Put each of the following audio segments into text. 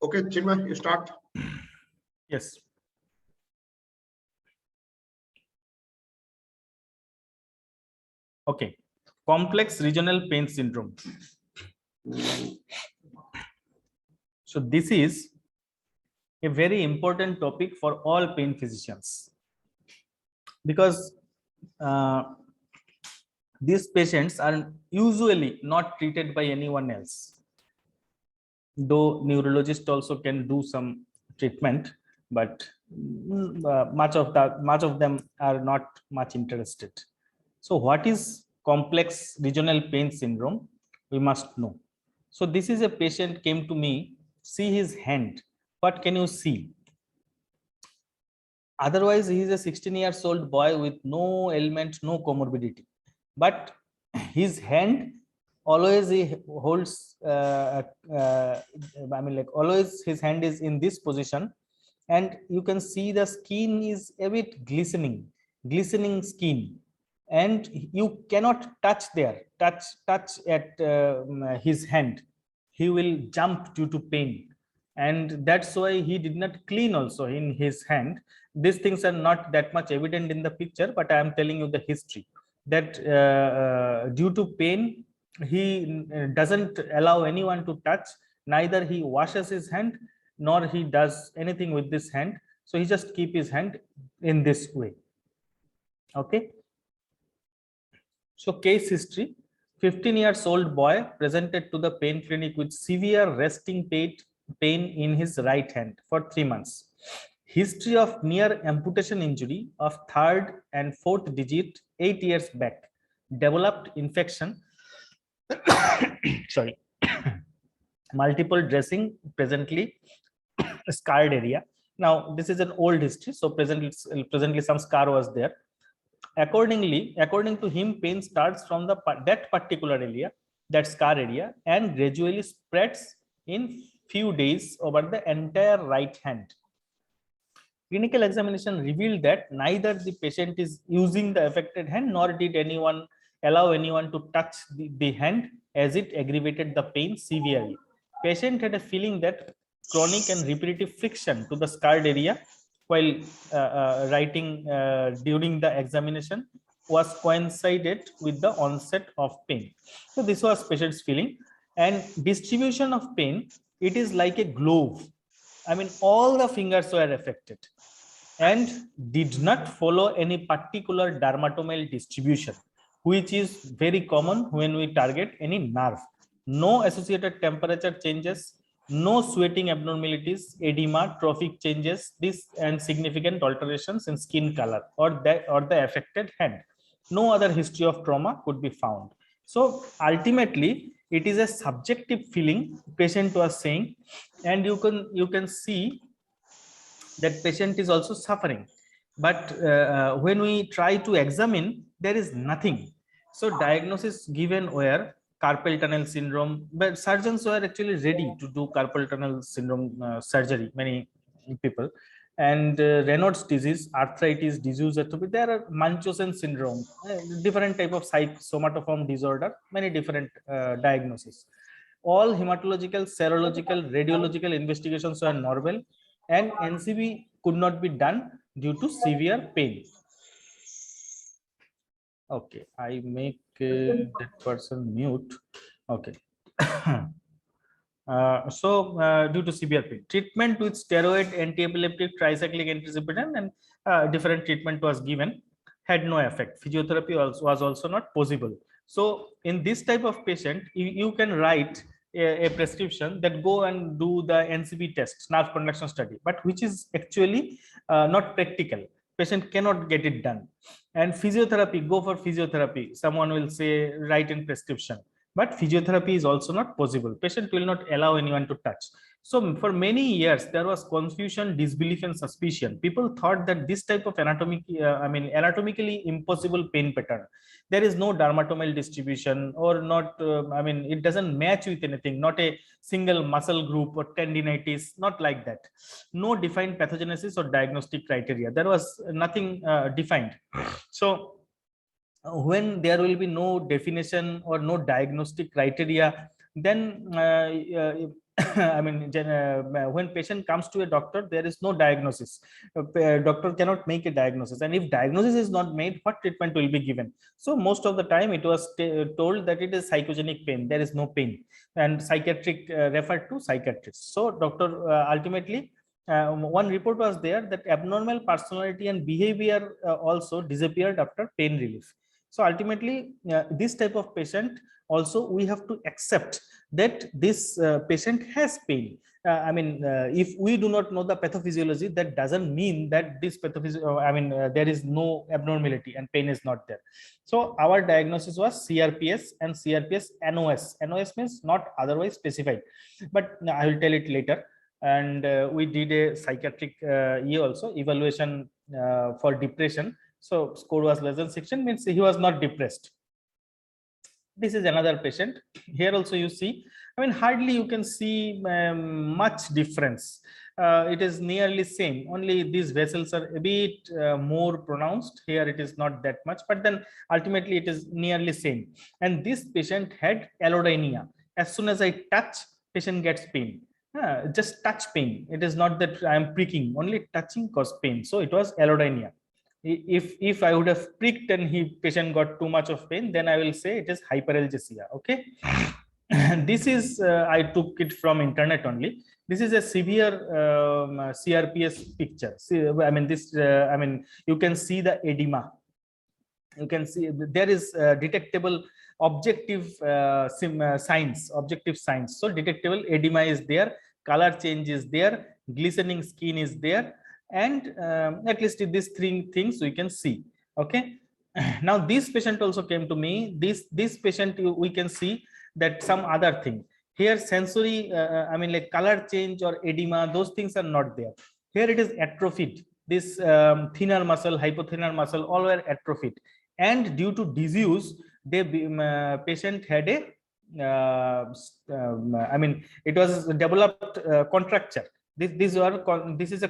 Okay, Chinmay, you start. Yes. Okay. Complex regional pain syndrome. So this is a very important topic for all pain physicians, because these patients are usually not treated by anyone else, though neurologists also can do some treatment, but much of them are not much interested. So what is complex regional pain syndrome? We must know. So this is a patient came to me. See his hand. What can you see? Otherwise, he is a 16 years old boy with no ailment, no comorbidity. But his hand always he holds, I mean, like always his hand is in this position, and you can see the skin is a bit glistening skin, and you cannot touch there, touch at his hand. He will jump due to pain, and that's why he did not clean also in his hand. These things are not that much evident in the picture, but I am telling you the history that due to pain he doesn't allow anyone to touch, neither he washes his hand nor he does anything with this hand. So he just keep his hand in this way. Okay, so case history: 15 years old boy presented to the pain clinic with severe resting pain in his right hand for 3 months. History of near amputation injury of third and fourth digit 8 years back. Developed infection. Sorry. Multiple dressing, presently scarred area. Now this is an old history, so presently some scar was there. According to him, pain starts from that particular area, that scar area, and gradually spreads in few days over the entire right hand. Clinical examination revealed that neither the patient is using the affected hand, nor did anyone allow anyone to touch the hand, as it aggravated the pain severely. Patient had a feeling that chronic and repetitive friction to the scarred area while writing during the examination was coincided with the onset of pain. So this was patient's feeling. And distribution of pain, it is like a glove. I mean, all the fingers were affected and did not follow any particular dermatomal distribution, which is very common when we target any nerve. No associated temperature changes, no sweating abnormalities, edema, trophic changes, this and significant alterations in skin color or the affected hand. No other history of trauma could be found. So ultimately, it is a subjective feeling patient was saying, and you can see that patient is also suffering, but when we try to examine, there is nothing. So diagnosis given were carpal tunnel syndrome, but surgeons were actually ready to do carpal tunnel syndrome surgery, many people, and Raynaud's disease, arthritis, disease atrophy, there are Munchausen syndrome, different type of somatoform disorder, many different diagnoses. All hematological, serological, radiological investigations were normal, and NCB could not be done due to severe pain. Okay, I make that person mute. Okay. Due to severe pain, treatment with steroid, anti-epileptic, tricyclic antipsychotic, and different treatment was given, had no effect. Physiotherapy was also not possible. So in this type of patient, you can write a prescription that go and do the NCB test, nerve conduction study, but which is actually not practical. Patient cannot get it done. And physiotherapy, go for physiotherapy. Someone will say write in prescription, but physiotherapy is also not possible. Patient will not allow anyone to touch. So for many years there was confusion, disbelief, and suspicion. People thought that this type of anatomically impossible pain pattern, there is no dermatomal distribution, or not, it doesn't match with anything, not a single muscle group or tendinitis, not like that. No defined pathogenesis or diagnostic criteria, there was nothing defined. So when there will be no definition or no diagnostic criteria, then I mean, when patient comes to a doctor, there is no diagnosis. Doctor cannot make a diagnosis, and if diagnosis is not made, what treatment will be given? So most of the time, it was told that it is psychogenic pain. There is no pain, and psychiatric referred to psychiatrist. So doctor ultimately. One report was there that abnormal personality and behavior also disappeared after pain relief. So ultimately, this type of patient also we have to accept that this patient has pain. I mean, if we do not know the pathophysiology, that doesn't mean that this pathophysiology, I mean, there is no abnormality and pain is not there. So our diagnosis was CRPS and CRPS NOS. NOS means not otherwise specified, but I will tell it later. And we did a psychiatric also evaluation for depression. So score was less than 16, means he was not depressed. This is another patient. Here also you see, I mean, hardly you can see much difference. It is nearly same, only these vessels are a bit more pronounced. Here it is not that much, but then ultimately it is nearly same. And this patient had allodynia. As soon as I touch, patient gets pain. Just touch pain. It is not that I am pricking, only touching cause pain. So it was allodynia. If I would have pricked and patient got too much of pain, then I will say it is hyperalgesia. Okay. This is I took it from internet only. This is a severe CRPS picture. See, I mean, this I mean, you can see the edema. You can see there is detectable objective signs, objective signs. So detectable edema is there, color change is there, glistening skin is there, and at least these three things we can see. Okay. Now this patient also came to me. This patient, we can see that some other thing here, sensory I mean, like color change or edema, those things are not there. Here it is atrophied. This thinner muscle, hypothenor muscle, all were atrophied, and due to disuse, the patient had a I mean, it was developed contracture. This is a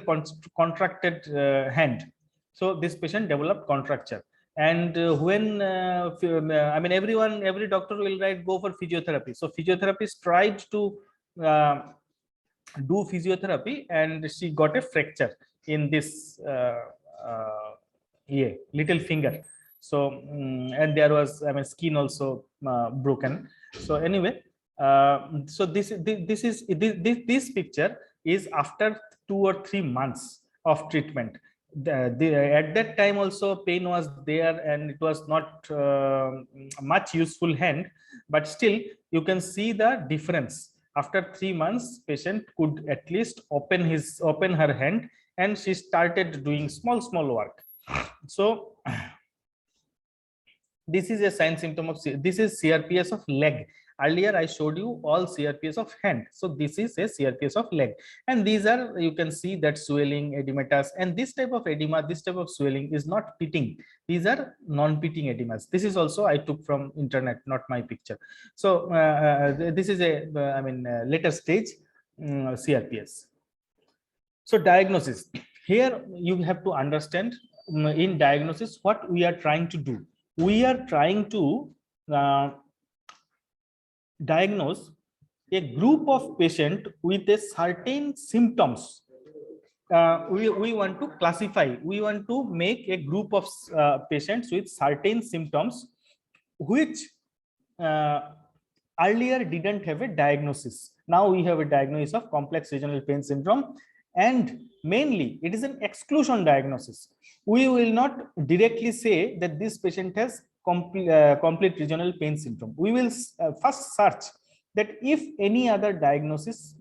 contracted hand. So this patient developed contracture. And when I mean, every doctor will write go for physiotherapy. So physiotherapist tried to do physiotherapy, and she got a fracture in this little finger. So and there was, I mean, skin also broken. So anyway, so this picture is after 2 or 3 months of treatment. At that time also pain was there, and it was not much useful hand, but still you can see the difference. After 3 months, patient could at least open her hand, and she started doing small work. So this is a sign symptom of this is CRPS of leg. Earlier I showed you all CRPS of hand. So this is a CRPS of leg, and these are, you can see that swelling, edematous, and this type of edema, this type of swelling is not pitting. These are non-pitting edemas. This is also I took from internet, not my picture. So this is a I mean later stage CRPS. So diagnosis. Here you have to understand in diagnosis what we are trying to do. We are trying to diagnose a group of patient with a certain symptoms. We want to classify, we want to make a group of patients with certain symptoms which earlier didn't have a diagnosis. Now we have a diagnosis of complex regional pain syndrome, and mainly it is an exclusion diagnosis. We will not directly say that this patient has complete regional pain syndrome. We will first search that if any other diagnosis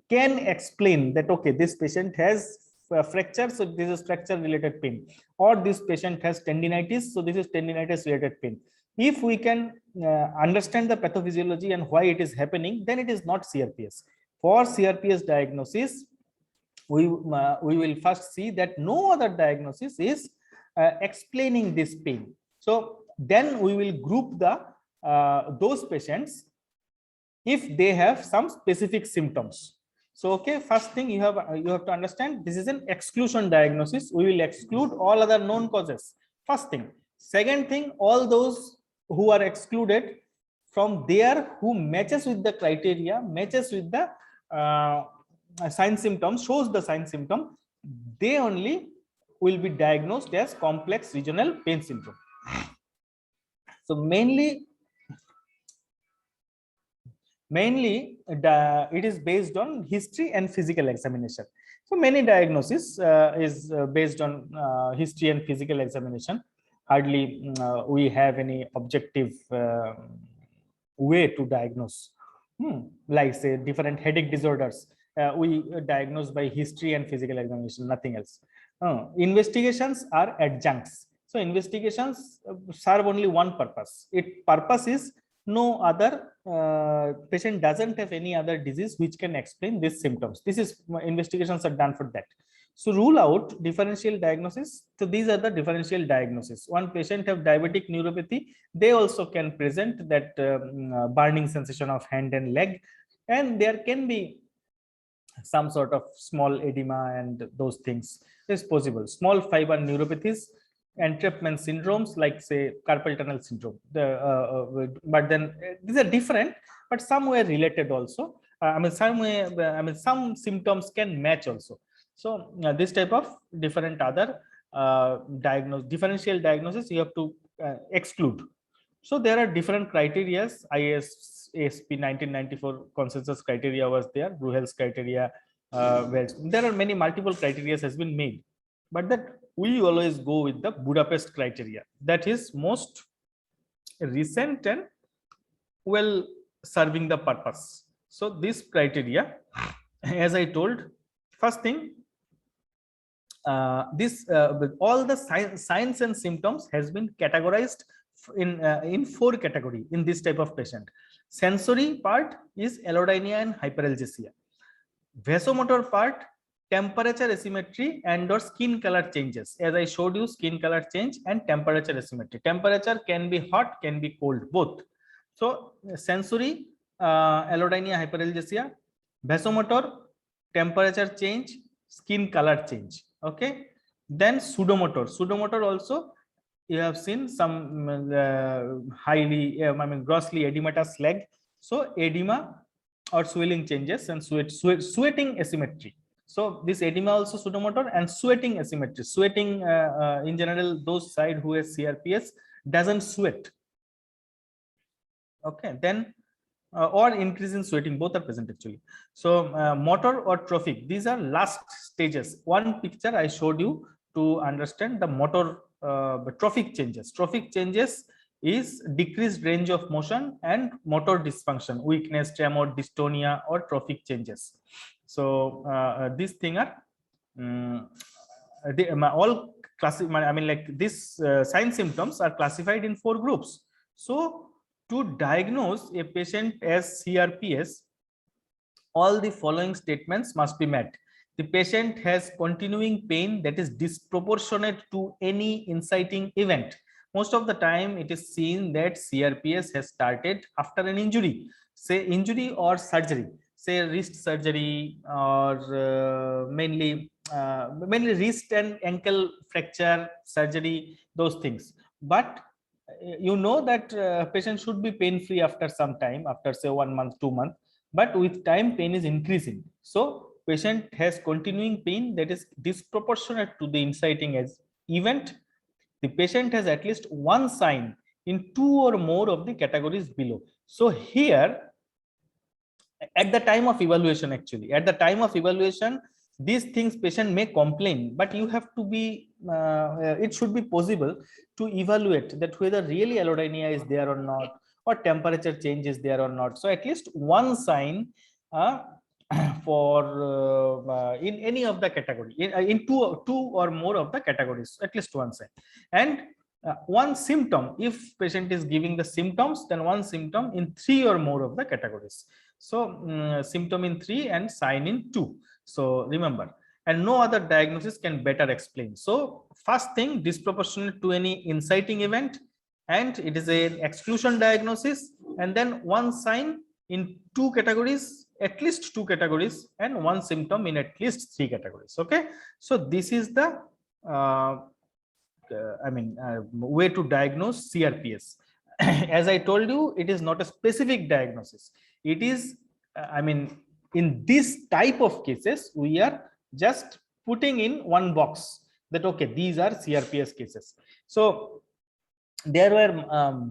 can explain that, okay, this patient has fracture, so this is fracture related pain, or this patient has tendinitis, so this is tendinitis related pain. If we can understand the pathophysiology and why it is happening, then it is not CRPS. For CRPS diagnosis, we will first see that no other diagnosis is explaining this pain. So then we will group the those patients if they have some specific symptoms. So okay, first thing you have to understand, this is an exclusion diagnosis. We will exclude all other known causes. First thing. Second thing, all those who are excluded from there who matches with the criteria, matches with the sign symptoms, shows the sign symptom, they only will be diagnosed as complex regional pain syndrome. So mainly it is based on history and physical examination. So many diagnosis is based on history and physical examination. Hardly we have any objective way to diagnose. Like say different headache disorders, we diagnose by history and physical examination, nothing else. Investigations are adjuncts. So investigations serve only one purpose. Its purpose is no other patient doesn't have any other disease which can explain these symptoms. This is investigations are done for that. So rule out differential diagnosis. So these are the differential diagnosis. One patient have diabetic neuropathy, they also can present that burning sensation of hand and leg, and there can be some sort of small edema and those things is possible. Small fiber neuropathies, entrapment syndromes like say carpal tunnel syndrome, but then these are different but somewhere related also. Some symptoms can match also. So this type of different other differential diagnosis you have to exclude. So there are different criteria. IASP 1994 consensus criteria was there, Bruegel's criteria, there are many multiple criteria has been made, but that we always go with the Budapest criteria, that is most recent and well serving the purpose. So this criteria, as I told, first thing, with all the signs and symptoms has been categorized in 4 category in this type of patient. Sensory part is allodynia and hyperalgesia. Vasomotor part, temperature asymmetry and or skin color changes. As I showed you, skin color change and temperature asymmetry. Temperature can be hot, can be cold, both. So sensory, allodynia, hyperalgesia. Vasomotor, temperature change, skin color change. Okay. Then pseudomotor also you have seen some highly grossly edematous leg, so edema or swelling changes and sweating asymmetry. So this edema also pseudomotor, and sweating asymmetry. Sweating in general, those side who has CRPS doesn't sweat. Okay, then or increase in sweating, both are present actually. So motor or trophic, these are last stages. One picture I showed you to understand the motor trophic changes. Trophic changes is decreased range of motion and motor dysfunction, weakness, tremor, dystonia, or trophic changes. So these things are all classic. I mean, like this sign symptoms are classified in 4 groups. So to diagnose a patient as CRPS, all the following statements must be met. The patient has continuing pain that is disproportionate to any inciting event. Most of the time it is seen that CRPS has started after an injury, say injury or surgery, say wrist surgery, or mainly wrist and ankle fracture surgery, those things. But you know that patient should be pain free after some time, after say 1 month, 2 months, but with time pain is increasing. So patient has continuing pain that is disproportionate to the inciting as event. The patient has at least one sign in 2 or more of the categories below. So here at the time of evaluation, actually at the time of evaluation, these things patient may complain, but you have to be it should be possible to evaluate that whether really allodynia is there or not, or temperature change is there or not. So at least one sign for in any of the category, in two or more of the categories, at least one sign. And one symptom, if patient is giving the symptoms, then one symptom in 3 or more of the categories. So symptom in 3 and sign in 2. So remember, and no other diagnosis can better explain. So first thing, disproportionate to any inciting event, and it is an exclusion diagnosis, and then one sign in 2 categories, at least 2 categories, and one symptom in at least 3 categories. Okay, so this is the way to diagnose CRPS. As I told you, it is not a specific diagnosis. It is In this type of cases, we are just putting in one box that, okay, these are CRPS cases. So there were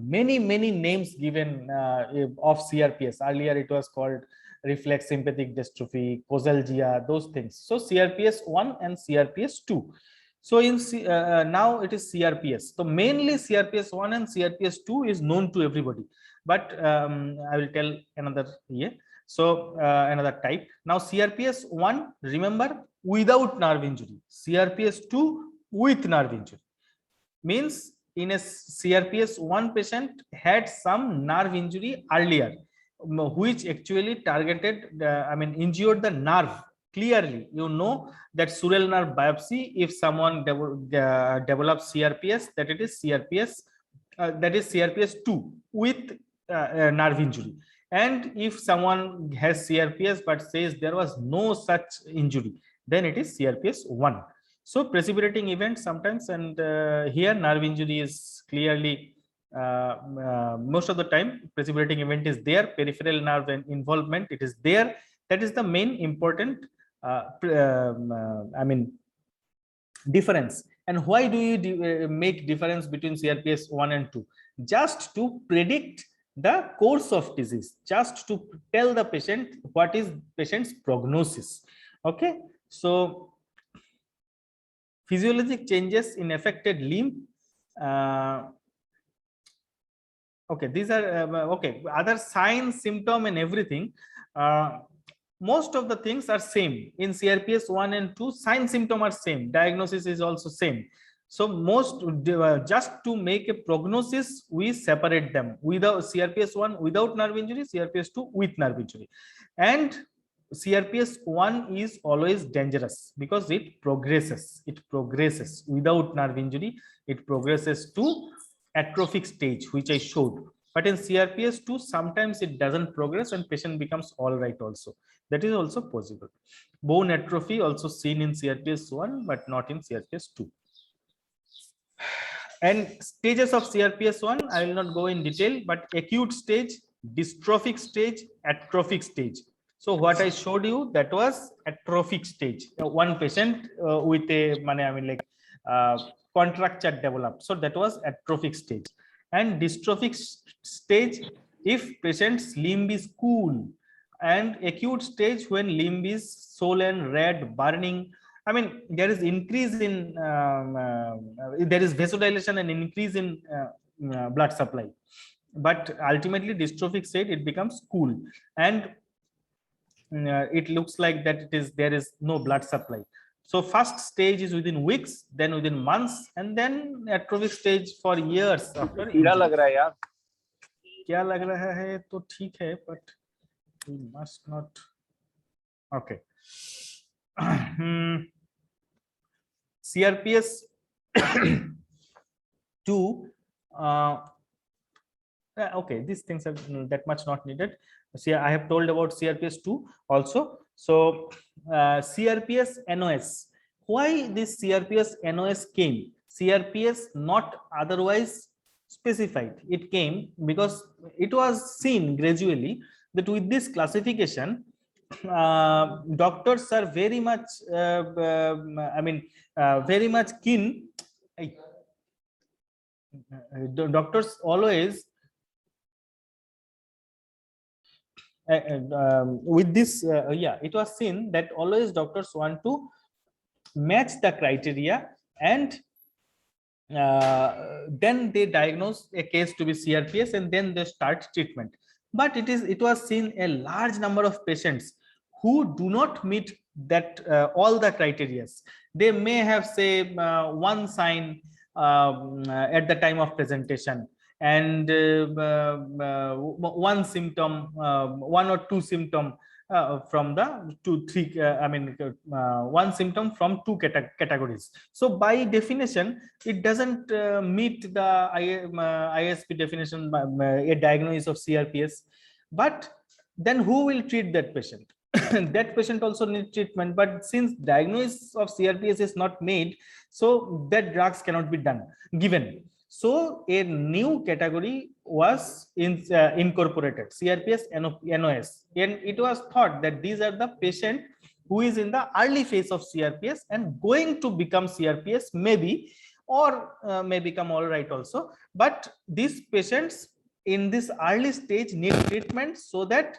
many names given of CRPS. Earlier it was called reflex sympathetic dystrophy, causalgia, those things. So CRPS 1 and CRPS 2. So in now it is CRPS. So mainly CRPS 1 and CRPS 2 is known to everybody, but I will tell another here. So another type. Now CRPS 1, remember, without nerve injury. CRPS 2 with nerve injury. Means in a CRPS 1 patient had some nerve injury earlier, which actually targeted, injured the nerve. Clearly, you know that sural nerve biopsy, if someone develops CRPS, that it is CRPS, that is CRPS 2 with nerve injury. And if someone has CRPS but says there was no such injury, then it is CRPS 1. So precipitating event sometimes, and here nerve injury is clearly most of the time precipitating event is there, peripheral nerve involvement, it is there. That is the main important difference. And why do you make difference between CRPS 1 and 2? Just to predict the course of disease, just to tell the patient what is patient's prognosis. Okay, so physiologic changes in affected limb. Okay, these are okay. Other signs, symptom, and everything. Most of the things are same in CRPS 1 and 2. Sign, symptom are same. Diagnosis is also same. So most just to make a prognosis, we separate them. Without CRPS 1 without nerve injury, CRPS 2 with nerve injury, and CRPS 1 is always dangerous because it progresses. It progresses without nerve injury. It progresses to atrophic stage, which I showed. But in CRPS 2, sometimes it doesn't progress and patient becomes all right also. That is also possible. Bone atrophy also seen in CRPS 1, but not in CRPS 2. And stages of CRPS 1, I will not go in detail, but acute stage, dystrophic stage, atrophic stage. So what I showed you, that was atrophic stage. One patient with a contracture developed. So that was atrophic stage. And dystrophic stage, if patient's limb is cool. And acute stage, when limb is swollen, red, burning. I mean, there is increase in there is vasodilation and increase in blood supply. But ultimately, dystrophic state, it becomes cool, and it looks like that it is there is no blood supply. So first stage is within weeks, then within months, and then atrophic stage for years after. कीड़ा लग रहा है यार. क्या लग रहा है तो ठीक है, but we must not. Okay. CRPS 2. Okay, these things are that much not needed. See, I have told about CRPS 2 also. So CRPS NOS. Why this CRPS NOS came? CRPS not otherwise specified. It came because it was seen gradually that with this classification, doctors are very much very much keen. Doctors always with this it was seen that always doctors want to match the criteria, and then they diagnose a case to be CRPS, and then they start treatment. But it was seen a large number of patients who do not meet that all the criteria. They may have, say, one sign at the time of presentation, and one symptom, one or two symptom from the 2-3 one symptom from two categories. So by definition, it doesn't meet the ISP definition, a diagnosis of CRPS. But then who will treat that patient? That patient also needs treatment, but since diagnosis of CRPS is not made, so that drugs cannot be given. So a new category was incorporated, CRPS NOS, and it was thought that these are the patient who is in the early phase of CRPS and going to become CRPS maybe, or may become all right also. But these patients in this early stage need treatment so that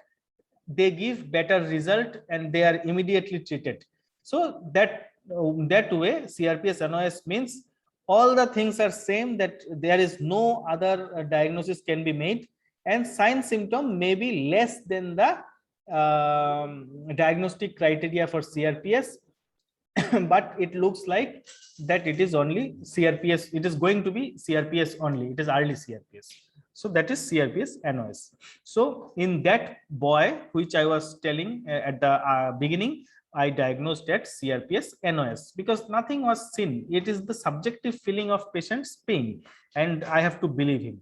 they give better result and they are immediately treated. So that way CRPS NOS means all the things are same, that there is no other diagnosis can be made, and sign symptom may be less than the diagnostic criteria for CRPS. But it looks like that it is only CRPS, it is going to be CRPS only, it is early CRPS. So that is CRPS NOS. So in that boy which I was telling at the beginning, I diagnosed at CRPS NOS because nothing was seen. It is the subjective feeling of patient's pain, and I have to believe him.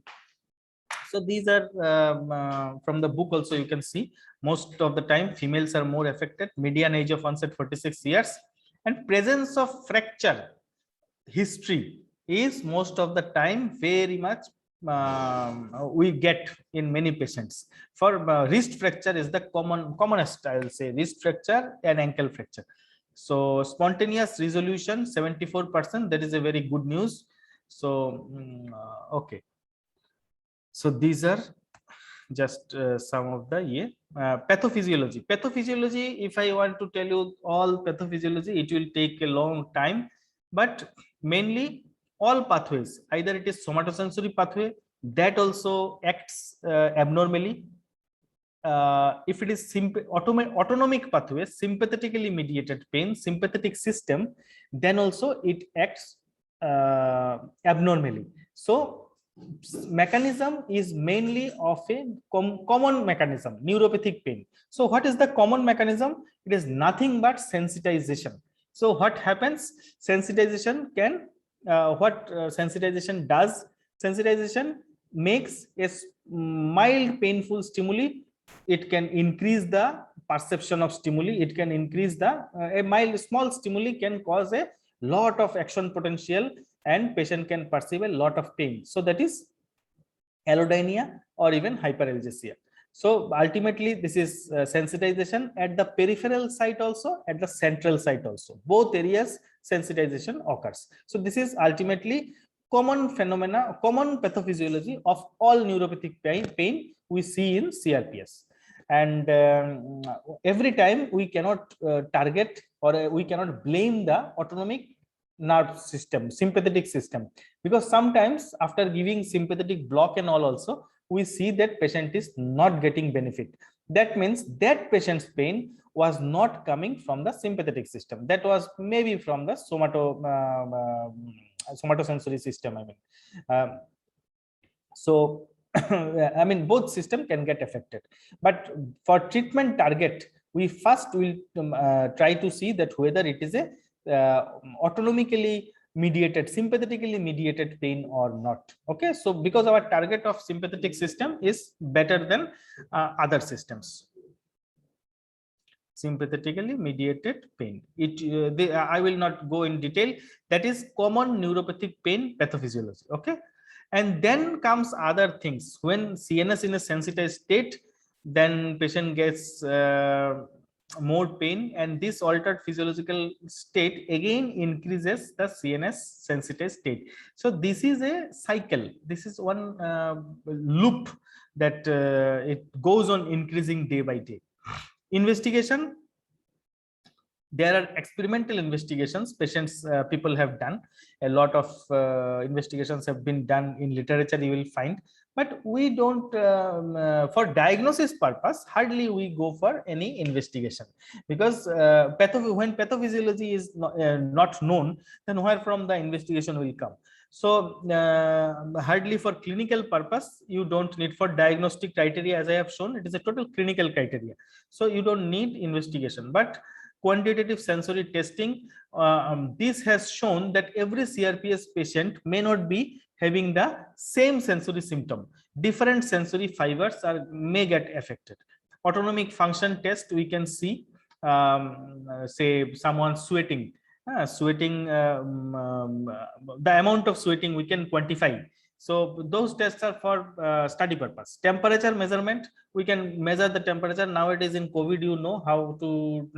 So these are from the book also you can see, most of the time females are more affected, median age of onset 46 years, and presence of fracture history is most of the time very much we get in many patients. For wrist fracture is the commonest, I will say, wrist fracture and ankle fracture. So spontaneous resolution 74%, that is a very good news. So okay, so these are just some of the pathophysiology. Pathophysiology, if I want to tell you all pathophysiology, it will take a long time, but mainly all pathways, either it is somatosensory pathway that also acts abnormally. If it is autonomic pathway, sympathetically mediated pain, sympathetic system, then also it acts abnormally. So mechanism is mainly of a common mechanism, neuropathic pain. So what is the common mechanism? It is nothing but sensitization. So what happens? Sensitization can sensitization does, sensitization makes a mild painful stimuli, it can increase the perception of stimuli, it can increase the a mild small stimuli can cause a lot of action potential and patient can perceive a lot of pain. So that is allodynia or even hyperalgesia. So ultimately this is sensitization at the peripheral site also, at the central site also, both areas sensitization occurs. So this is ultimately common phenomena, common pathophysiology of all neuropathic pain we see in CRPS. And every time we cannot target or we cannot blame the autonomic nerve system, sympathetic system, because sometimes after giving sympathetic block and all also we see that patient is not getting benefit. That means that patient's pain was not coming from the sympathetic system, that was maybe from the somatosensory system, I mean. So I mean both system can get affected, but for treatment target we first will try to see that whether it is a autonomically mediated, sympathetically mediated pain or not. Okay, so because our target of sympathetic system is better than other systems, sympathetically mediated pain, I will not go in detail. That is common neuropathic pain pathophysiology. Okay, and then comes other things. When CNS in a sensitized state, then patient gets more pain, and this altered physiological state again increases the CNS sensitized state. So this is a cycle, this is one loop that it goes on increasing day by day. Investigation, there are experimental investigations patients people have done, a lot of investigations have been done in literature you will find, but we don't for diagnosis purpose hardly we go for any investigation, because when pathophysiology is not known, then where from the investigation will come. So hardly for clinical purpose you don't need, for diagnostic criteria as I have shown, it is a total clinical criteria, so you don't need investigation. But quantitative sensory testing, this has shown that every CRPS patient may not be having the same sensory symptom, different sensory fibers may get affected. Autonomic function test, we can see say someone sweating, sweating, the amount of sweating we can quantify. So those tests are for study purpose. Temperature measurement, we can measure the temperature. Nowadays in COVID, you know how to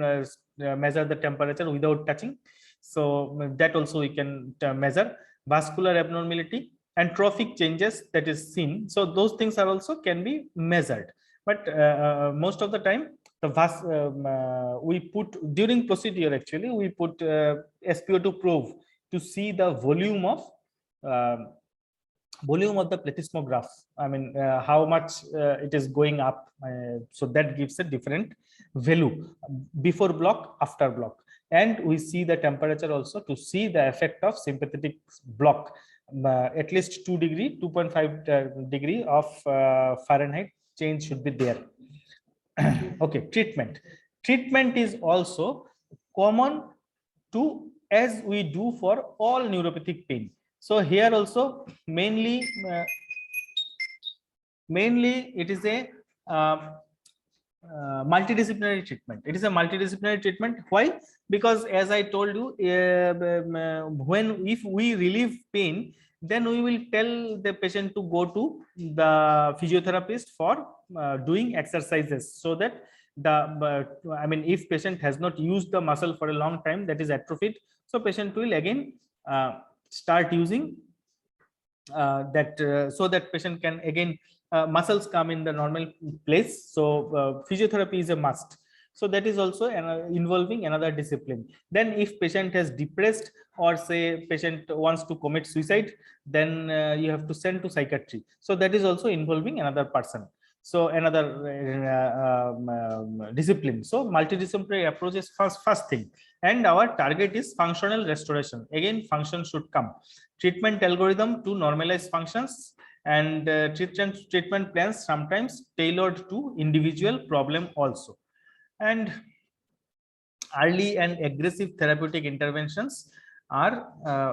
measure the temperature without touching. So that also we can measure. Vascular abnormality and trophic changes that is seen. So those things are also can be measured. But most of the time, we put during procedure, actually we put SpO2 probe to see the volume of the plethysmograph. I mean, how much it is going up. So that gives a different value before block, after block. And we see the temperature also to see the effect of sympathetic block. At least 2 degree, 2.5 degree of Fahrenheit change should be there. Okay, treatment is also common to as we do for all neuropathic pain. So here also mainly it is a multidisciplinary treatment. It is a multidisciplinary treatment. Why? Because as I told you, if we relieve pain, then we will tell the patient to go to the physiotherapist for doing exercises, so that I mean, if patient has not used the muscle for a long time, that is atrophied, so patient will again start using so that patient can again muscles come in the normal place. So physiotherapy is a must. So that is also involving another discipline. Then if patient has depressed, or say patient wants to commit suicide, then you have to send to psychiatry. So that is also involving another person. So another discipline. So multidisciplinary approach is first thing. And our target is functional restoration. Again, function should come. Treatment algorithm to normalize functions, and treatment plans sometimes tailored to individual problem also. And early and aggressive therapeutic interventions are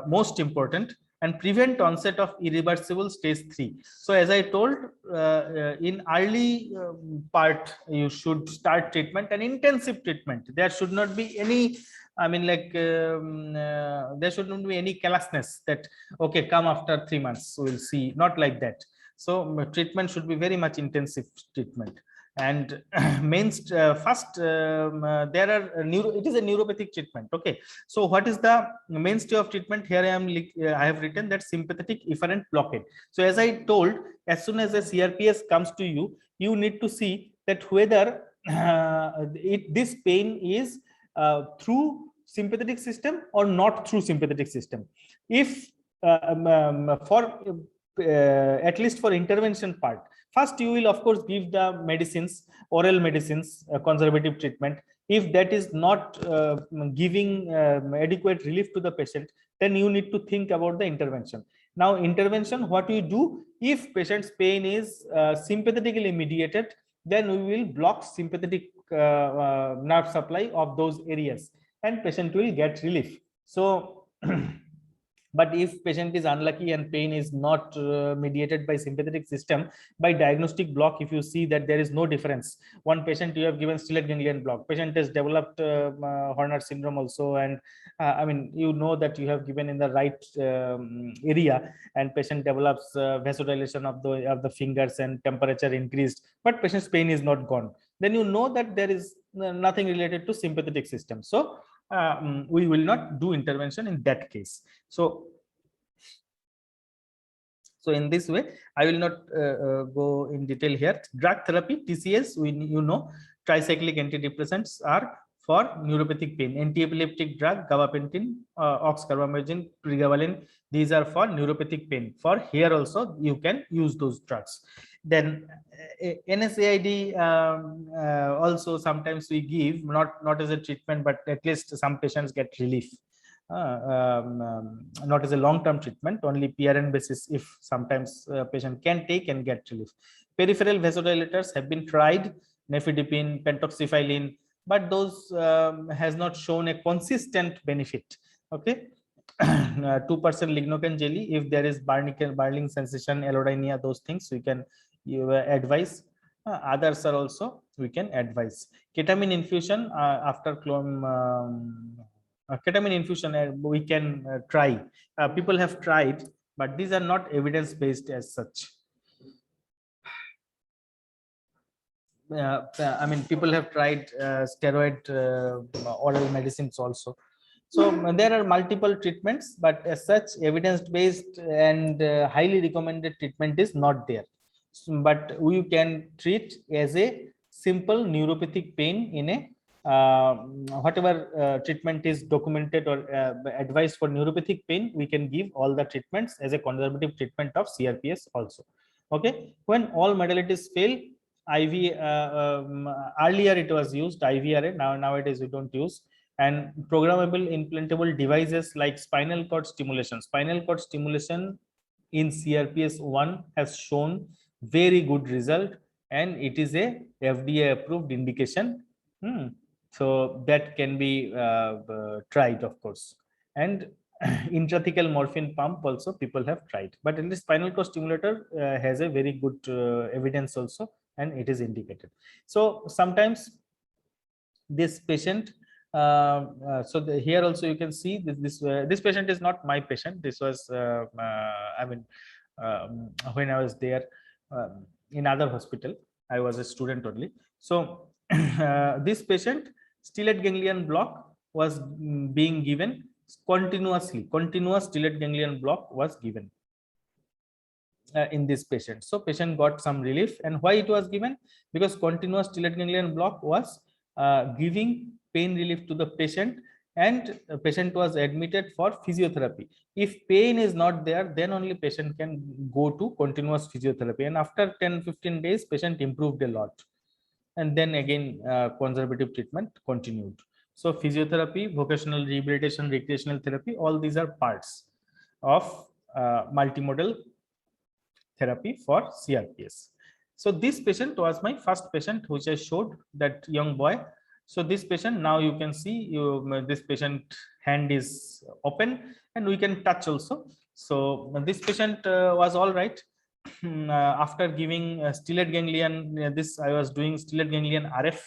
most important, and prevent onset of irreversible stage 3. So as I told, in early part, you should start treatment, and intensive treatment. There should not be any, I mean, like there should not be any carelessness that, okay, come after 3 months, we'll see. Not like that. So treatment should be very much intensive treatment. And first, there are it is a neuropathic treatment. Okay, so what is the mainstay of treatment? Here I have written that sympathetic efferent blockade. So as I told, as soon as a CRPS comes to you, you need to see that whether this pain is through sympathetic system or not through sympathetic system. If for at least for intervention part, first you will of course give the medicines, oral medicines, conservative treatment. If that is not giving adequate relief to the patient, then you need to think about the intervention. Now intervention, what we do, if patient's pain is sympathetically mediated, then we will block sympathetic nerve supply of those areas, and patient will get relief. So but if patient is unlucky and pain is not mediated by sympathetic system, by diagnostic block, if you see that there is no difference, one patient you have given stellate ganglion block, patient has developed Horner syndrome also, and I mean, you know that you have given in the right area, and patient develops vasodilation of the fingers and temperature increased, but patient's pain is not gone, then you know that there is nothing related to sympathetic system. So we will not do intervention in that case. So in this way, I will not go in detail here. Drug therapy, TCS, you know, tricyclic antidepressants are for neuropathic pain. Anti-epileptic drug, gabapentin, oxcarbazepine, pregabalin, these are for neuropathic pain. For here also, you can use those drugs. Then NSAID also sometimes we give, not as a treatment, but at least some patients get relief. Not as a long-term treatment, only PRN basis, if sometimes patient can take and get relief. Peripheral vasodilators have been tried, nifedipine, pentoxifylline, but those has not shown a consistent benefit. Okay. 2% lignocaine jelly, if there is burning sensation, allodynia, those things we can advise. Others are also we can advise. Ketamine infusion after ketamine infusion, we can try. People have tried, but these are not evidence based as such. I mean, people have tried steroid oral medicines also. So there are multiple treatments, but as such, evidence-based and highly recommended treatment is not there. But we can treat as a simple neuropathic pain in a whatever treatment is documented or advised for neuropathic pain. We can give all the treatments as a conservative treatment of CRPS also. Okay, when all modalities fail, IV earlier it was used IVRA. Nowadays we don't use. And programmable implantable devices like spinal cord stimulation. Spinal cord stimulation in CRPS1 has shown very good result, and it is a FDA approved indication. So that can be tried, of course. And intrathecal morphine pump also people have tried, but in the spinal cord stimulator has a very good evidence also, and it is indicated. So sometimes this patient here also you can see this patient is not my patient. This was I mean when I was there in other hospital, I was a student only. So this patient, stellate ganglion block was being given continuously. Continuous stellate ganglion block was given in this patient. So patient got some relief. And why it was given? Because continuous stellate ganglion block was giving pain relief to the patient, and the patient was admitted for physiotherapy. If pain is not there, then only patient can go to continuous physiotherapy. And after 10-15 days, patient improved a lot. And then again, conservative treatment continued. So physiotherapy, vocational rehabilitation, recreational therapy, all these are parts of multimodal therapy for CRPS. So this patient was my first patient, which I showed, that young boy. So this patient, now you can see this patient hand is open and we can touch also. So this patient was all right. After giving stellate ganglion, this I was doing stellate ganglion RF.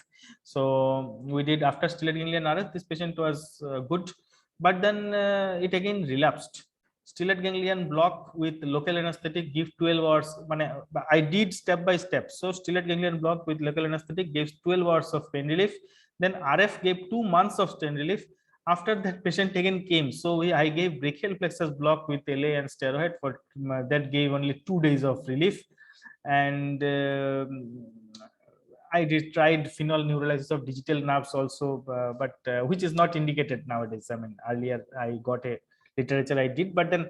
So we did after stellate ganglion RF, this patient was good, but then it again relapsed. Stellate ganglion block with local anesthetic give 12 hours. I did step by step. So stellate ganglion block with local anesthetic gives 12 hours of pain relief. Then RF gave 2 months of pain relief. After that, patient again came. So I gave brachial plexus block with LA and steroid for that gave only 2 days of relief. And I did tried phenol neurolysis of digital nerves also, but which is not indicated nowadays. I mean, earlier I got a literature I did, but then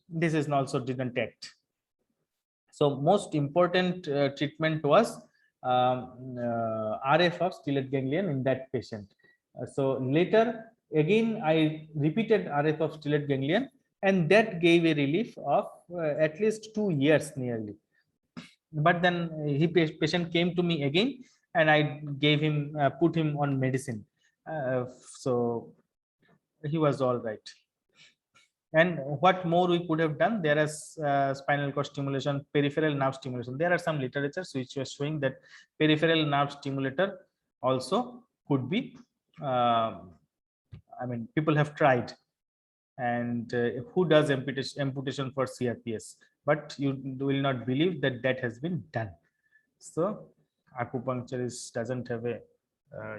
this is also didn't act. So most important treatment was RF of stellate ganglion in that patient. So later again I repeated RF of stellate ganglion, and that gave a relief of at least 2 years nearly. But then patient came to me again, and I gave him put him on medicine. So he was all right. And what more we could have done? There is spinal cord stimulation, peripheral nerve stimulation. There are some literatures which were showing that peripheral nerve stimulator also could be. I mean, people have tried, and who does amputation for CRPS? But you will not believe that that has been done. So acupuncture doesn't have a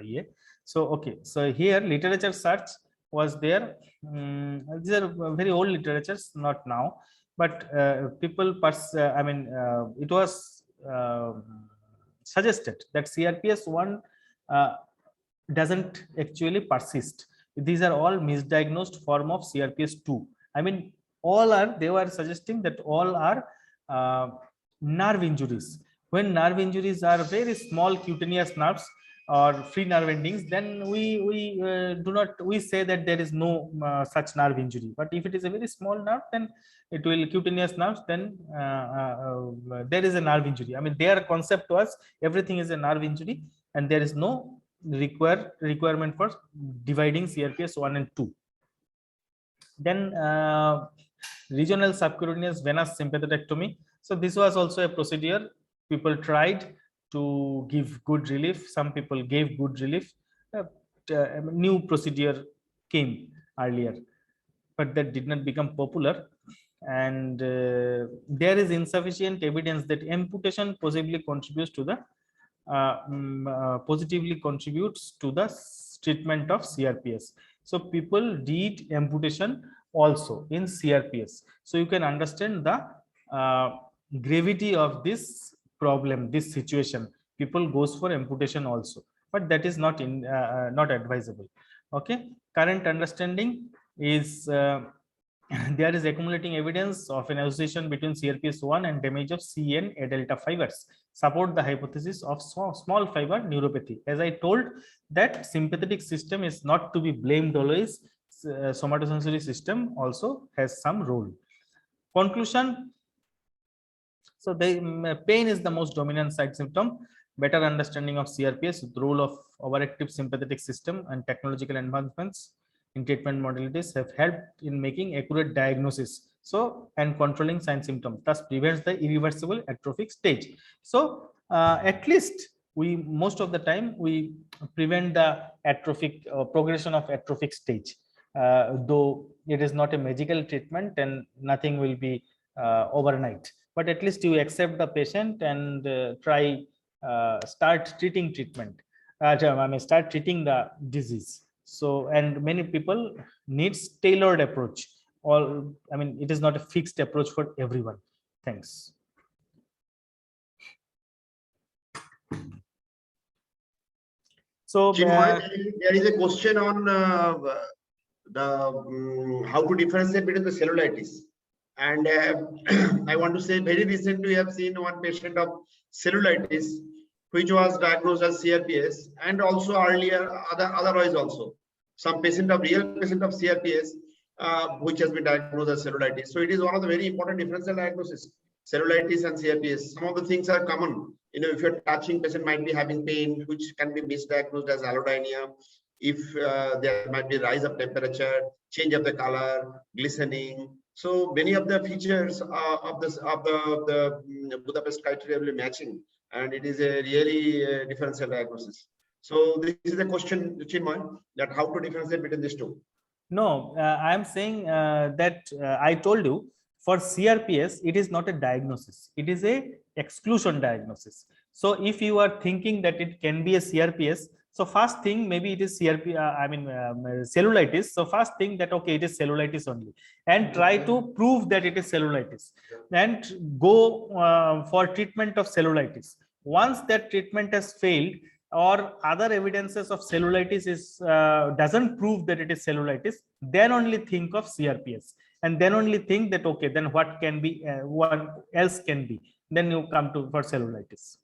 yeah. So okay. So here literature search was there. These are very old literatures, not now, but people I mean it was suggested that CRPS1 doesn't actually persist. These are all misdiagnosed form of CRPS2. I mean, they were suggesting that all are nerve injuries. When nerve injuries are very small cutaneous nerves or free nerve endings, then we say that there is no such nerve injury. But if it is a very small nerve, then it will cutaneous nerves, then there is a nerve injury. I mean, their concept was everything is a nerve injury, and there is no requirement for dividing CRPS 1 and 2. Then regional subcutaneous venous sympathectomy. So this was also a procedure. People tried to give good relief. Some people gave good relief. New procedure came earlier, but that did not become popular. And there is insufficient evidence that amputation possibly contributes to the positively contributes to the treatment of CRPS. So people did amputation also in CRPS. So you can understand the gravity of this problem, this situation. People goes for amputation also, but that is not advisable. Okay, current understanding is there is accumulating evidence of an association between CRPS1 and damage of C and A delta fibers, support the hypothesis of small fiber neuropathy. As I told, that sympathetic system is not to be blamed always. Somatosensory system also has some role. Conclusion. So the pain is the most dominant side symptom. Better understanding of CRPS, the role of overactive sympathetic system, and technological advancements in treatment modalities have helped in making accurate diagnosis, so, and controlling sign symptoms, thus prevents the irreversible atrophic stage. So at least we, most of the time, we prevent the atrophic progression of atrophic stage, though it is not a magical treatment and nothing will be overnight, but at least you accept the patient and try start treating treatment. I mean, start treating the disease. So, and many people needs tailored approach. All, I mean, it is not a fixed approach for everyone. Thanks. So there is a question on how to differentiate between the cellulitis. And I want to say, very recently we have seen one patient of cellulitis, which was diagnosed as CRPS, and also earlier otherwise also some real patient of CRPS, which has been diagnosed as cellulitis. So it is one of the very important differential diagnosis, cellulitis and CRPS. Some of the things are common. You know, if you're touching, patient might be having pain, which can be misdiagnosed as allodynia. If there might be rise of temperature, change of the color, glistening. So many of the features of the Budapest criteria will be matching, and it is a really differential diagnosis. So this is the question, Chinmay, that how to differentiate between these two. No, I am saying that I told you, for CRPS, it is not a diagnosis. It is a exclusion diagnosis. So if you are thinking that it can be a CRPS, so first thing, maybe it is cellulitis. So first thing that, okay, it is cellulitis only, and try to prove that it is cellulitis and go for treatment of cellulitis. Once that treatment has failed, or other evidences of cellulitis is doesn't prove that it is cellulitis, then only think of CRPS, and then only think that, okay, then what can be, what else can be, then you come to for cellulitis.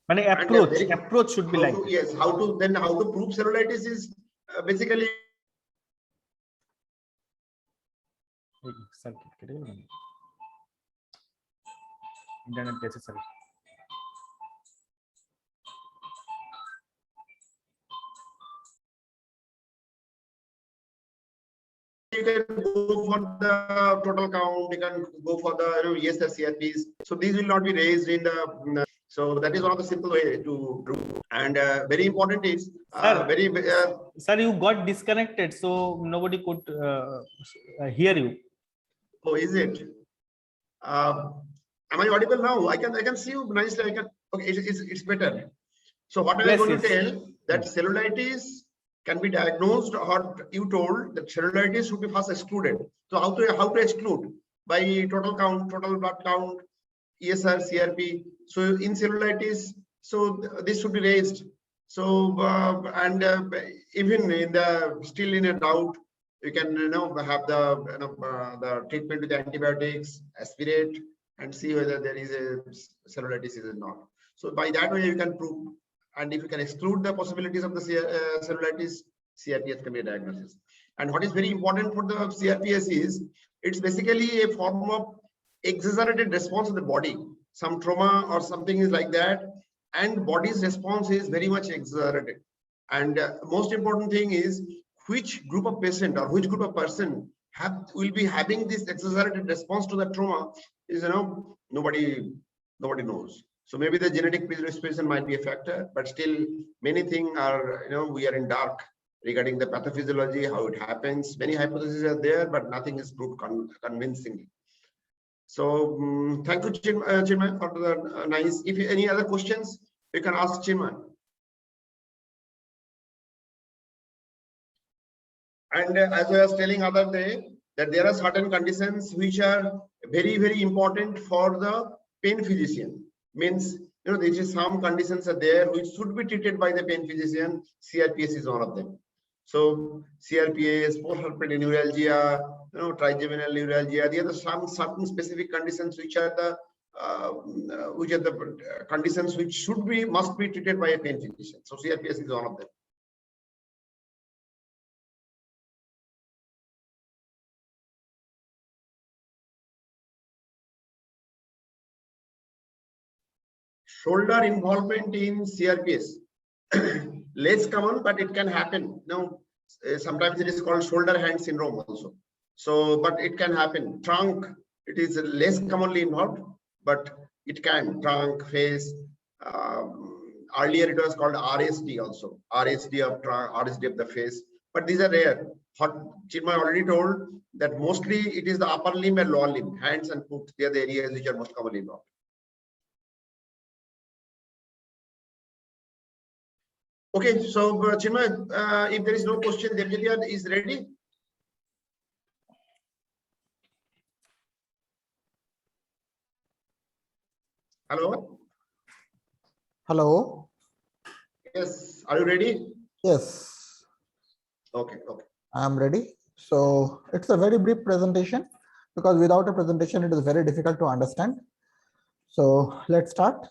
And approach should be like to, yes, how to prove cellulitis is basically internet necessary. You can go for the total count, you can go for the yes, the CRPs. So these will not be raised in the so that is one of the simple way to do. And very important is sir, you got disconnected, so nobody could hear you. Oh, is it? Am I audible now? I can see you nicely. I can. Okay, it's better. So what I was going to tell, that cellulitis can be diagnosed, or you told that cellulitis should be first excluded. So how to exclude? By total count, total blood count, ESR, CRP. So in cellulitis, so this should be raised. So even in the still in a doubt, you can have the treatment with antibiotics, aspirate, and see whether there is a cellulitis or not. So by that way you can prove. And if you can exclude the possibilities of the cellulitis, CRPS can be a diagnosis. And what is very important for the CRPS is, it's basically a form of exaggerated response of the body. Some trauma or something is like that, and body's response is very much exaggerated. And most important thing is, which group of patient or which group of person will be having this exaggerated response to the trauma is, nobody knows. So maybe the genetic predisposition might be a factor, but still many things are, we are in dark regarding the pathophysiology, how it happens. Many hypotheses are there, but nothing is proved convincingly. So thank you, Chinmay, for the nice. If you, any other questions, you can ask Chinmay. And as I was telling other day, that there are certain conditions which are very, very important for the pain physician. Means, you know, there is some conditions are there which should be treated by the pain physician. CRPS is one of them. So CRPS, post-herpetic neuralgia, you know, trigeminal neuralgia. There are some certain specific conditions which are the conditions which must be treated by a pain physician. So CRPS is one of them. Shoulder involvement in CRPS, less common, but it can happen. Now, sometimes it is called shoulder hand syndrome also. So, but it can happen. Trunk, it is less commonly involved, but it can. Trunk, face. Earlier it was called RSD also. RSD of trunk, RSD of the face. But these are rare. Chinmay already told that mostly it is the upper limb and lower limb, hands and foot. They are the areas which are most commonly involved. Okay, so Chinmay, if there is no question, Devjitya is ready. Hello. Hello. Yes, are you ready? Yes. Okay, okay. I am ready. So it's a very brief presentation because without a presentation, it is very difficult to understand. So let's start.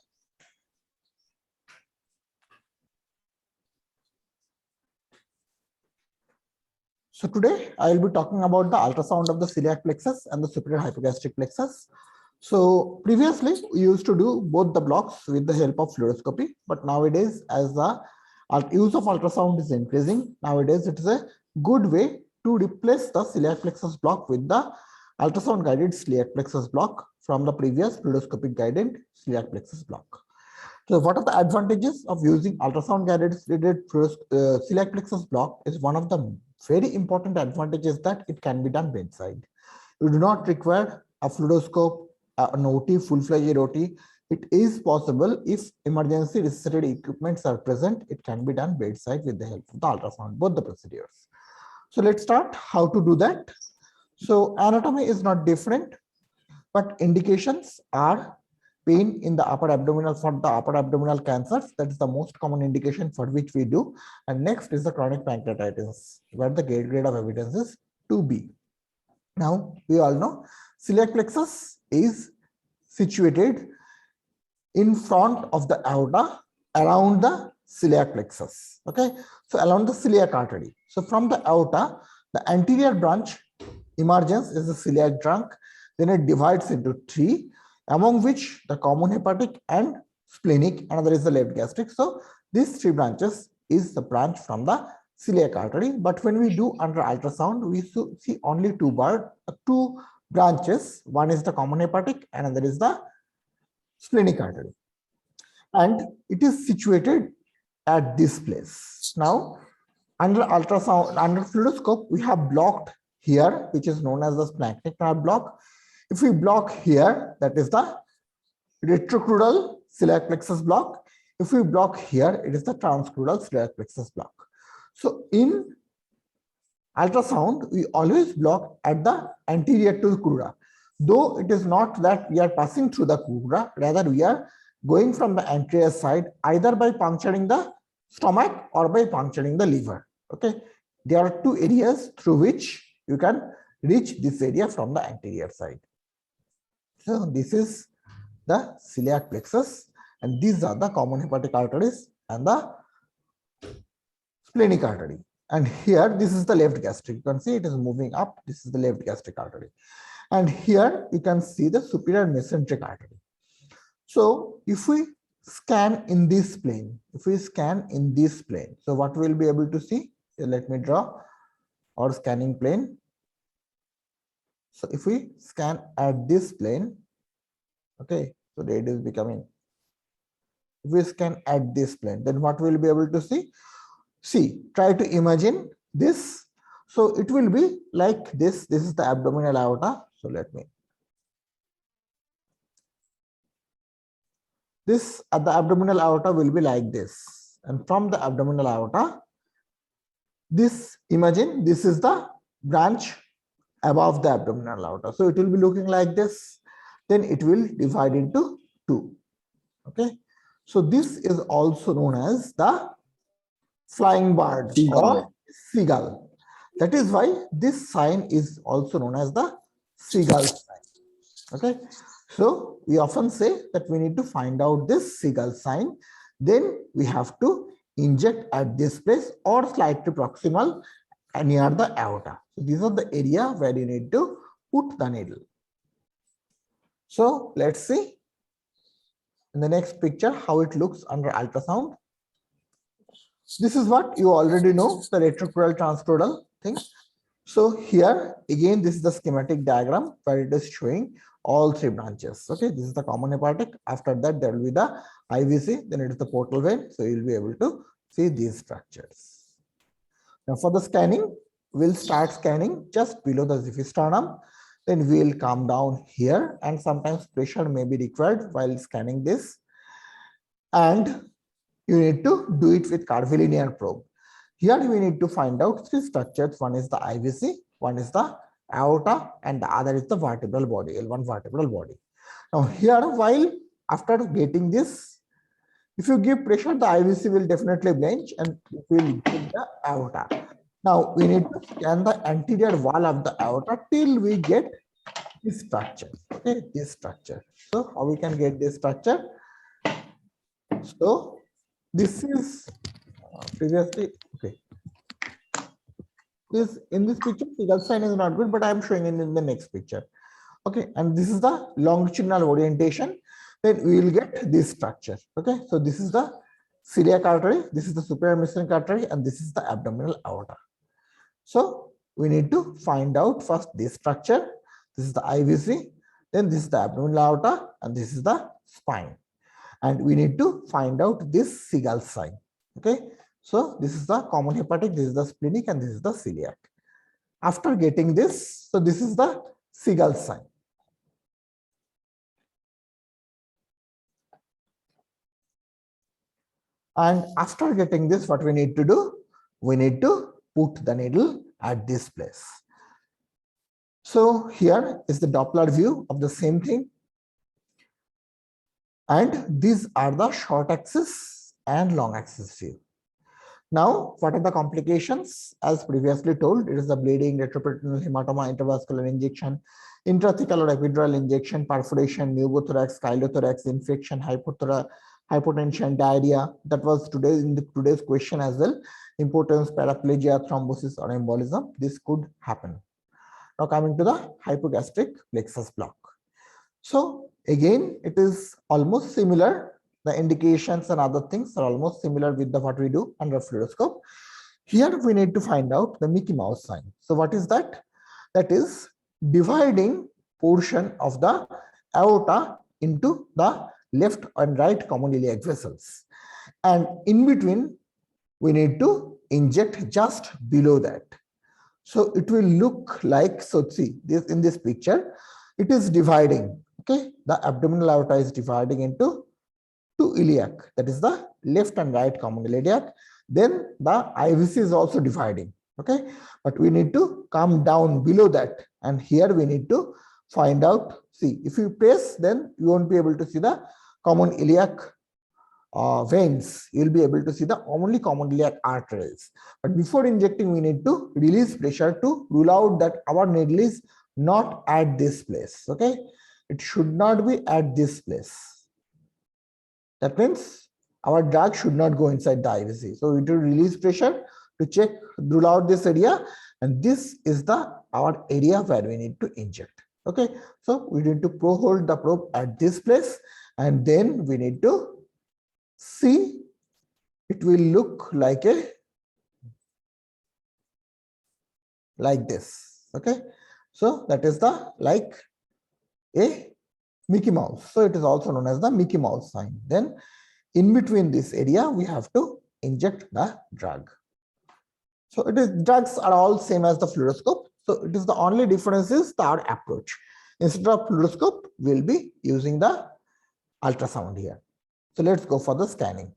So today I will be talking about the ultrasound of the celiac plexus and the superior hypogastric plexus. So previously we used to do both the blocks with the help of fluoroscopy, but nowadays as the use of ultrasound is increasing, nowadays it is a good way to replace the celiac plexus block with the ultrasound guided celiac plexus block from the previous fluoroscopic guided celiac plexus block. So what are the advantages of using ultrasound guided celiac plexus block is one of the very important advantages that it can be done bedside. You do not require a fluoroscope, an OT, full-fledged OT. It is possible if emergency necessary equipments are present, it can be done bedside with the help of the ultrasound, both the procedures. So let's start how to do that. So anatomy is not different, but indications are pain in the upper abdominal for the upper abdominal cancers. That is the most common indication for which we do. And next is the chronic pancreatitis, where the grade of evidence is 2B. Now we all know celiac plexus is situated in front of the aorta around the celiac plexus. Okay, so along the celiac artery. So from the aorta, the anterior branch emergence is the celiac trunk. Then it divides into three, among which the common hepatic and splenic, another is the left gastric. So these three branches is the branch from the celiac artery. But when we do under ultrasound, we see only two branches. One is the common hepatic, and another is the splenic artery. And it is situated at this place. Now, under ultrasound, under fluoroscope, we have blocked here, which is known as the splanchnic nerve block. If we block here, that is the retrocrudal celiac plexus block. If we block here, it is the transcrudal celiac plexus block. So in ultrasound, we always block at the anterior to the crura. Though it is not that we are passing through the crura, rather we are going from the anterior side either by puncturing the stomach or by puncturing the liver. Okay, there are two areas through which you can reach this area from the anterior side. So this is the celiac plexus, and these are the common hepatic arteries and the splenic artery. And here, this is the left gastric. You can see it is moving up. This is the left gastric artery. And here you can see the superior mesenteric artery. So if we scan in this plane, so what we'll be able to see, let me draw our scanning plane. So if we scan at this plane, okay, so it is becoming, if we scan at this plane, then what we'll be able to see? see, try to imagine this. So it will be like this. This is the abdominal aorta. So let me. This at the abdominal aorta will be like this. And from the abdominal aorta, this, imagine this is the branch above the abdominal aorta. So it will be looking like this. Then it will divide into two. Okay. So this is also known as the flying bird or seagull. That is why this sign is also known as the seagull sign. Okay. So we often say that we need to find out this seagull sign. Then we have to inject at this place or slightly proximal near the aorta. So these are the area where you need to put the needle. So let's see in the next picture how it looks under ultrasound. This is what you already know, the retrocrudal transcrudal thing. So here again, this is the schematic diagram where it is showing all three branches. Okay, this is the common hepatic. After that, there will be the IVC, then it is the portal vein. So you'll be able to see these structures. Now for the scanning, we'll start scanning just below the xiphisternum. Then we'll come down here, and sometimes pressure may be required while scanning this. And you need to do it with curvilinear probe. Here we need to find out three structures. One is the IVC, one is the aorta, and the other is the vertebral body, L1 vertebral body. Now here, while after getting this, if you give pressure, the IVC will definitely blanch and it will get the aorta. Now we need to scan the anterior wall of the aorta till we get this structure. Okay, this structure. So how we can get this structure? So this is previously okay. This in this picture, seagull sign is not good, but I am showing in the next picture. Okay, and this is the longitudinal orientation. Then we will get this structure. Okay, so this is the celiac artery, this is the superior mesenteric artery, and this is the abdominal aorta. So we need to find out first this structure. This is the IVC, then this is the abdominal aorta, and this is the spine. And we need to find out this seagull sign. Okay, so this is the common hepatic, this is the splenic, and this is the celiac. After getting this, so this is the seagull sign. And after getting this, what we need to do? We need to put the needle at this place. So here is the Doppler view of the same thing. And these are the short axis and long axis view. Now, what are the complications? As previously told, it is the bleeding, retroperitoneal hematoma, intravascular injection, intrathecal or epidural injection, perforation, pneumothorax, chylothorax, infection, hypotension, diarrhea. That was today's question as well. Impotence, paraplegia, thrombosis, or embolism. This could happen. Now coming to the hypogastric plexus block. So again, it is almost similar. The indications and other things are almost similar with what we do under fluoroscope. Here we need to find out the Mickey Mouse sign. So what is that? That is dividing portion of the aorta into the left and right common iliac vessels. And in between, we need to inject just below that. So it will look like, so see this in this picture, it is dividing. Okay, the abdominal aorta is dividing into two iliac, that is the left and right common iliac. Then the IVC is also dividing. Okay, but we need to come down below that, and here we need to find out. See, if you press, then you won't be able to see the common iliac veins. You'll be able to see the only common iliac arteries. But before injecting, we need to release pressure to rule out that our needle is not at this place. Okay, it should not be at this place. That means our drug should not go inside the IVC. So we need to release pressure to check, rule out this area, and this is our area where we need to inject. Okay, so we need to hold the probe at this place, and then we need to see. It will look like this. Okay, so that is like a Mickey Mouse. So it is also known as the Mickey Mouse sign. Then in between this area, we have to inject the drug. So it is, drugs are all same as the fluoroscope. So it is the only difference is our approach. Instead of fluoroscope, we'll be using the ultrasound here. So let's go for the scanning.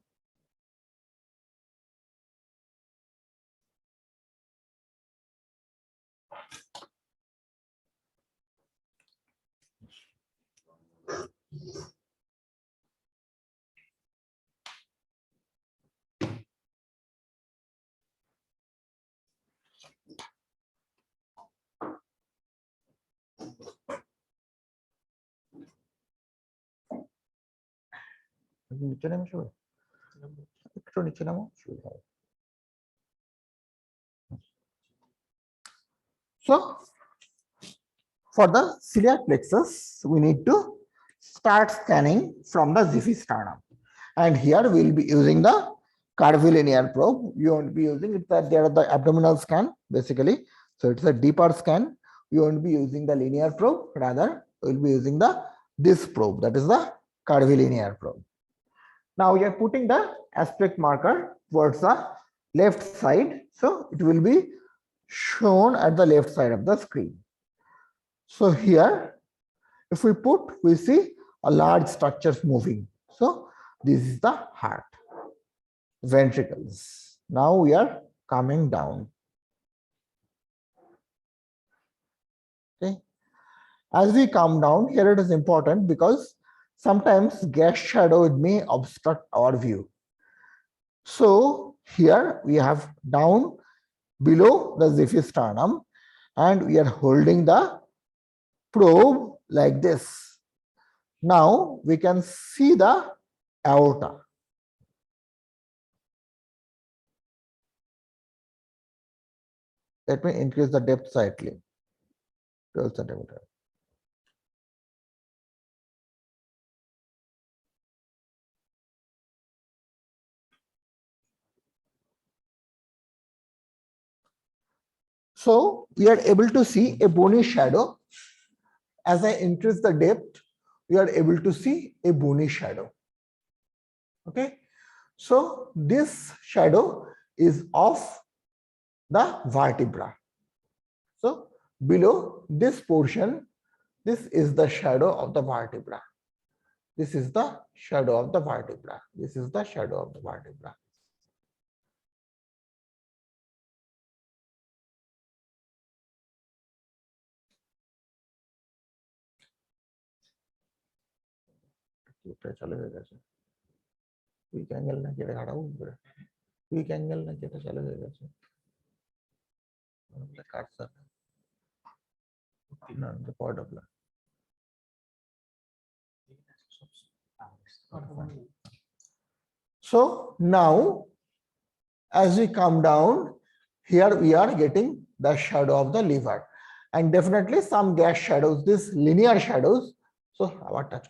So for the celiac plexus, we need to start scanning from the xiphisternum. And here we'll be using the curvilinear probe. You won't be using it, that there are the abdominal scan basically. So it's a deeper scan. We won't be using the linear probe, rather we'll be using this probe, that is the curvilinear probe. Now we are putting the aspect marker towards the left side. So it will be shown at the left side of the screen. So here, if we put, we see a large structures moving. So this is the heart, ventricles. Now we are coming down. Okay. As we come down, here it is important because sometimes gas shadow may obstruct our view. So here we have down below the xiphisternum and we are holding the probe like this. Now we can see the aorta. Let me increase the depth slightly. 12 centimeter. So we are able to see a bony shadow. As I increase the depth, we are able to see a bony shadow. Okay. So this shadow is of the vertebra. So below this portion, this is the shadow of the vertebra. This is the shadow of the vertebra. This is the shadow of the vertebra. Quick angle na kete khada upre. Quick angle na kete chale hoye geche. Cursor. No, the part of the. So now, as we come down, here we are getting the shadow of the liver, and definitely some gas shadows, this linear shadows. So, what touch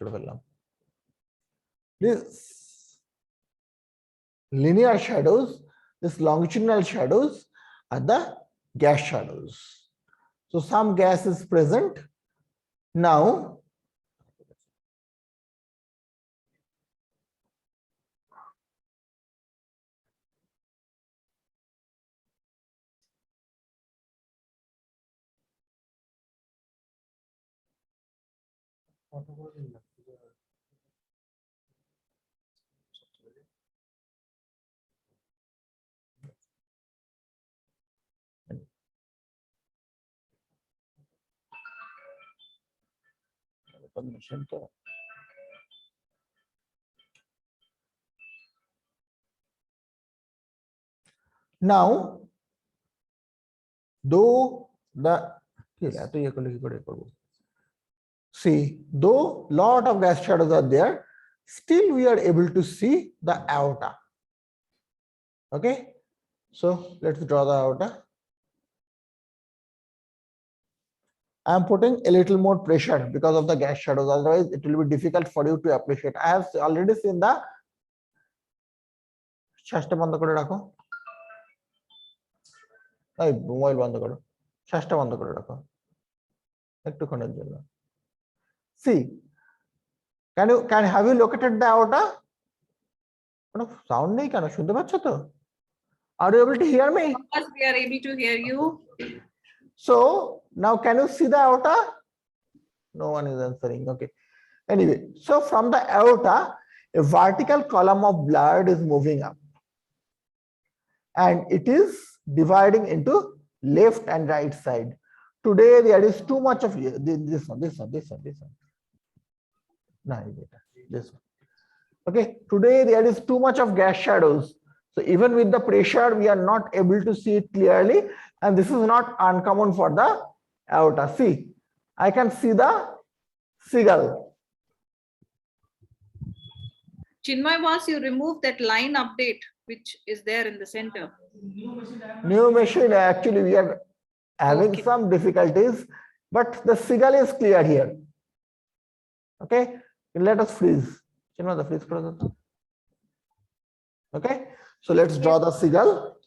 this linear shadows, this longitudinal shadows are the gas shadows. So some gas is present. Now now though the see, though lot of gas shadows are there, still we are able to see the aorta. Okay, so let's draw the aorta. I am putting a little more pressure because of the gas shadows, otherwise it will be difficult for you to appreciate. I have already seen the শ্বাসটা বন্ধ করে রাখো, এই mobile বন্ধ করো, শ্বাসটা বন্ধ করে রাখো একটুক্ষণের জন্য। See, can have you located the aorta? কোনো সাউন্ড নেই কেন, শুনতে পাচ্ছ তো? Are you able to hear me? Yes, we are able to hear you. So now can you see the aorta? No one is answering. Okay. Anyway, so from the aorta, a vertical column of blood is moving up. And it is dividing into left and right side. Today there is too much of this one. No, this one. Okay, today there is too much of gas shadows. So even with the pressure, we are not able to see it clearly. And this is not uncommon for the aorta. See, I can see the seagull. Chinmay, was you remove that line update, which is there in the center? New machine, actually we are having some difficulties, but the seagull is clear here. Okay, let us freeze. Chinmay, the freeze process. Okay, so let's draw the seagull.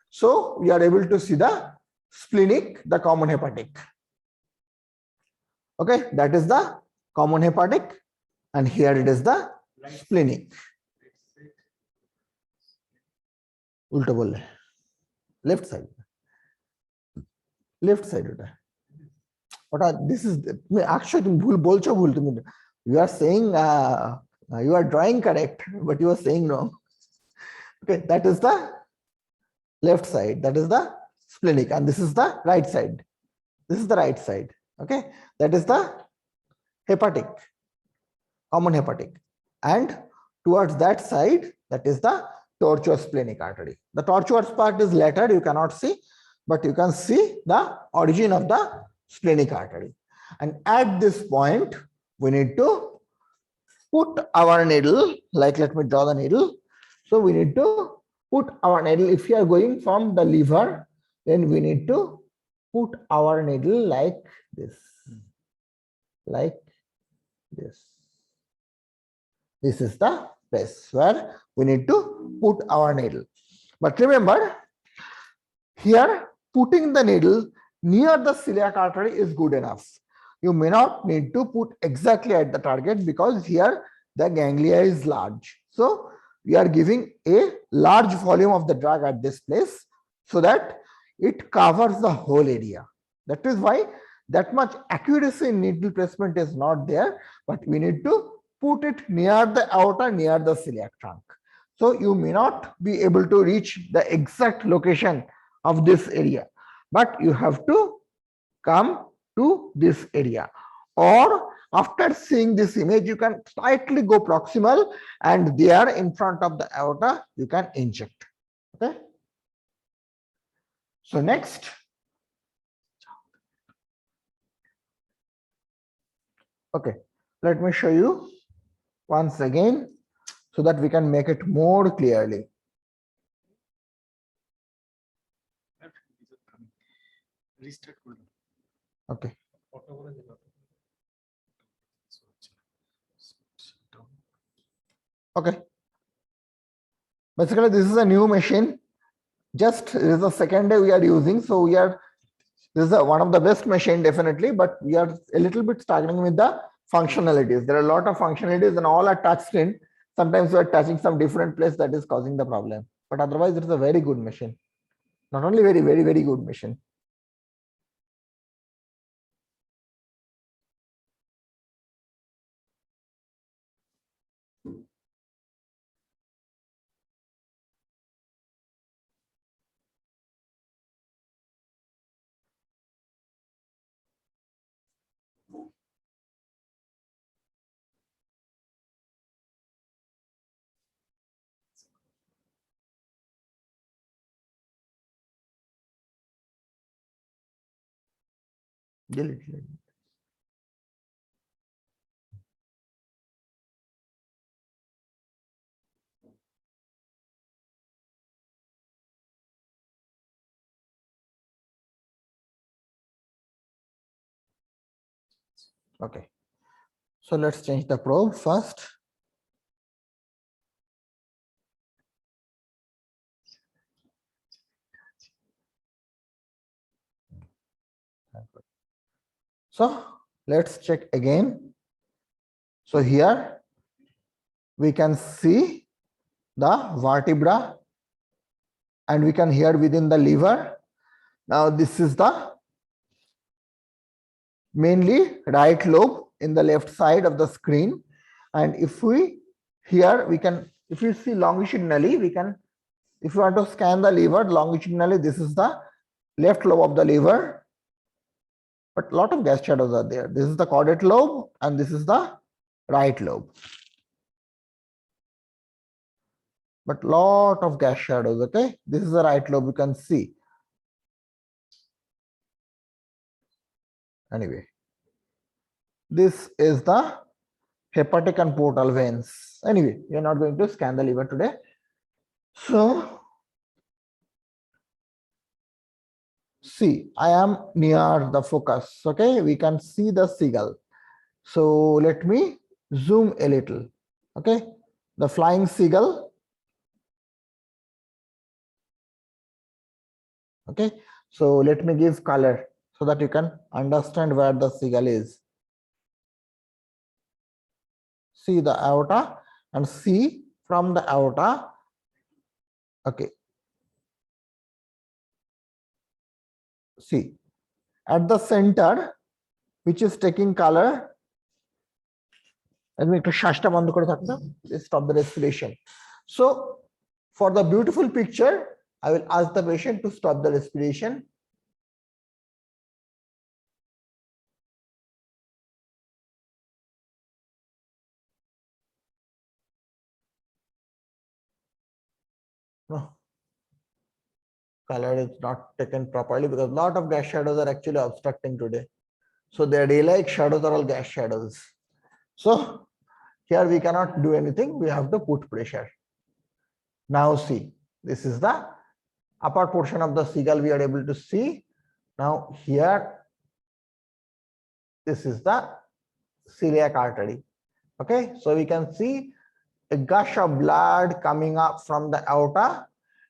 So we are able to see the splenic, the common hepatic. Okay, that is the common hepatic, and here it is the splenic. उल्टा बोल रहे, left side. What are this is actually तुम भूल बोल चो भूल तुम. You are saying you are drawing correct, but you are saying wrong. Okay, that is the left side. That is the splenic, and this is the right side. This is the right side. Okay, that is the hepatic, common hepatic, and towards that side, that is the tortuous splenic artery. The tortuous part is later, you cannot see, but you can see the origin of the splenic artery. And at this point, we need to put our needle, like let me draw the needle. So we need to put our needle, if you are going from the liver, then we need to put our needle like this. Like this. This is the place where we need to put our needle. But remember, here putting the needle near the celiac artery is good enough. You may not need to put exactly at the target because here the ganglia is large. So we are giving a large volume of the drug at this place so that it covers the whole area. That is why that much accuracy in needle placement is not there, but we need to put it near the aorta, near the celiac trunk. So you may not be able to reach the exact location of this area, but you have to come to this area. Or after seeing this image, you can slightly go proximal, and there in front of the aorta, you can inject. Okay. So next. Okay, let me show you once again so that we can make it more clearly. Okay. Okay. Basically, this is a new machine. Just this is the second day we are using, so we are. This is one of the best machine definitely, but we are a little bit struggling with the functionalities. There are a lot of functionalities and all are touch screen. Sometimes we are touching some different place that is causing the problem. But otherwise, it is a very good machine. Not only very good machine. Delete. Okay. So let's change the probe first. So let's check again. So here we can see the vertebra and we can hear within the liver. Now this is the mainly right lobe in the left side of the screen. And if we here we can, if you see longitudinally, we can, if you want to scan the liver longitudinally, this is the left lobe of the liver. But a lot of gas shadows are there. This is the caudate lobe and this is the right lobe. But lot of gas shadows, okay? This is the right lobe, you can see. Anyway, this is the hepatic and portal veins. Anyway, we are not going to scan the liver today. So, see, I am near the focus, okay? We can see the seagull. So let me zoom a little, okay? The flying seagull. Okay, so let me give color so that you can understand where the seagull is. See the aorta and see from the aorta. Okay. See at the center, which is taking color. Let me stop the respiration. So for the beautiful picture, I will ask the patient to stop the respiration. No, color is not taken properly because a lot of gas shadows are actually obstructing today. So their daylight shadows are all gas shadows. So here we cannot do anything. We have to put pressure. Now see, this is the upper portion of the seagull we are able to see. Now here, this is the celiac artery. Okay, so we can see a gush of blood coming up from the aorta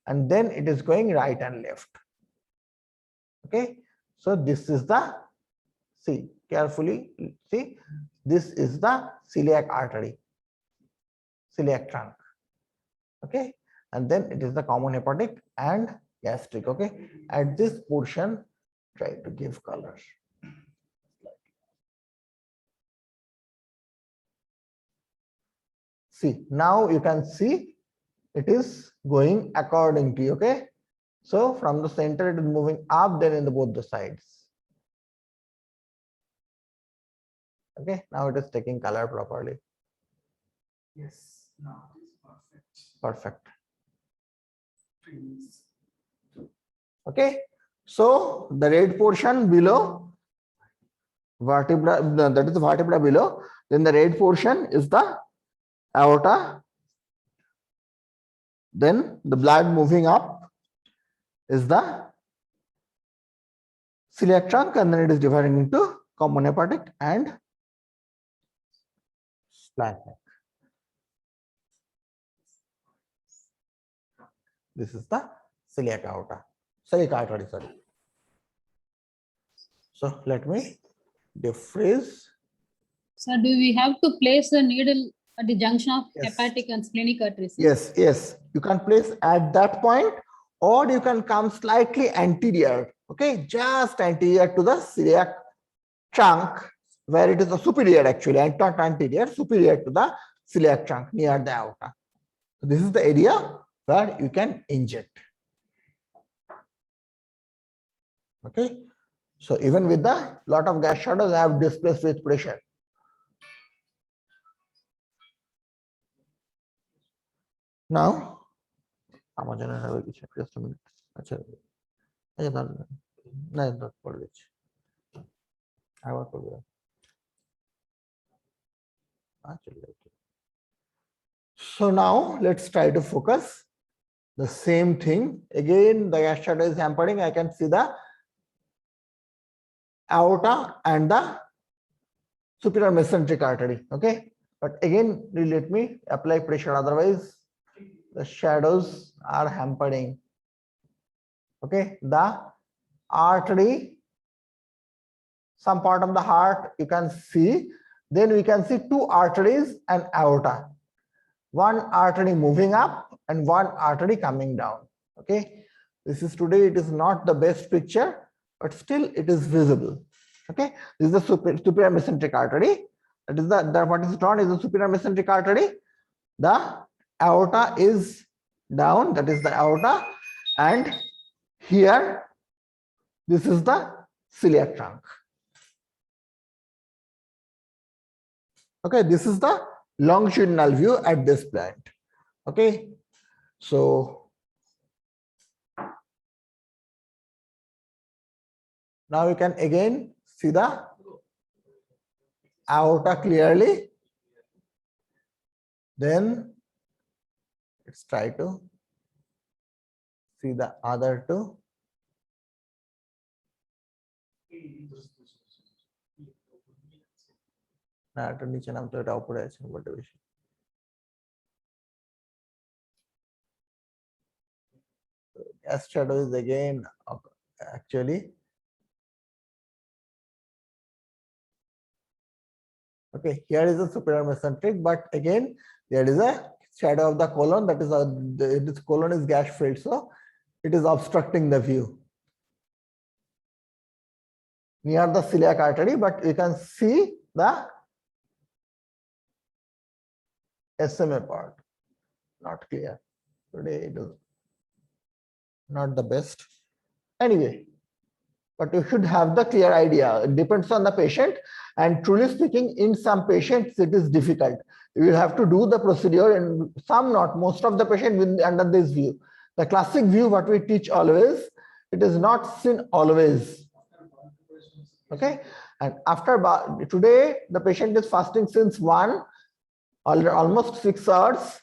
and then it is going right and left. Okay, so this is the, see carefully, see, this is the celiac artery, celiac trunk. Okay, and then it is the common hepatic and gastric. Okay, at this portion, try to give color. See, now you can see it is going accordingly. Okay, so from the center it is moving up, then in the both the sides. Okay, now it is taking color properly. Yes, now it is perfect. Perfect. Freeze. Okay, so the red portion below vertebra, that is the vertebra below, then the red portion is the aorta, then the blood moving up is the celiac trunk, and then it is dividing into common hepatic and splenic. This is the celiac aorta, celiac artery, sorry. So let me defreeze. So do we have to place the needle at the junction of Yes. hepatic and splenic arteries? Yes, yes. You can place at that point, or you can come slightly anterior. Okay, just anterior to the celiac trunk, where it is the superior actually, and not anterior, superior to the celiac trunk near the aorta. So this is the area where you can inject. Okay, so even with the lot of gas shadows, I have displaced with pressure. Now, just a minute. So now let's try to focus the same thing. Again, the gas shadow is hampering. I can see the aorta and the superior mesenteric artery. Okay, but again, let me apply pressure. Otherwise, the shadows are hampering. Okay, the artery, some part of the heart you can see. Then we can see two arteries and aorta. One artery moving up and one artery coming down. Okay, This is today, it is not the best picture, but still it is visible. Okay, this is the superior mesenteric artery. That is the what is drawn is the superior mesenteric artery. The aorta is down, that is the aorta, and here this is the celiac trunk. Okay, this is the longitudinal view at this point. Okay, so now you can again see the aorta clearly. Then let's try to see the other two. S shadow is again actually okay. Here is a superior mesenteric, but again there is a shadow of the colon, that is this colon is gash filled, so it is obstructing the view near the celiac artery, but you can see the SMA part. Not clear today, it is not the best anyway, but you should have the clear idea. It depends on the patient, and truly speaking, in some patients it is difficult. You will have to do the procedure, and some not, most of the patient will under this view. The classic view what we teach always, it is not seen always. Okay, and after today the patient is fasting since almost 6 hours,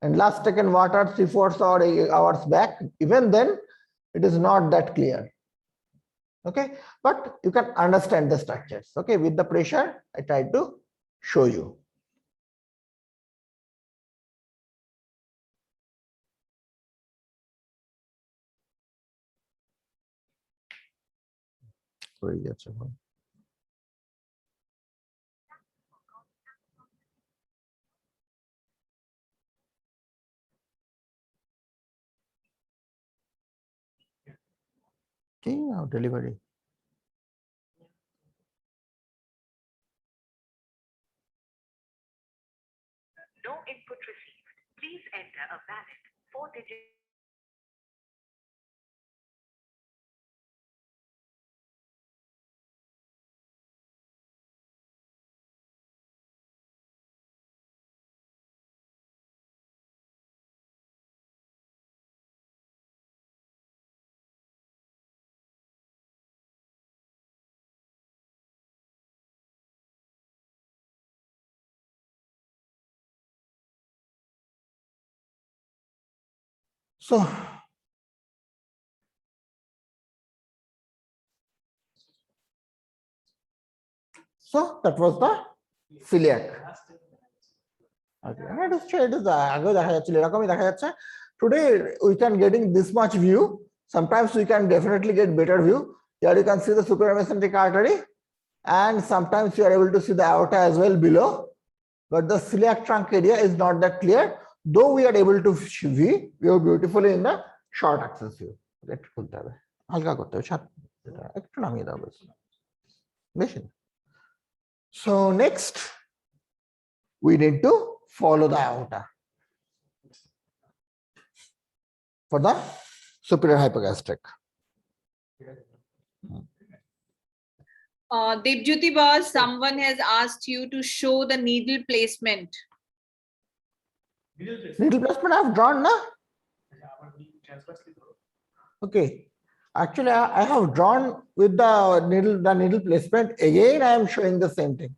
and last taken water 3-4 hours back. Even then it is not that clear. Okay, but you can understand the structures. Okay, with the pressure I tried to show you. Okay, now delivery. No input received. Please enter a valid 4-digit. So that was the celiac. Okay, today we can getting this much view. Sometimes we can definitely get better view. Here you can see the superior mesenteric artery, and sometimes you are able to see the aorta as well below, but the celiac trunk area is not that clear, though we are able to view beautifully in the short axis view. So next we need to follow the aorta for the superior hypogastric. Debjyoti boss, someone has asked you to show the needle placement. Needle placement I have drawn, na? Okay. Actually, I have drawn with the needle placement. Again, I am showing the same thing.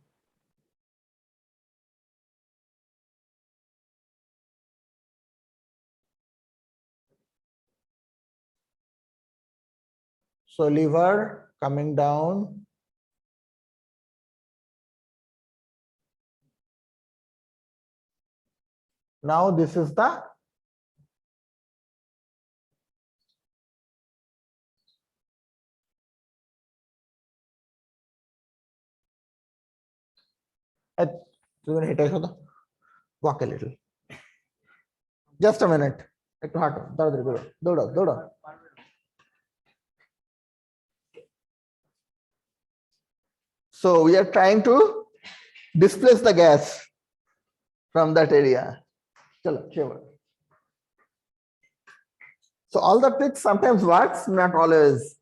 So liver coming down. Now this is the walk a little. Just a minute. So we are trying to displace the gas from that area. Chalo, shiver. So all the tricks sometimes works, not always.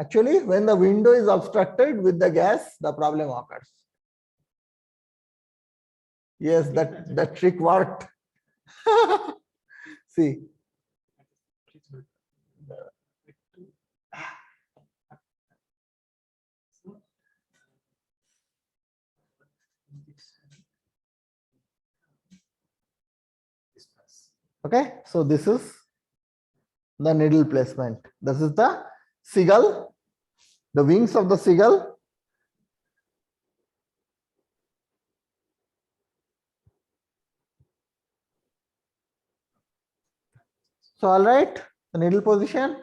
Actually, when the window is obstructed with the gas, the problem occurs. Yes, that trick worked. See. Okay, so this is the needle placement. This is the seagull, the wings of the seagull. So all right, the needle position.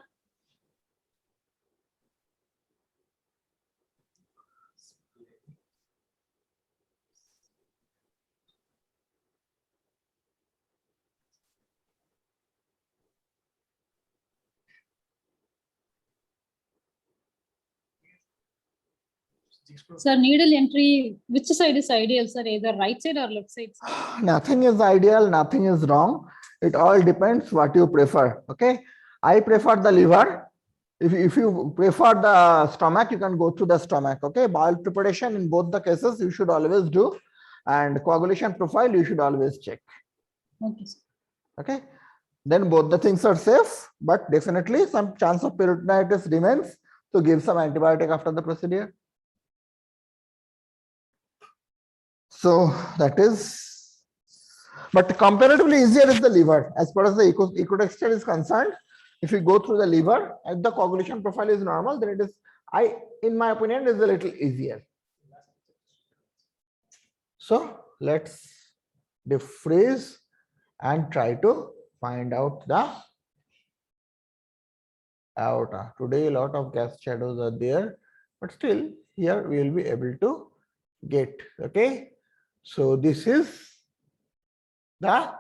Sir, needle entry, which side is ideal, sir? Either right side or left side? Sir? Nothing is ideal, nothing is wrong. It all depends what you prefer. Okay, I prefer the liver. If you prefer the stomach, you can go to the stomach. Okay, bowel preparation in both the cases you should always do, and coagulation profile you should always check. Okay, sir. Okay, then both the things are safe, but definitely some chance of peritonitis remains. So give some antibiotic after the procedure. So that is, but comparatively easier is the liver. As far as the ecotexture is concerned, if you go through the liver and the coagulation profile is normal, then it is, in my opinion, is a little easier. So let's defreeze and try to find out the aorta. Today, a lot of gas shadows are there, but still here we will be able to get. Okay, so this is the,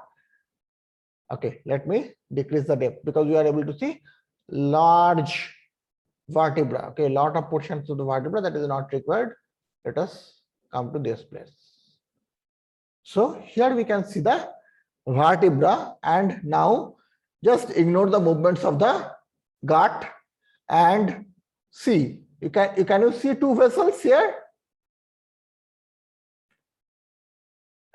okay, let me decrease the depth because we are able to see large vertebra. Okay, a lot of portions of the vertebra that is not required. Let us come to this place. So here we can see the vertebra, and now just ignore the movements of the gut and see. Can you see two vessels here?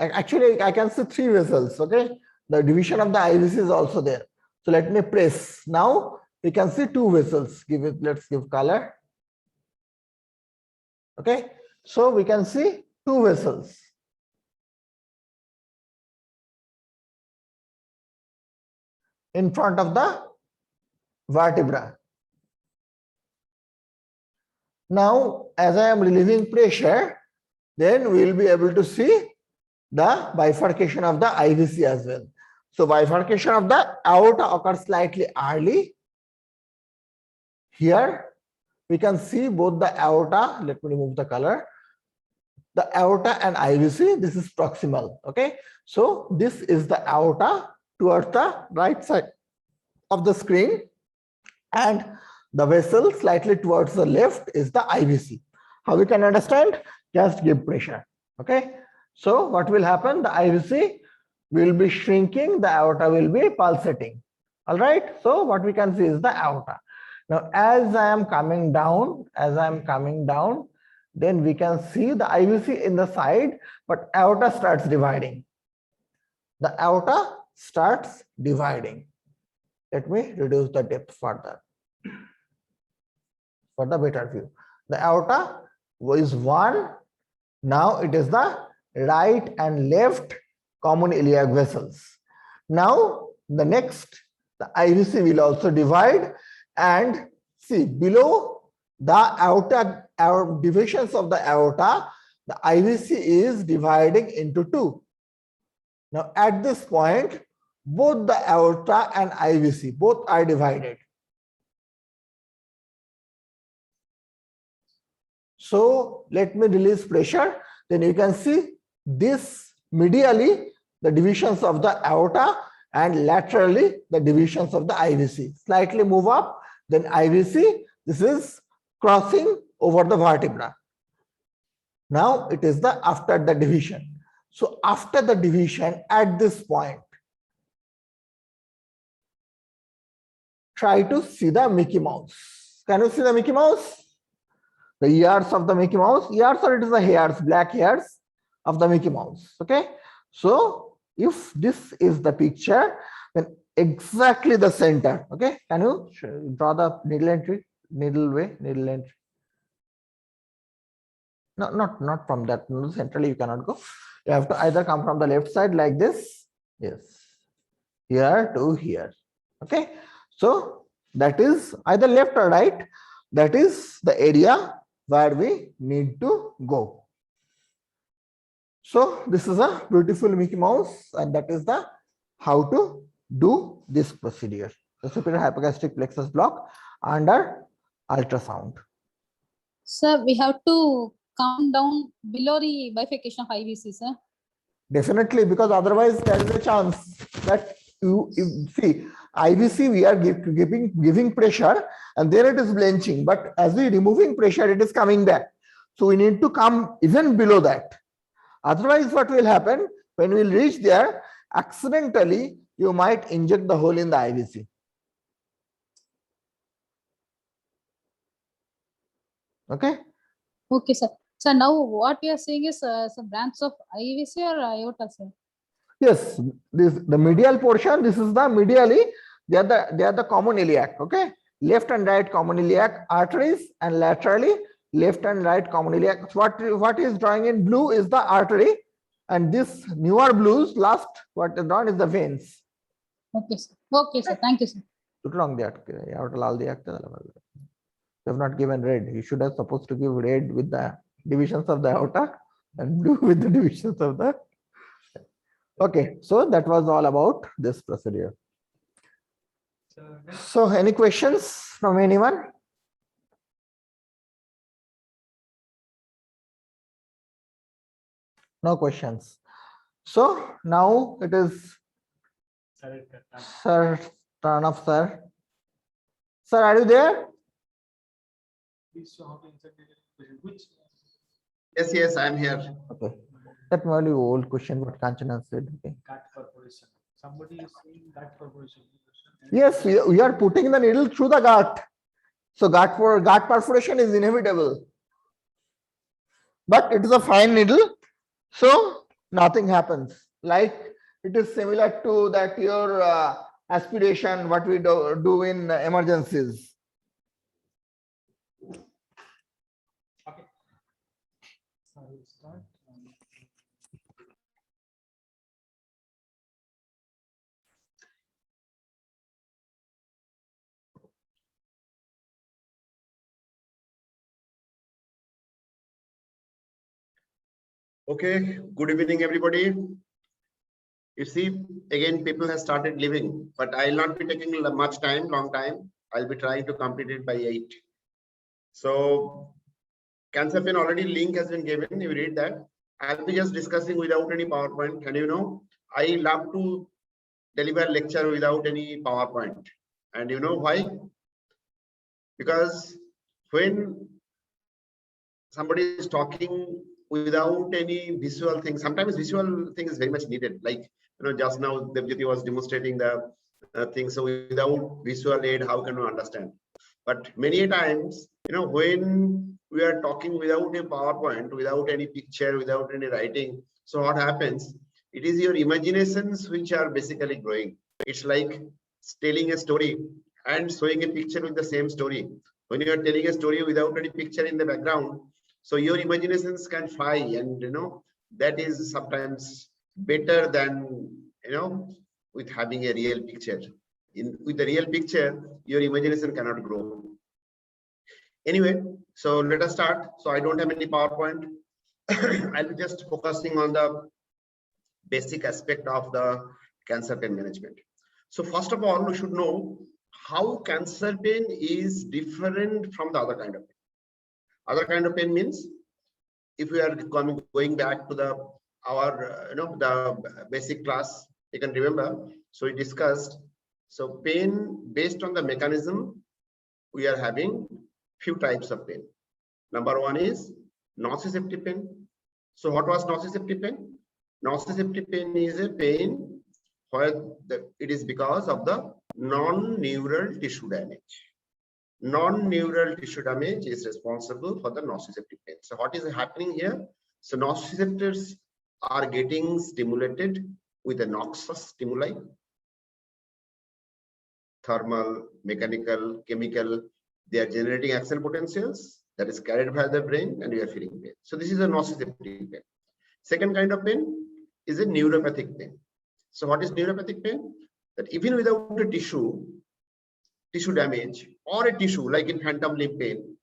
Actually, I can see three vessels. Okay, the division of the IVC is also there. So let me press. Now we can see two vessels. Give it. Let's give color. Okay, so we can see two vessels. In front of the vertebra. Now, as I am relieving pressure, then we will be able to see the bifurcation of the IVC as well. So bifurcation of the aorta occurs slightly early. Here we can see both the aorta. Let me remove the color. The aorta and IVC, this is proximal. Okay, so this is the aorta towards the right side of the screen, and the vessel slightly towards the left is the IVC. How we can understand? Just give pressure. Okay, so what will happen? The IVC will be shrinking, the aorta will be pulsating. All right, so what we can see is the aorta. Now as I am coming down, then we can see the IVC in the side, but aorta starts dividing. The aorta starts dividing. Let me reduce the depth further for the better view. The aorta is one. Now it is the right and left common iliac vessels. Now the next, the IVC will also divide, and see below the aorta, divisions of the aorta, the IVC is dividing into two. Now at this point, both the aorta and IVC, both are divided. So let me release pressure. Then you can see this medially, the divisions of the aorta, and laterally, the divisions of the IVC. Slightly move up, then IVC, this is crossing over the vertebra. Now it is the after the division. So after the division at this point, try to see the Mickey Mouse. Can you see the Mickey Mouse? The ears of the Mickey Mouse, ears, or it is the hairs, black hairs of the Mickey Mouse. Okay. So if this is the picture, then exactly the center. Okay. Can you draw the needle entry, needle way, needle entry? No, not from that. No, centrally you cannot go. You have to either come from the left side like this. Yes. Here to here. Okay. So that is either left or right. That is the area where we need to go. So this is a beautiful Mickey Mouse, and that is the how to do this procedure. The superior hypogastric plexus block under ultrasound. Sir, we have to come down below the bifurcation of IVC, sir. Definitely, because otherwise there is a chance that you see IVC we are giving pressure and then it is blanching, but as we removing pressure it is coming back. So we need to come even below that. Otherwise what will happen when we will reach there, accidentally you might inject the hole in the IVC. Okay. Okay, sir. So now what we are saying is some branch of IVC or aorta, sir? Yes, the medial portion, this is the medially, they are the common iliac. Okay, left and right common iliac arteries, and laterally left and right common iliac. What is drawing in blue is the artery, and this newer blues last what is drawn is the veins. Okay, sir. Okay, sir. Thank you, sir. You have not given red. You should have supposed to give red with the divisions of the aorta and blue with the divisions of the. Okay, so that was all about this procedure. So any questions from anyone? No questions. So now it is Sir turn of sir. Sir, are you there? Yes, I am here. Okay. That may be old question what Kanchana said. Okay. Gut perforation. Somebody is saying gut perforation. Yes, we are putting the needle through the gut. So gut perforation is inevitable. But it is a fine needle, so nothing happens. Like it is similar to that your aspiration, what we do in emergencies. Okay. So I will start. Okay, good evening, everybody. You see, again, people have started living, but I'll not be taking much time, long time. I'll be trying to complete it by 8. So, cancer pain already link has been given. You read that. I'll be just discussing without any PowerPoint. And you know, I love to deliver lecture without any PowerPoint. And you know why? Because when somebody is talking without any visual thing, sometimes visual thing is very much needed. Like, you know, just now Devjyoti was demonstrating the thing. So without visual aid, how can we understand? But many times, you know, when we are talking without a PowerPoint, without any picture, without any writing, so what happens? It is your imaginations which are basically growing. It's like telling a story and showing a picture with the same story. When you are telling a story without any picture in the background, so your imaginations can fly, and you know that is sometimes better than, you know, with having a real picture. With the real picture, your imagination cannot grow. Anyway, so let us start. So I don't have any PowerPoint. I'll be just focusing on the basic aspect of the cancer pain management. So first of all, we should know how cancer pain is different from the other kind of pain. Other kind of pain means, if we are going back to the the basic class, you can remember. So we discussed. So pain based on the mechanism, we are having few types of pain. Number one is nociceptive pain. So what was nociceptive pain? Nociceptive pain is a pain where it is because of the non-neural tissue damage. Non-neural tissue damage is responsible for the nociceptive pain. So what is happening here? So nociceptors are getting stimulated with a noxious stimuli, thermal, mechanical, chemical. They are generating action potentials that is carried by the brain, and we are feeling pain. So this is a nociceptive pain. Second kind of pain is a neuropathic pain. So what is neuropathic pain? That even without a tissue damage or a tissue, like in phantom limb pain.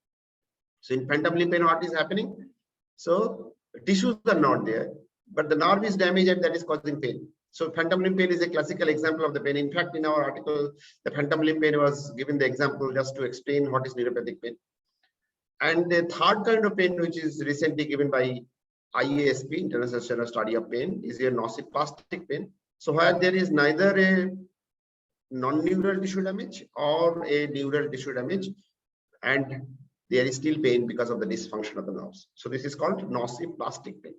So in phantom limb pain, what is happening? So tissues are not there, but the nerve is damaged and that is causing pain. So phantom limb pain is a classical example of the pain. In fact, in our article, the phantom limb pain was given the example just to explain what is neuropathic pain. And the third kind of pain, which is recently given by IASP, International Study of Pain, is a nociplastic pain. So where there is neither a non-neural tissue damage or a neural tissue damage, and there is still pain because of the dysfunction of the nerves. So this is called nociplastic pain.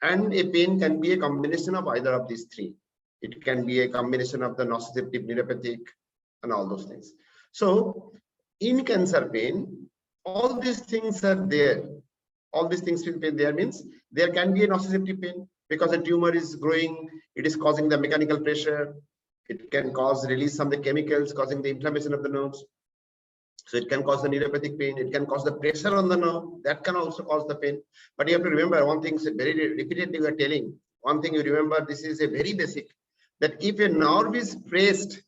And a pain can be a combination of either of these three. It can be a combination of the nociceptive, neuropathic, and all those things. So in cancer pain, all these things are there. All these things will be there means there can be a nociceptive pain because a tumor is growing, it is causing the mechanical pressure. It can cause release of the chemicals causing the inflammation of the nerves. So it can cause the neuropathic pain. It can cause the pressure on the nerve. That can also cause the pain. But you have to remember one thing, very repeatedly we are telling. One thing you remember, this is a very basic, that if a nerve is pressed,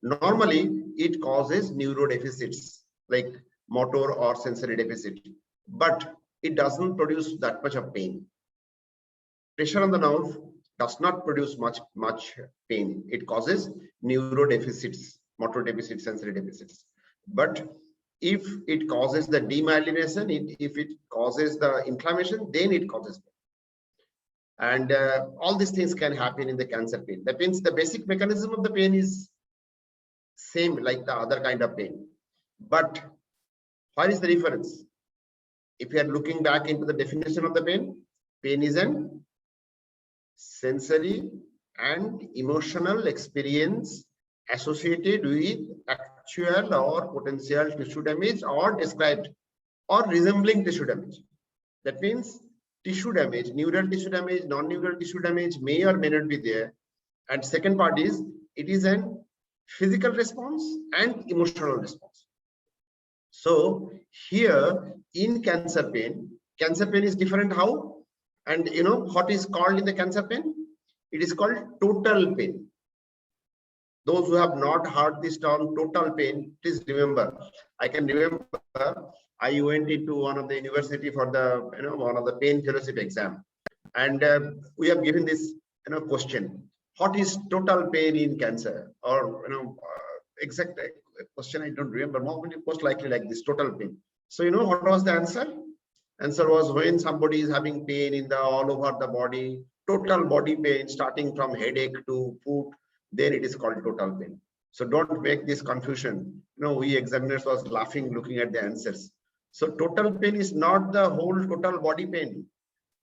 normally it causes neurodeficits like motor or sensory deficit. But it doesn't produce that much of pain. Pressure on the nerve does not produce much pain. It causes neurodeficits, motor deficits, sensory deficits. But if it causes the demyelination, if it causes the inflammation, then it causes pain. And all these things can happen in the cancer pain. That means the basic mechanism of the pain is same like the other kind of pain. But what is the difference? If you are looking back into the definition of the pain, pain is an sensory and emotional experience associated with actual or potential tissue damage or described or resembling tissue damage. That means tissue damage, neural tissue damage, non-neural tissue damage may or may not be there. And second part is it is an physical response and emotional response. So here in cancer pain is different how? And you know what is called in the cancer pain? It is called total pain. Those who have not heard this term total pain, please remember. I can remember I went into one of the university for the one of the pain fellowship exam, and we have given this question: what is total pain in cancer? Or exact question I don't remember. Most likely like this, total pain. So what was the answer? Answer was when somebody is having pain in the all over the body, total body pain starting from headache to foot, then it is called total pain. So don't make this confusion. We examiners was laughing looking at the answers. So total pain is not the whole total body pain.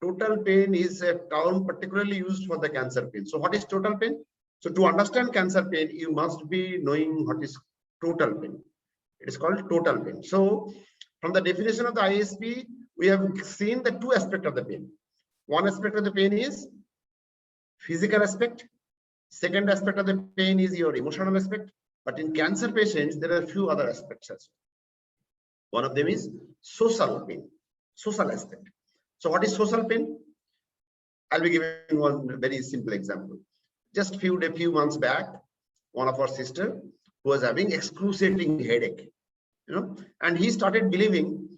Total pain is a term particularly used for the cancer pain. So what is total pain? So to understand cancer pain, you must be knowing what is total pain. It is called total pain. So from the definition of the ISP, we have seen the two aspects of the pain. One aspect of the pain is physical aspect. Second aspect of the pain is your emotional aspect. But in cancer patients, there are a few other aspects as well. One of them is social pain, social aspect. So what is social pain? I'll be giving one very simple example. Just a few months back, one of our sister who was having excruciating headache, and he started believing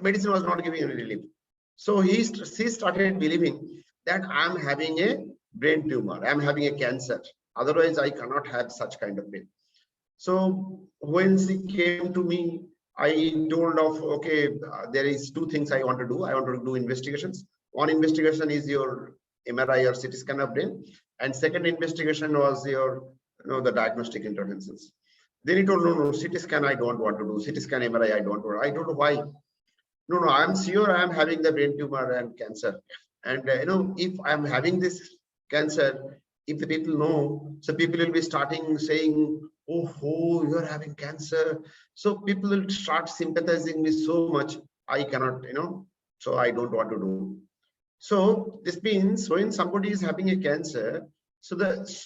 medicine was not giving any relief. So she started believing that I'm having a brain tumor, I'm having a cancer. Otherwise, I cannot have such kind of pain. So when she came to me, I told of, okay, there is two things I want to do. I want to do investigations. One investigation is your MRI or CT scan of brain, and second investigation was your, the diagnostic interventions. Then he told, no, CT scan I don't want to do. CT scan, MRI I don't want. I don't know why. no, I'm sure I'm having the brain tumor and cancer. And if I'm having this cancer, if the people know, so people will be starting saying, oh, you're having cancer. So people will start sympathizing me so much. I cannot, so I don't want to do. So this means when somebody is having a cancer, so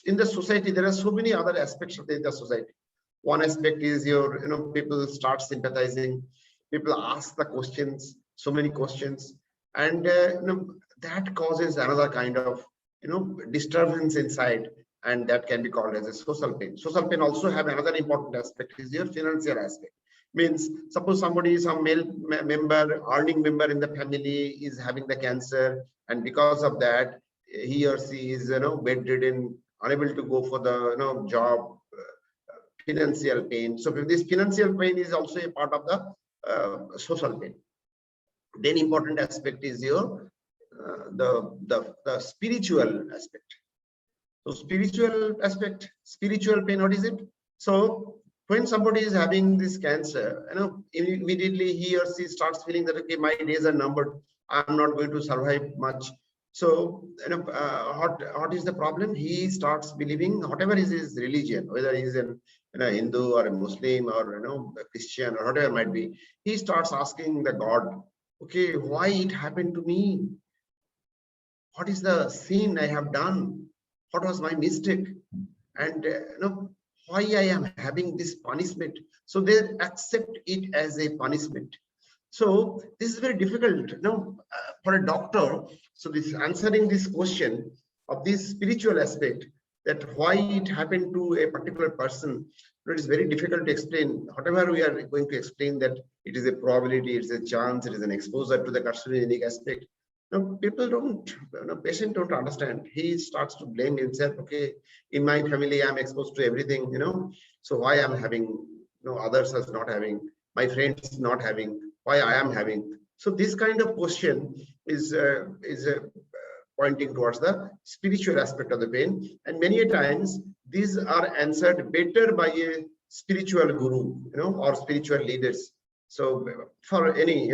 in the society, there are so many other aspects of the society. One aspect is people start sympathizing, people ask the questions, so many questions, and that causes another kind of disturbance inside, and that can be called as a social pain. Social pain also have another important aspect is your financial aspect. Means suppose somebody, some male member, earning member in the family is having the cancer, and because of that he or she is bedridden, unable to go for the job, financial pain. So this financial pain is also a part of the social pain. Then important aspect is your the spiritual aspect. So spiritual aspect, spiritual pain, what is it? So when somebody is having this cancer, immediately he or she starts feeling that, okay, my days are numbered, I'm not going to survive much. So what is the problem? He starts believing whatever is his religion, whether he's a Hindu or a Muslim or a Christian or whatever it might be, he starts asking the God, okay, why it happened to me? What is the sin I have done? What was my mistake? And why I am having this punishment? So they accept it as a punishment. So this is very difficult, for a doctor. So this answering this question of this spiritual aspect, that why it happened to a particular person, it is very difficult to explain. Whatever we are going to explain, that it is a probability, it's a chance, it is an exposure to the carcinogenic aspect. People don't, patient don't understand. He starts to blame himself. Okay, in my family, I'm exposed to everything, so why I'm having, others are not having, my friends not having, why I am having. So this kind of question is pointing towards the spiritual aspect of the pain. And many a times these are answered better by a spiritual guru, or spiritual leaders. So for any,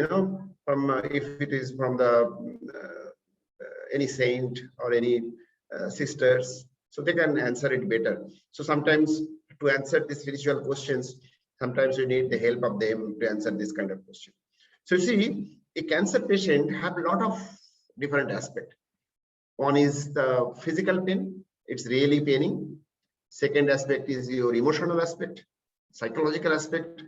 from if it is from the any saint or any sisters, so they can answer it better. So sometimes to answer the spiritual questions, sometimes you need the help of them to answer this kind of question. So you see, a cancer patient have a lot of different aspects. One is the physical pain, it's really paining. Second aspect is your emotional aspect, psychological aspect.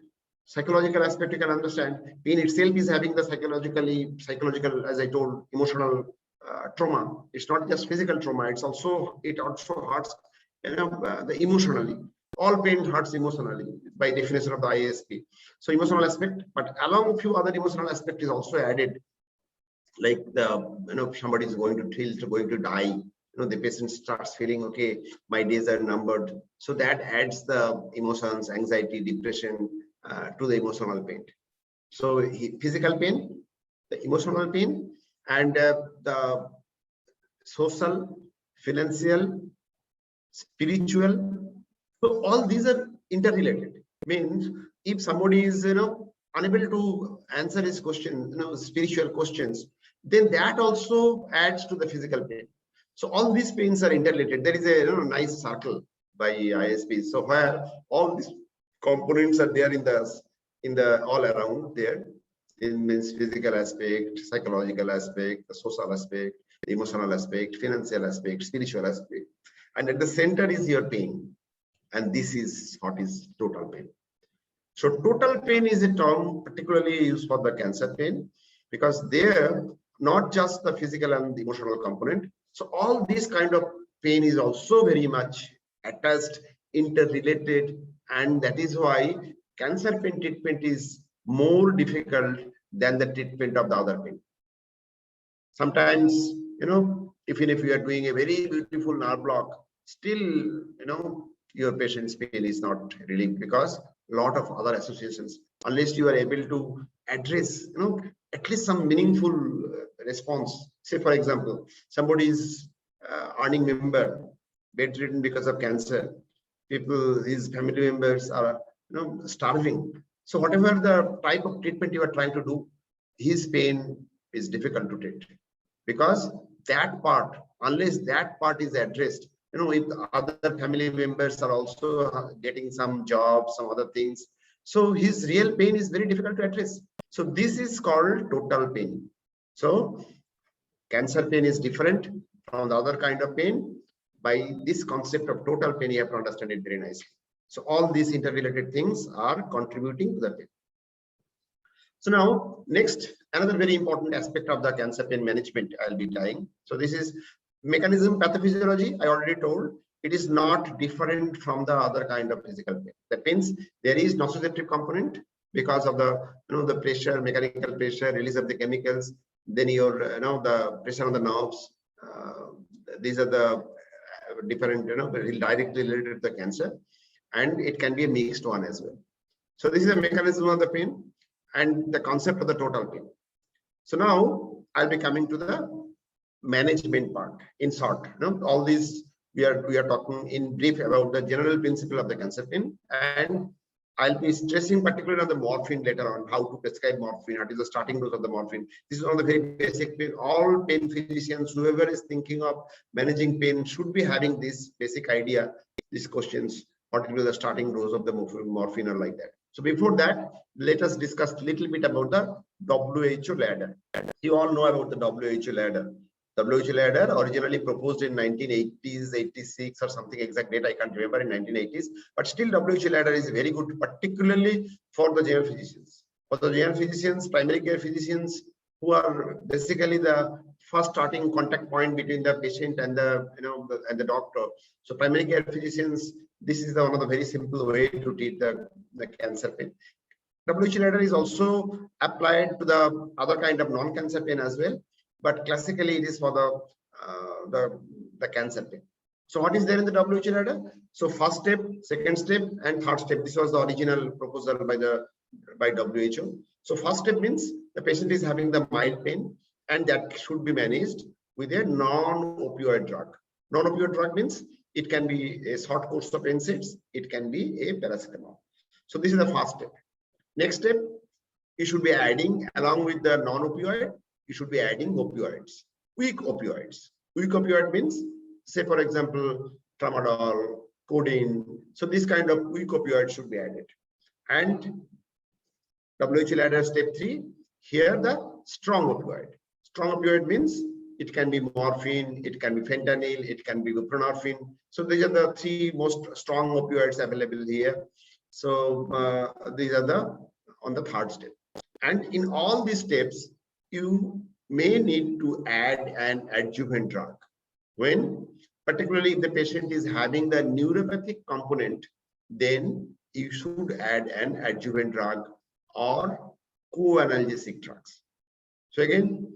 Psychological aspect, you can understand, pain itself is having the psychological, as I told, emotional trauma. It's not just physical trauma, it also hurts, the emotionally. All pain hurts emotionally by definition of the ISP. So emotional aspect, but along a few other emotional aspect is also added, like the somebody is going to die, the patient starts feeling, okay, my days are numbered. So that adds the emotions, anxiety, depression to the emotional pain. So physical pain, the emotional pain, and the social, financial, spiritual. So all these are interrelated. Means if somebody is unable to answer his question, spiritual questions, then that also adds to the physical pain. So all these pains are interrelated. There is a nice circle by ISP. So where all these components are there in the all around there. It means physical aspect, psychological aspect, the social aspect, the emotional aspect, financial aspect, spiritual aspect, and at the center is your pain. And this is what is total pain. So total pain is a term particularly used for the cancer pain, because there not just the physical and the emotional component. So all this kind of pain is also very much attached, interrelated, and that is why cancer pain treatment is more difficult than the treatment of the other pain. Sometimes, even if you are doing a very beautiful nerve block, still, your patient's pain is not relieved because a lot of other associations, unless you are able to address, at least some meaningful response. Say, for example, somebody is earning member, bedridden because of cancer. People, his family members are, starving. So whatever the type of treatment you are trying to do, his pain is difficult to treat, because that part, unless that part is addressed, if the other family members are also getting some jobs, some other things, so his real pain is very difficult to address. So this is called total pain. So cancer pain is different from the other kind of pain. By this concept of total pain, you have to understand it very nicely. So all these interrelated things are contributing to the pain. So now, next, another very important aspect of the cancer pain management I'll be tying. So this is mechanism pathophysiology. I already told it is not different from the other kind of physical pain. That means there is nociceptive component because of the the pressure, mechanical pressure, release of the chemicals. Then your the pressure on the nerves. These are the different directly related to the cancer, and it can be a mixed one as well. So this is a mechanism of the pain and the concept of the total pain. So now I'll be coming to the management part in short. All these we are talking in brief about the general principle of the cancer pain, and I'll be stressing particularly on the morphine later on, how to prescribe morphine, what is the starting dose of the morphine. This is one of the very basic pain. All pain physicians, whoever is thinking of managing pain, should be having this basic idea, these questions, what will be the starting dose of the morphine or like that. So before that, let us discuss a little bit about the WHO ladder. You all know about the WHO ladder. WHO ladder originally proposed in 1980s, 86 or something, exact date I can't remember, in 1980s. But still WHO ladder is very good, particularly for the general physicians. For the general physicians, primary care physicians, who are basically the first starting contact point between the patient and the and the doctor. So primary care physicians, this is one of the very simple way to treat the cancer pain. WHO ladder is also applied to the other kind of non-cancer pain as well, but classically it is for the cancer pain. So what is there in the WHO ladder? So first step, second step, and third step. This was the original proposal by WHO. So first step means the patient is having the mild pain, and that should be managed with a non-opioid drug. Non-opioid drug means it can be a short course of NSAIDs, it can be a paracetamol. So this is the first step. Next step, you should be adding, along with the non-opioid, you should be adding opioids, weak opioids. Weak opioid means, say for example, tramadol, codeine. So this kind of weak opioid should be added. And WHO ladder step 3, here the strong opioid. Strong opioid means it can be morphine, it can be fentanyl, it can be buprenorphine. So these are the 3 most strong opioids available here. So these are on the third step. And in all these steps, you may need to add an adjuvant drug. When, particularly if the patient is having the neuropathic component, then you should add an adjuvant drug or co-analgesic drugs. So again,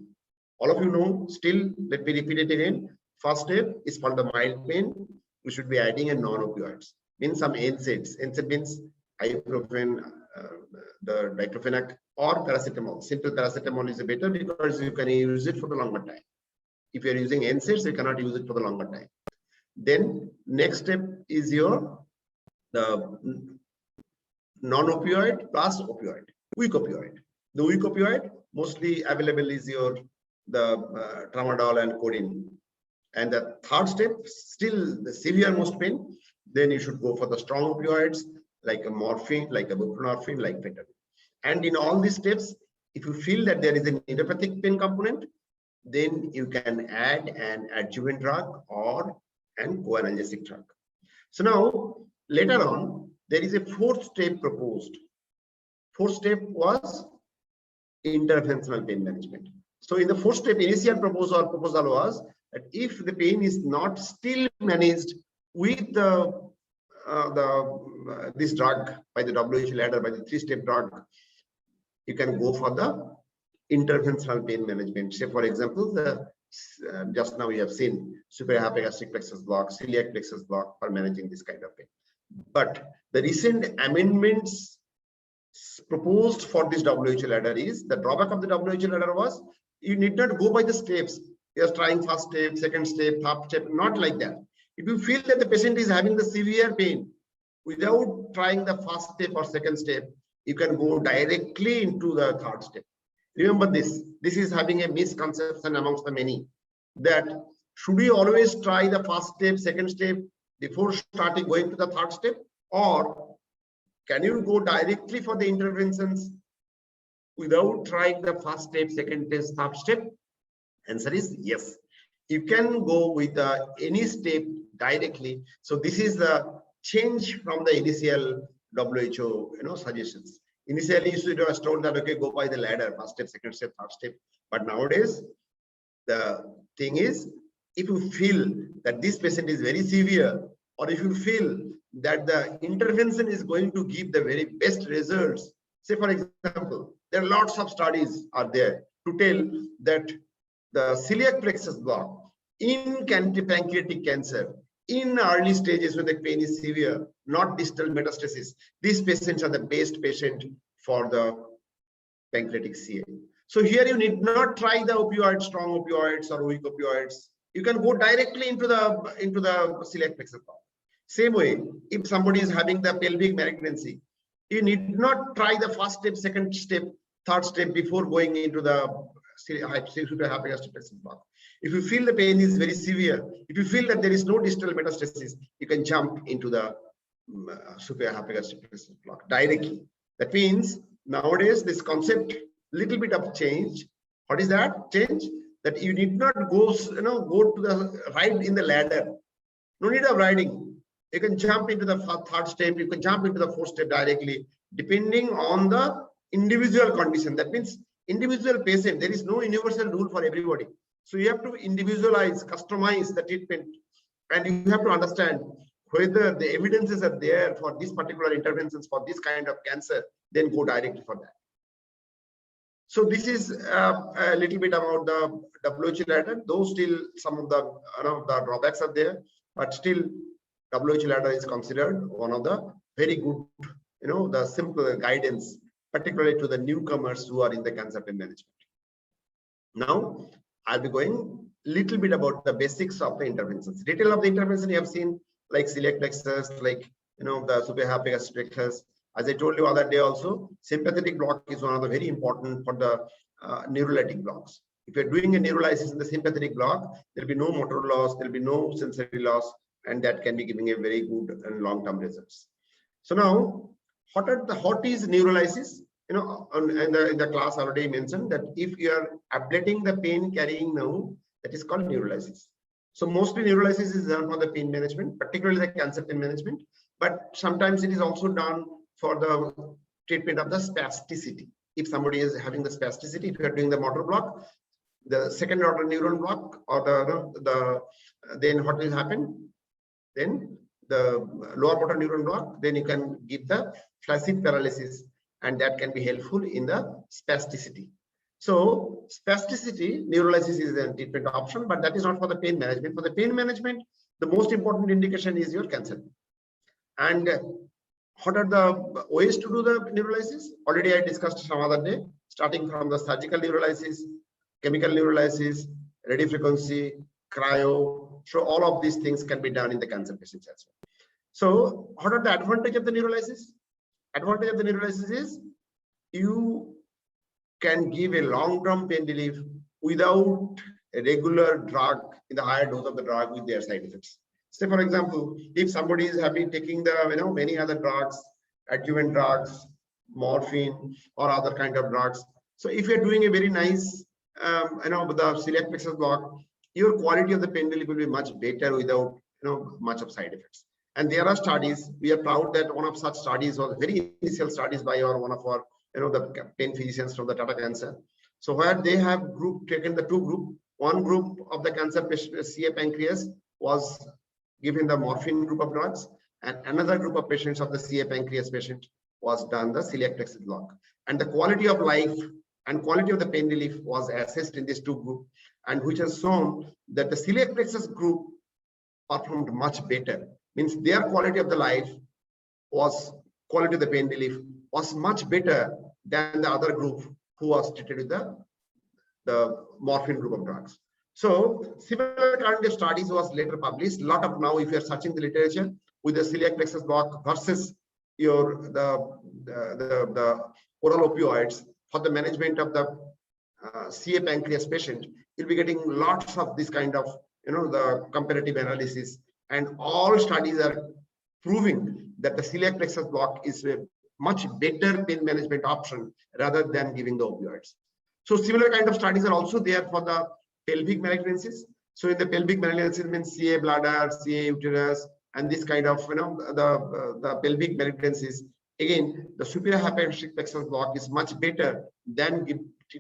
all of you know, still let me repeat it again. First step is for the mild pain. We should be adding a non-opioids. Means some NSAIDs. NSAID means ibuprofen, the diclofenac, or paracetamol. Simple paracetamol is better because you can use it for the longer time. If you are using NSAIDs, you cannot use it for the longer time. Then next step is the non-opioid plus opioid, weak opioid. The weak opioid mostly available is the tramadol and codeine. And the third step, still the severe most pain, then you should go for the strong opioids like a morphine, like a buprenorphine, like fentanyl. And in all these steps, if you feel that there is an neuropathic pain component, then you can add an adjuvant drug or an co-analgesic drug. So now, later on, there is a 4th step proposed. 4th step was interventional pain management. So in the 4th step, initial proposal was that if the pain is not still managed with this drug by the WHO ladder, by the 3-step drug, you can go for the interventional pain management. Say for example, just now we have seen suprahypogastric plexus block, celiac plexus block for managing this kind of pain. But the recent amendments proposed for this WHO ladder is, the drawback of the WHO ladder was you need not go by the steps. You're trying first step, second step, third step, not like that. If you feel that the patient is having the severe pain, without trying the first step or second step, you can go directly into the third step. Remember this. This is having a misconception amongst the many, that should we always try the first step, second step before starting going to the third step, or can you go directly for the interventions without trying the first step, second step, third step? Answer is yes. You can go with any step directly. So this is the change from the initial WHO suggestions. Initially, you was told that okay, go by the ladder, first step, second step, third step. But nowadays, the thing is, if you feel that this patient is very severe, or if you feel that the intervention is going to give the very best results, say for example, there are lots of studies are there to tell that the celiac plexus block in pancreatic cancer, in early stages when the pain is severe, not distal metastasis, these patients are the best patient for the pancreatic CA. So here you need not try the opioids, strong opioids or weak opioids. You can go directly into the celiac plexus block. Same way, if somebody is having the pelvic malignancy, you need not try the first step, second step, third step before going into the hypogastric plexus block. If you feel the pain is very severe, if you feel that there is no distal metastasis, you can jump into the superior hypogastric plexus block directly. That means nowadays this concept little bit of change. What is that change? That you need not go to the ride in the ladder. No need of riding. You can jump into the third step. You can jump into the fourth step directly, depending on the individual condition. That means individual patient. There is no universal rule for everybody. So you have to individualize, customize the treatment, and you have to understand whether the evidences are there for these particular interventions for this kind of cancer. Then go directly for that. So this is a little bit about the WHO ladder. Though still some of the drawbacks are there, but still WHO ladder is considered one of the very good, the simple guidance, particularly to the newcomers who are in the cancer pain management. Now I'll be going little bit about the basics of the interventions. Detail of the intervention you have seen, like celiac plexus, like the superior hypogastric plexus. As I told you other day also, sympathetic block is one of the very important for the neurolytic blocks. If you're doing a neurolysis in the sympathetic block, there'll be no motor loss, there'll be no sensory loss, and that can be giving a very good and long-term results. So now, what is neurolysis? In the class already mentioned that if you are ablating the pain carrying nerve, that is called neurolysis. So mostly neurolysis is done for the pain management, particularly the cancer pain management, but sometimes it is also done for the treatment of the spasticity. If somebody is having the spasticity, if you are doing the motor block, the second order neuron block, or then what will happen? Then the lower motor neuron block, then you can give the flaccid paralysis, and that can be helpful in the spasticity. So spasticity, neurolysis is a treatment option, but that is not for the pain management. For the pain management, the most important indication is your cancer. And what are the ways to do the neurolysis? Already I discussed some other day, starting from the surgical neurolysis, chemical neurolysis, radio frequency, cryo. So all of these things can be done in the cancer patients as well. So what are the advantage of the neurolysis? Advantage of the neurolysis is you can give a long-term pain relief without a regular drug in the higher dose of the drug with their side effects. Say for example, if somebody is taking the many other drugs, adjuvant drugs, morphine or other kind of drugs. So if you're doing a very nice with the celiac plexus block, your quality of the pain relief will be much better without much of side effects. And there are studies. We are proud that one of such studies was very initial studies by one of our the pain physicians from the Tata Cancer. So where they have taken the two group. One group of the cancer patient, CA pancreas, was given the morphine group of drugs, and another group of patients of the CA pancreas patient was done the celiac plexus block. And the quality of life and quality of the pain relief was assessed in these two groups, and which has shown that the celiac plexus group performed much better. Means their quality of the life was, quality of the pain relief was much better than the other group who was treated with the morphine group of drugs. So similar kind of studies was later published. A lot of now, if you are searching the literature with the celiac plexus block versus the oral opioids for the management of the CA pancreas patient, you'll be getting lots of this kind of, the comparative analysis, and all studies are proving that the celiac plexus block is a much better pain management option rather than giving the opioids. So similar kind of studies are also there for the pelvic malignancies. So in the pelvic malignancies means CA bladder, CA uterus, and this kind of, the pelvic malignancies. Again, the superior hypogastric plexus block is much better than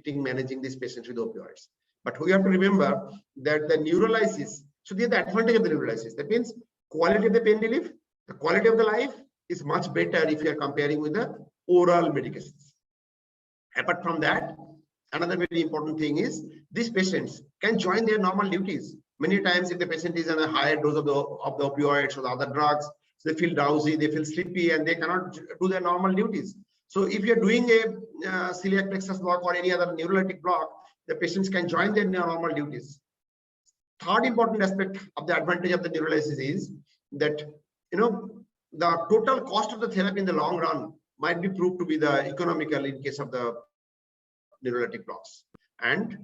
managing these patients with opioids. But we have to remember that the neurolysis, so the advantage of the neurolysis, that means quality of the pain relief, the quality of the life is much better if you are comparing with the oral medications. Apart from that, another very important thing is these patients can join their normal duties. Many times if the patient is on a higher dose of the opioids or the other drugs, so they feel drowsy, they feel sleepy, and they cannot do their normal duties. So if you're doing a celiac plexus block or any other neurolytic block, the patients can join their normal duties. Third important aspect of the advantage of the neurolysis is that, the total cost of the therapy in the long run might be proved to be the economical in case of the neurolytic blocks. And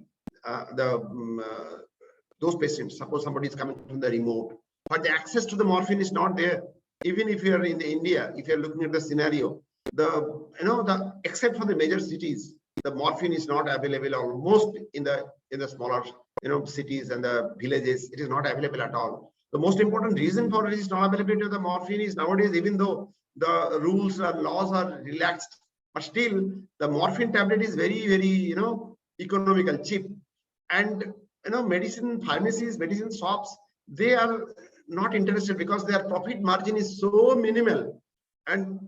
those patients, suppose somebody is coming from the remote, but the access to the morphine is not there. Even if you are in India, if you are looking at the scenario, except for the major cities, the morphine is not available almost in the smaller cities and the villages. It is not available at all. The most important reason for it is not availability of the morphine is nowadays, even though the rules and laws are relaxed, but still the morphine tablet is very, very economical, cheap. And medicine pharmacies, medicine shops, they are not interested because their profit margin is so minimal. And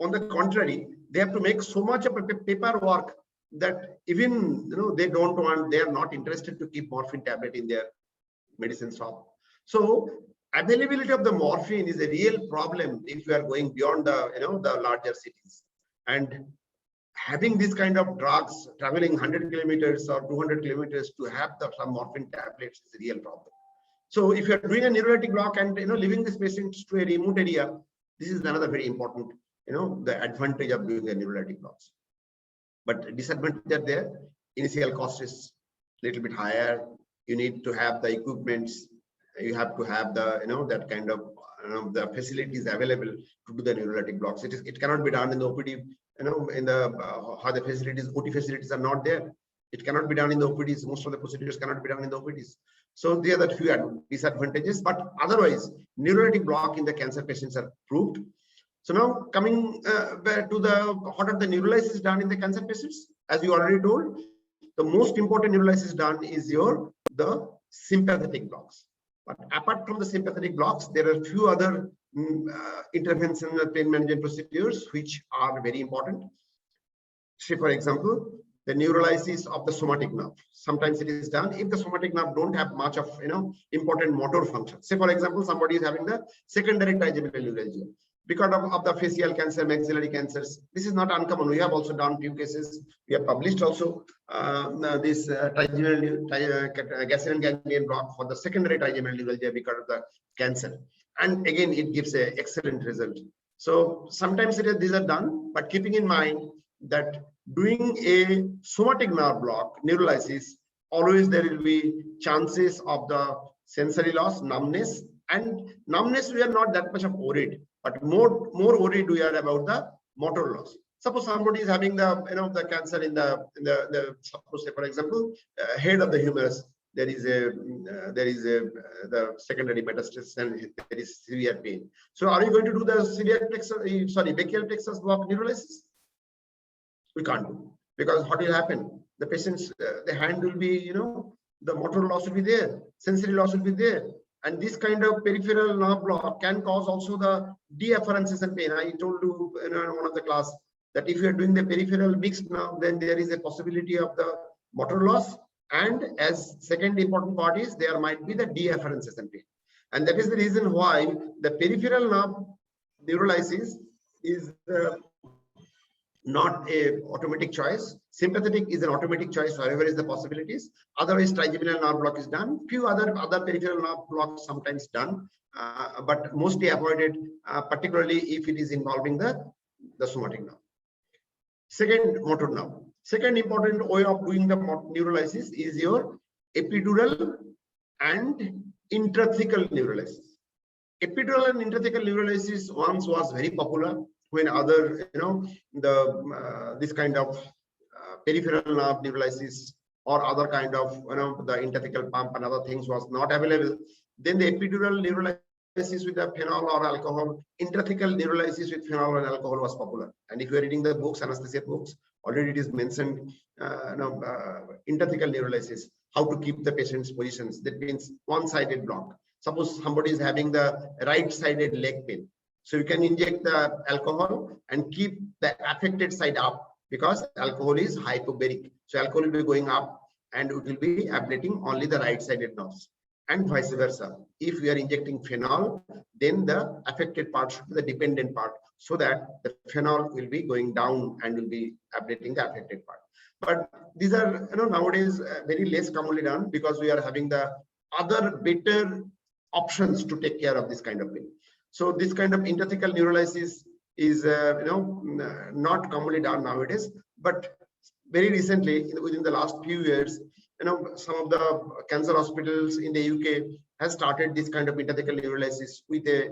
on the contrary, they have to make so much of a paperwork that even they are not interested to keep morphine tablet in their medicine shop. So availability of the morphine is a real problem if you are going beyond the larger cities. And having this kind of drugs traveling 100 kilometers or 200 kilometers to have some morphine tablets is a real problem. So if you are doing a neurolytic block and leaving this patient to a remote area, this is another very important, the advantage of doing a neurolytic blocks. But disadvantage are there. Initial cost is a little bit higher. You need to have the equipments. You have to have the that kind of the facilities available to do the neurolytic blocks. It cannot be done in the OPD. In the how the facilities, OT facilities are not there. It cannot be done in the OPDs. Most of the procedures cannot be done in the OPDs. So there are the few disadvantages, but otherwise, neurolytic block in the cancer patients are proved. So now coming back to what are the neurolysis done in the cancer patients? As you already told, the most important neurolysis done is the sympathetic blocks. But apart from the sympathetic blocks, there are a few other intervention pain management procedures which are very important. Say, for example, the neurolysis of the somatic nerve. Sometimes it is done if the somatic nerve don't have much of important motor function. Say, for example, somebody is having the secondary trigeminal neuralgia because of the facial cancer, maxillary cancers. This is not uncommon. We have also done few cases. We have published also this trigeminal gastrin ganglion block for the secondary trigeminal neuralgia because of the cancer. And again, it gives an excellent result. So sometimes these are done, but keeping in mind that doing a somatic nerve block, neurolysis, always there will be chances of the sensory loss, numbness. And numbness, we are not that much of worried, but more worried we are about the motor loss. Suppose somebody is having the cancer in the suppose, say, for example, head of the humerus. There is the secondary metastasis and there is severe pain. So are you going to do the brachial plexus block neurolysis? We can't do, because what will happen? The patient's the hand will be, the motor loss will be there, sensory loss will be there. And this kind of peripheral nerve block can cause also the deafferences and pain. I told you in one of the class that if you are doing the peripheral mixed nerve, then there is a possibility of the motor loss. And as second important part is there might be the deafferences and pain. And that is the reason why the peripheral nerve neurolysis is not a automatic choice. Sympathetic is an automatic choice wherever is the possibilities. Otherwise, trigeminal nerve block is done. Few other peripheral nerve blocks sometimes done, but mostly avoided, particularly if it is involving the somatic nerve. Second, motor nerve. Second important way of doing the neurolysis is your epidural and intrathecal neurolysis. Epidural and intrathecal neurolysis once was very popular when other, this kind of peripheral nerve neurolysis or other kind of, the intrathecal pump and other things was not available. Then the epidural neurolysis with the phenol or alcohol, intrathecal neurolysis with phenol and alcohol was popular. And if you are reading the books, anesthesia books, already it is mentioned, intrathecal neurolysis, how to keep the patient's positions. That means one-sided block. Suppose somebody is having the right-sided leg pain. So you can inject the alcohol and keep the affected side up because alcohol is hypobaric. So alcohol will be going up and it will be ablating only the right-sided nerves. And vice versa. If we are injecting phenol, then the affected part should be the dependent part so that the phenol will be going down and will be ablating the affected part. But these are, nowadays very less commonly done because we are having the other better options to take care of this kind of pain. So this kind of intrathecal neurolysis is, not commonly done nowadays, but very recently, within the last few years, some of the cancer hospitals in the UK has started this kind of intrathecal neurolysis with a,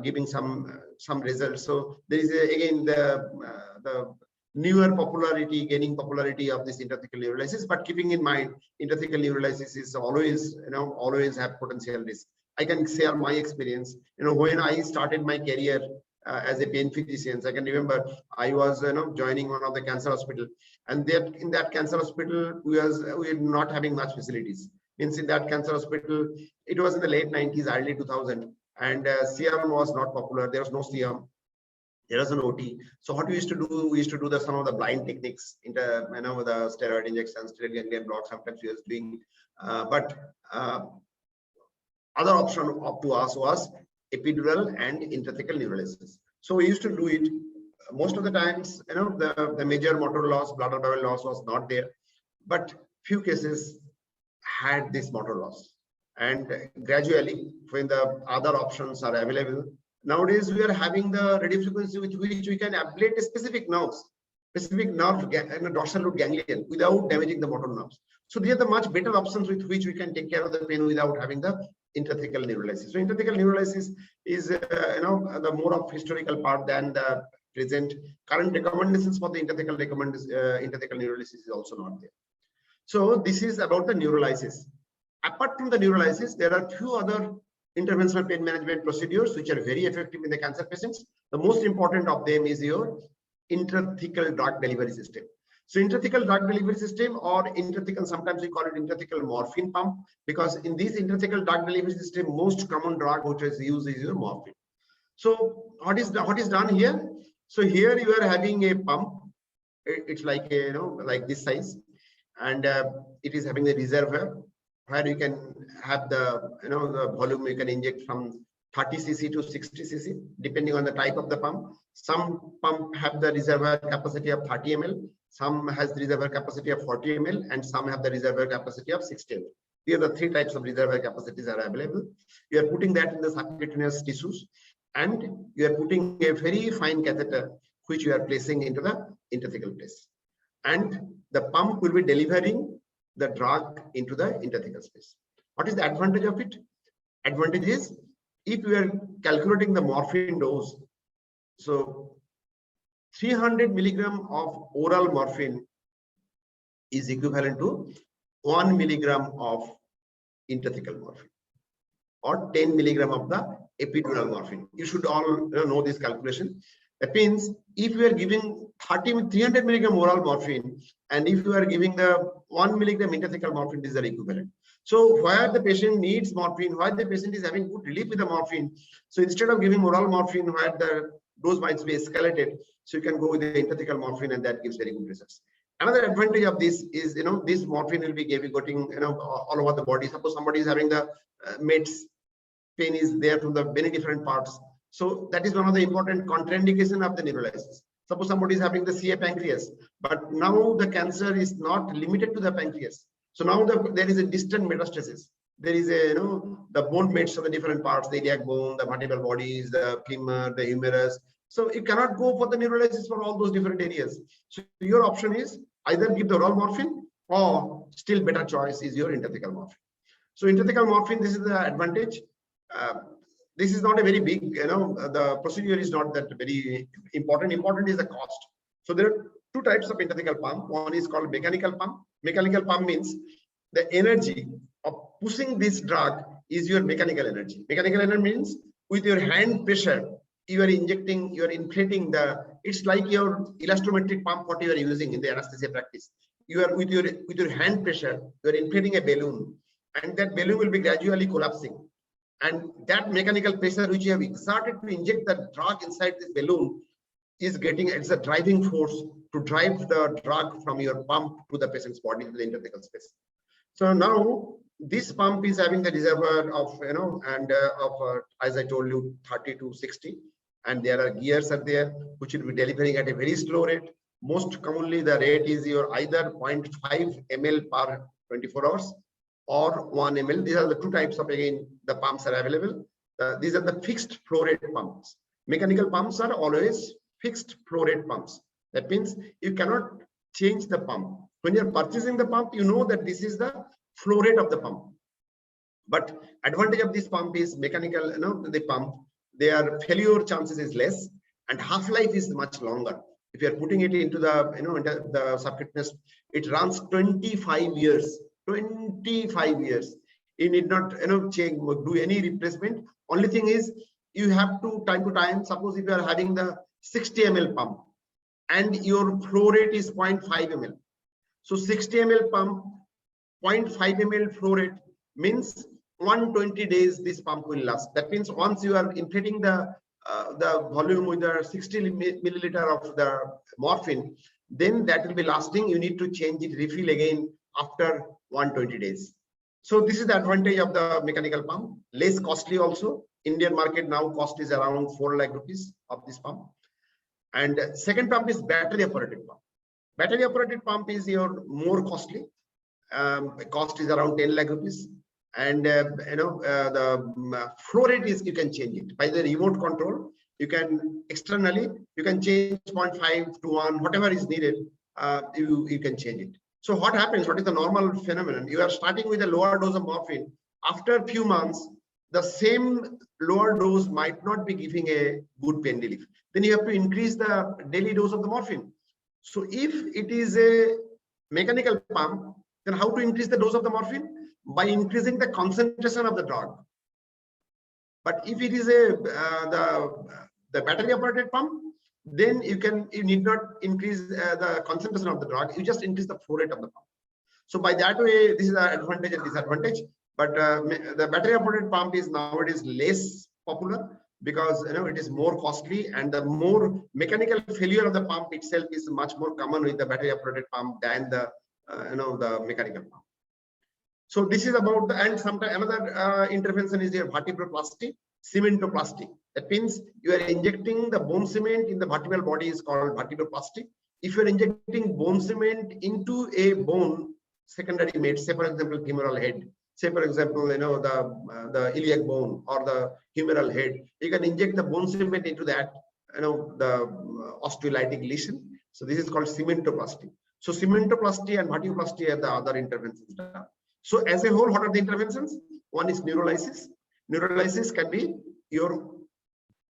giving some results. So there is again the newer popularity, gaining popularity of this intrathecal neurolysis, but keeping in mind intrathecal neurolysis is always, always have potential risk. I can share my experience. When I started my career as a pain physician, I can remember I was, joining one of the cancer hospital, and that in that cancer hospital we were not having much facilities. Means in that cancer hospital, it was in the late 90s, early 2000, and CM was not popular. There was no CM. There was an OT. So what we used to do, we used to do some of the blind techniques with the steroid injections, steroid ganglion block. Sometimes we was doing, but other option up to us was epidural and intrathecal neurolysis. So we used to do it. Most of the times, the major motor loss, bladder bowel loss was not there, but few cases had this motor loss. And gradually, when the other options are available, nowadays we are having the radio frequency with which we can ablate specific nerves, specific nerve, dorsal root ganglion without damaging the motor nerves. So these are the much better options with which we can take care of the pain without having the intrathecal neurolysis. So intrathecal neurolysis is, the more of historical part than the present. Current recommendations for the intrathecal neurolysis is also not there. So this is about the neurolysis. Apart from the neurolysis, there are few other interventional pain management procedures which are very effective in the cancer patients. The most important of them is your intrathecal drug delivery system. So intrathecal drug delivery system, or intrathecal, sometimes we call it intrathecal morphine pump, because in this intrathecal drug delivery system, most common drug which is used is your morphine. So what is done here? So here you are having a pump. It's like a, like this size, and it is having a reservoir where you can have the, the volume you can inject from 30 cc to 60 cc, depending on the type of the pump. Some pump have the reservoir capacity of 30 ml, some has the reservoir capacity of 40 ml, and some have the reservoir capacity of 60 ml. These are the three types of reservoir capacities are available. You are putting that in the subcutaneous tissues, and you are putting a very fine catheter, which you are placing into the intrathecal place. And the pump will be delivering the drug into the intrathecal space. What is the advantage of it? Advantage is, if you are calculating the morphine dose, so 300 milligram of oral morphine is equivalent to 1 milligram of intrathecal morphine, or 10 milligram of the epidural morphine. You should all know this calculation. That means if you are giving 300 milligram oral morphine, and if you are giving the 1 milligram intrathecal morphine, these are equivalent. So where the patient needs morphine, where the patient is having good relief with the morphine, so instead of giving oral morphine where the dose might be escalated, so you can go with the intrathecal morphine, and that gives very good results. Another advantage of this is, this morphine will be getting, all over the body. Suppose somebody is having the METs, pain is there from the many different parts. So that is one of the important contraindication of the neurolysis. Suppose somebody is having the CA pancreas, but now the cancer is not limited to the pancreas. So now there is a distant metastasis. There is a, the bone mets of the different parts, the iliac bone, the vertebral bodies, the femur, the humerus, So you cannot go for the neurolysis for all those different areas. So your option is either give the oral morphine, or still better choice is your intrathecal morphine. So intrathecal morphine, this is the advantage. This is not a very big, the procedure is not that very important. Important is the cost. So there are two types of intrathecal pump. One is called mechanical pump. Mechanical pump means the energy of pushing this drug is your mechanical energy. Mechanical energy means with your hand pressure, you are injecting, you are inflating it's like your elastometric pump what you are using in the anesthesia practice. You are with your hand pressure, you are inflating a balloon, and that balloon will be gradually collapsing. And that mechanical pressure which you have exerted to inject the drug inside this balloon is getting, it's a driving force to drive the drug from your pump to the patient's body, to the intrathecal space. So now this pump is having the reservoir of, as I told you, 30 to 60. And there are gears are there, which will be delivering at a very slow rate. Most commonly, the rate is your either 0.5 ml per 24 hours or 1 ml. These are the two types of, again, the pumps are available. These are the fixed flow rate pumps. Mechanical pumps are always fixed flow rate pumps. That means you cannot change the pump. When you're purchasing the pump, you know that this is the flow rate of the pump. But advantage of this pump is mechanical, the pump, their failure chances is less and half-life is much longer. If you are putting it into the, into the subcutaneous, it runs 25 years. 25 years. You need not, change, do any replacement. Only thing is you have to time, suppose if you are having the 60 ml pump and your flow rate is 0.5 ml. So 60 ml pump, 0.5 ml flow rate means 120 days this pump will last. That means once you are inflating the volume with the 60 milliliter of the morphine, then that will be lasting. You need to change it, refill again after 120 days. So this is the advantage of the mechanical pump. Less costly also. Indian market now cost is around 4 lakh rupees of this pump. And second pump is battery operated pump. Battery operated pump is your more costly. Cost is around 10 lakh rupees. And the flow rate is, you can change it by the remote control. You can externally, you can change 0.5 to 1, whatever is needed, you can change it. So what happens, what is the normal phenomenon? You are starting with a lower dose of morphine. After a few months, the same lower dose might not be giving a good pain relief. Then you have to increase the daily dose of the morphine. So if it is a mechanical pump, then how to increase the dose of the morphine? By increasing the concentration of the drug. But if it is the battery operated pump, then you need not increase the concentration of the drug, you just increase the flow rate of the pump. So by that way, this is the advantage and disadvantage. But the battery operated pump is nowadays less popular because it is more costly, and the more mechanical failure of the pump itself is much more common with the battery operated pump than the the mechanical pump. So this is about the, and sometimes another intervention is your vertebroplasty, cementoplasty. That means you are injecting the bone cement in the vertebral body is called vertebroplasty. If you are injecting bone cement into a bone secondary mate, say for example femoral head, say for example the iliac bone or the humeral head, you can inject the bone cement into that the osteolytic lesion. So this is called cementoplasty. So cementoplasty and vertebroplasty are the other interventions done. So as a whole, what are the interventions? One is neurolysis. Neurolysis can be your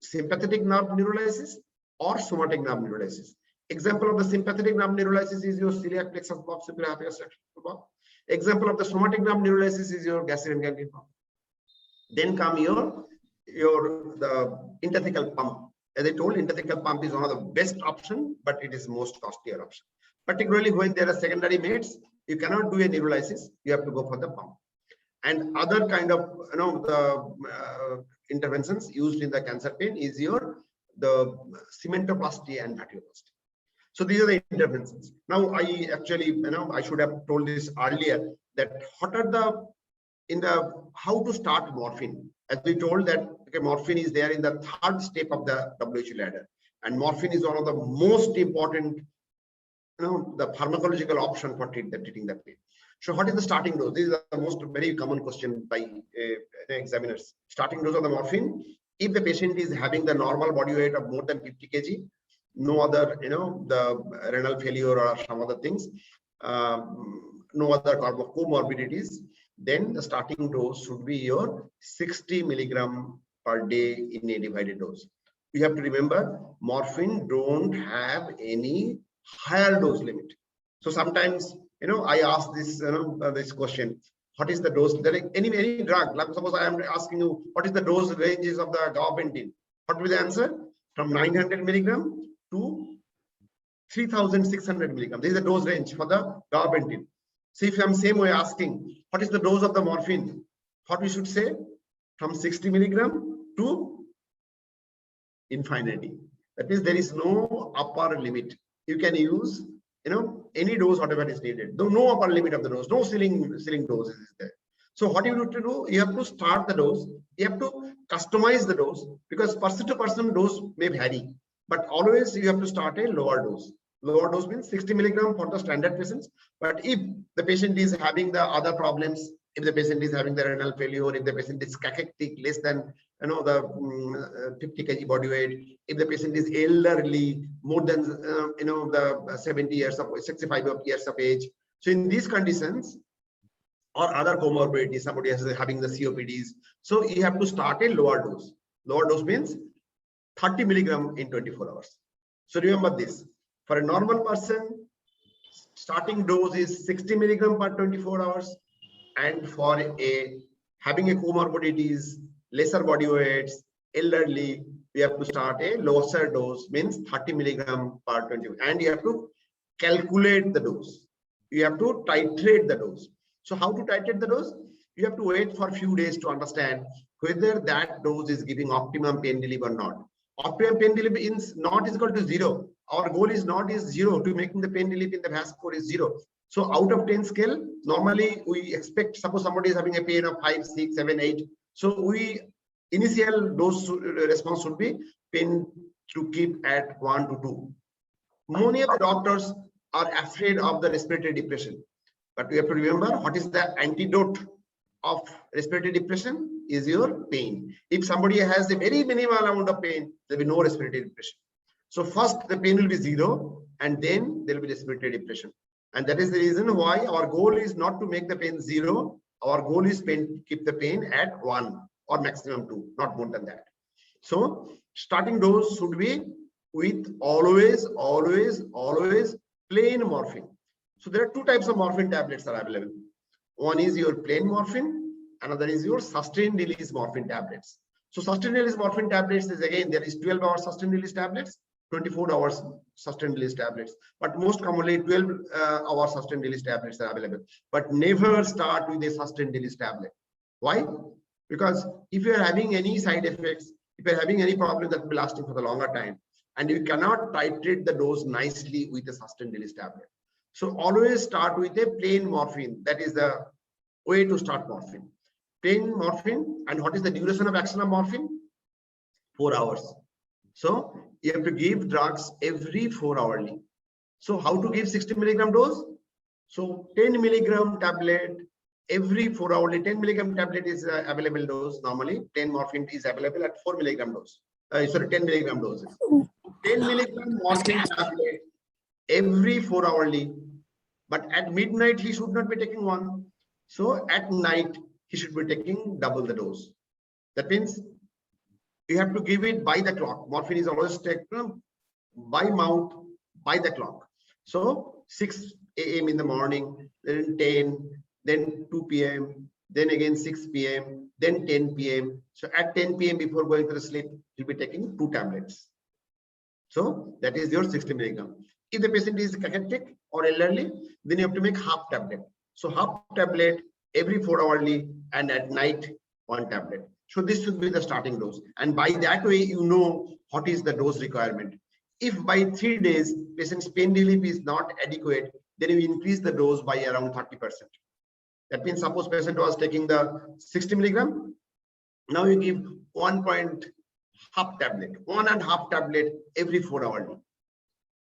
sympathetic nerve neurolysis or somatic nerve neurolysis. Example of the sympathetic nerve neurolysis is your celiac plexus block, superior hypogastриc block. Example of the somatic nerve neurolysis is your gastric ganglion block. Then come the intrathecal pump. As I told, intrathecal pump is one of the best option, but it is most costlier option. Particularly when there are secondary mates, you cannot do a neurolysis, you have to go for the pump. And other kind of the interventions used in the cancer pain is the cementoplasty and vertebroplasty. So these are the interventions. Now I actually I should have told this earlier, that what are how to start morphine. As we told that morphine is there in the third step of the WHO ladder, and morphine is one of the most important the pharmacological option for treating that pain. So what is the starting dose? This is the most very common question by examiners. Starting dose of the morphine If the patient is having the normal body weight of more than 50 kg, no other, the renal failure or some other things, no other comorbidities, then the starting dose should be your 60 milligram per day in a divided dose. You have to remember, morphine don't have any higher dose limit. So sometimes, I ask this, this question: what is the dose? Any drug? Like suppose I am asking you, what is the dose ranges of the gabapentin? What will be the answer? From 900 milligram to 3,600 milligram. This is the dose range for the gabapentin. See, if I'm same way asking, what is the dose of the morphine? What we should say? From 60 milligram to infinity. That means there is no upper limit. You can use, any dose, whatever is needed. No upper limit of the dose, no ceiling dose is there. So what you need to do, you have to start the dose, you have to customize the dose, because person to person dose may vary, but always you have to start a lower dose. Lower dose means 60 milligram for the standard patients. But if the patient is having the other problems, if the patient is having the renal failure, if the patient is cachectic, less than the 50 kg body weight, if the patient is elderly, more than the 70 years of 65 years of age, so in these conditions or other comorbidities, somebody is having the COPDs, so you have to start a lower dose. Lower dose means 30 milligram in 24 hours. So remember this, for a normal person, starting dose is 60 milligram per 24 hours. And for having a comorbidities, lesser body weights, elderly, we have to start a lower dose, means 30 milligram per 20. And you have to calculate the dose. You have to titrate the dose. So how to titrate the dose? You have to wait for a few days to understand whether that dose is giving optimum pain relief or not. Optimum pain relief is not equal to 0. Our goal is not 0 to making the pain relief in the VAS score is 0. So out of 10 scale, normally we expect, suppose somebody is having a pain of 5, 6, 7, 8. So initial dose response should be pain to keep at 1 to 2. Many of the doctors are afraid of the respiratory depression. But we have to remember, what is the antidote of respiratory depression is your pain. If somebody has a very minimal amount of pain, there will be no respiratory depression. So first the pain will be 0, and then there will be respiratory depression. And that is the reason why our goal is not to make the pain 0. Our goal is keep the pain at 1 or maximum 2, not more than that. So starting dose should be with always plain morphine. So there are 2 types of morphine tablets are available. One is your plain morphine, another is your sustained release morphine tablets. So sustained release morphine tablets is, again, there is 12-hour sustained release tablets, 24 hours sustained release tablets, but most commonly 12-hour sustained release tablets are available. But never start with a sustained release tablet. Why? Because if you are having any side effects, if you are having any problem that will be lasting for the longer time, and you cannot titrate the dose nicely with a sustained release tablet. So always start with a plain morphine. That is the way to start morphine. Plain morphine. And what is the duration of action of morphine? 4 hours. So you have to give drugs every 4 hourly. So how to give 60 milligram dose? So 10 milligram tablet every 4 hourly. 10 milligram tablet is available dose normally. 10 morphine is available at 4 milligram dose. 10 milligram doses. 10 milligram morphine tablet every 4 hourly. But at midnight he should not be taking 1. So at night he should be taking double the dose. That means you have to give it by the clock. Morphine is always taken by mouth, by the clock. So 6 a.m. in the morning, then 10, then 2 p.m., then again 6 p.m., then 10 p.m. So at 10 p.m. before going to the sleep, you'll be taking 2 tablets. So that is your 60 milligram. If the patient is cachectic or elderly, then you have to make half tablet. So half tablet every 4 hourly, and at night 1 tablet. So this should be the starting dose. And by that way, you know what is the dose requirement. If by 3 days, patient's pain relief is not adequate, then you increase the dose by around 30%. That means suppose patient was taking the 60 milligram. Now you give 1.5 tablet, 1.5 tablet every 4 hourly.